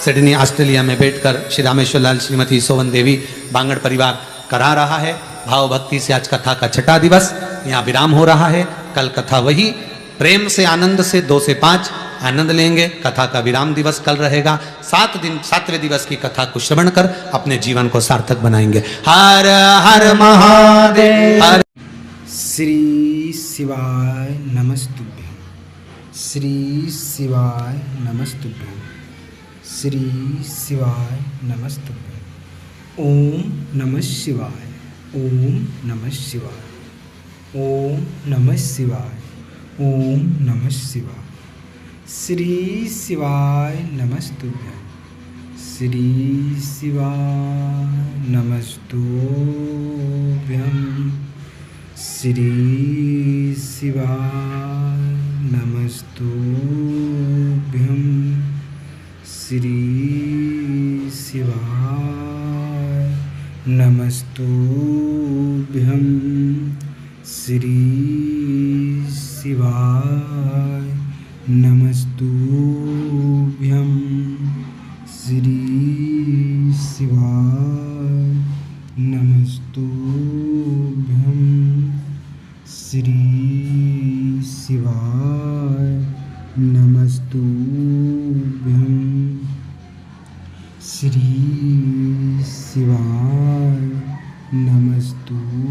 सिडनी ऑस्ट्रेलिया में बैठकर श्री रामेश्वर लाल श्रीमती सोवन देवी बांगड़ परिवार करा रहा है। भाव भक्ति से आज कथा का 6ठा दिवस यहाँ विराम हो रहा है। कल कथा वही प्रेम से आनंद से 2 से 5 आनंद लेंगे। कथा का विराम दिवस कल रहेगा। 7वें दिवस की कथा को श्रवण कर अपने जीवन को सार्थक बनाएंगे। हर हर महादेव। हर श्री शिवाय नमस्तुभ्यं। श्री शिवाय नमस्तुभ्यं। श्री शिवाय नमस्तुभ्यं। ओम नमः शिवाय। ओम नमः शिवाय। ओम नमः शिवाय। ओम नमः शिवाय। श्री शिवाय नमस्तुभ्यं। श्री शिवाय नमस्तुभ्यं। श्री शिवाय नमस्तुभ्यं। श्री शिवाय नमस्तुभ्यं। श्री शिवाय नमस्तुभ्यं। श्री शिवाय नमस्तुभ्यं। श्री शिवाय नमस्तुभ्यं। श्री शिवाय नमस्तुभ्यं।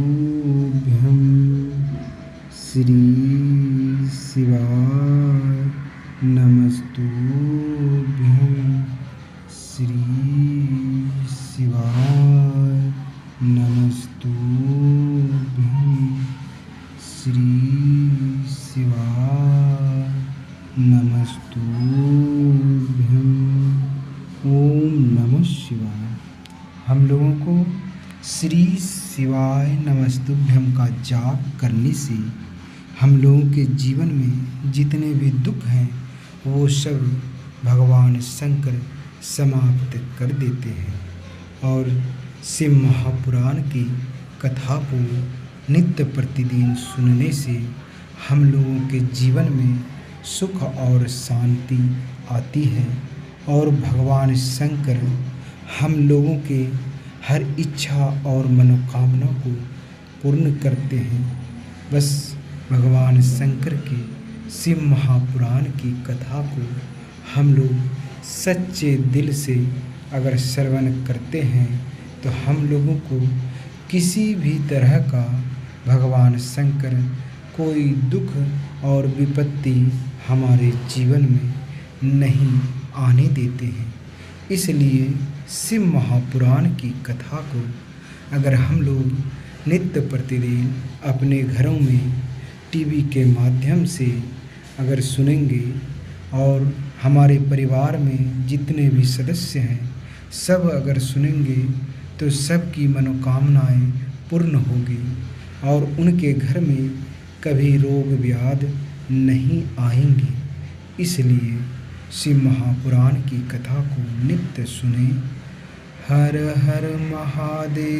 श्री शिवाय नमस्तुभ्यं। श्री शिवाय श्री शिवाय नमस्तुभ्यं। ओम नमः शिवाय। हम लोगों को श्री शिवाय नमस्तुभ्यं का जाप करने से हम लोगों के जीवन में जितने भी दुख हैं वो सब भगवान शंकर समाप्त कर देते हैं। और शिव महापुराण की कथा को नित्य प्रतिदिन सुनने से हम लोगों के जीवन में सुख और शांति आती है और भगवान शंकर हम लोगों के हर इच्छा और मनोकामना को पूर्ण करते हैं। बस भगवान शंकर के शिव महापुराण की कथा को हम लोग सच्चे दिल से अगर श्रवण करते हैं तो हम लोगों को किसी भी तरह का भगवान शंकर कोई दुख और विपत्ति हमारे जीवन में नहीं आने देते हैं। इसलिए शिव महापुराण की कथा को अगर हम लोग नित्य प्रतिदिन अपने घरों में टीवी के माध्यम से अगर सुनेंगे और हमारे परिवार में जितने भी सदस्य हैं सब अगर सुनेंगे तो सबकी मनोकामनाएं पूर्ण होगी और उनके घर में कभी रोग व्याध नहीं आएंगे। इसलिए शिव महापुराण की कथा को नित्य सुने। हर हर महादेव।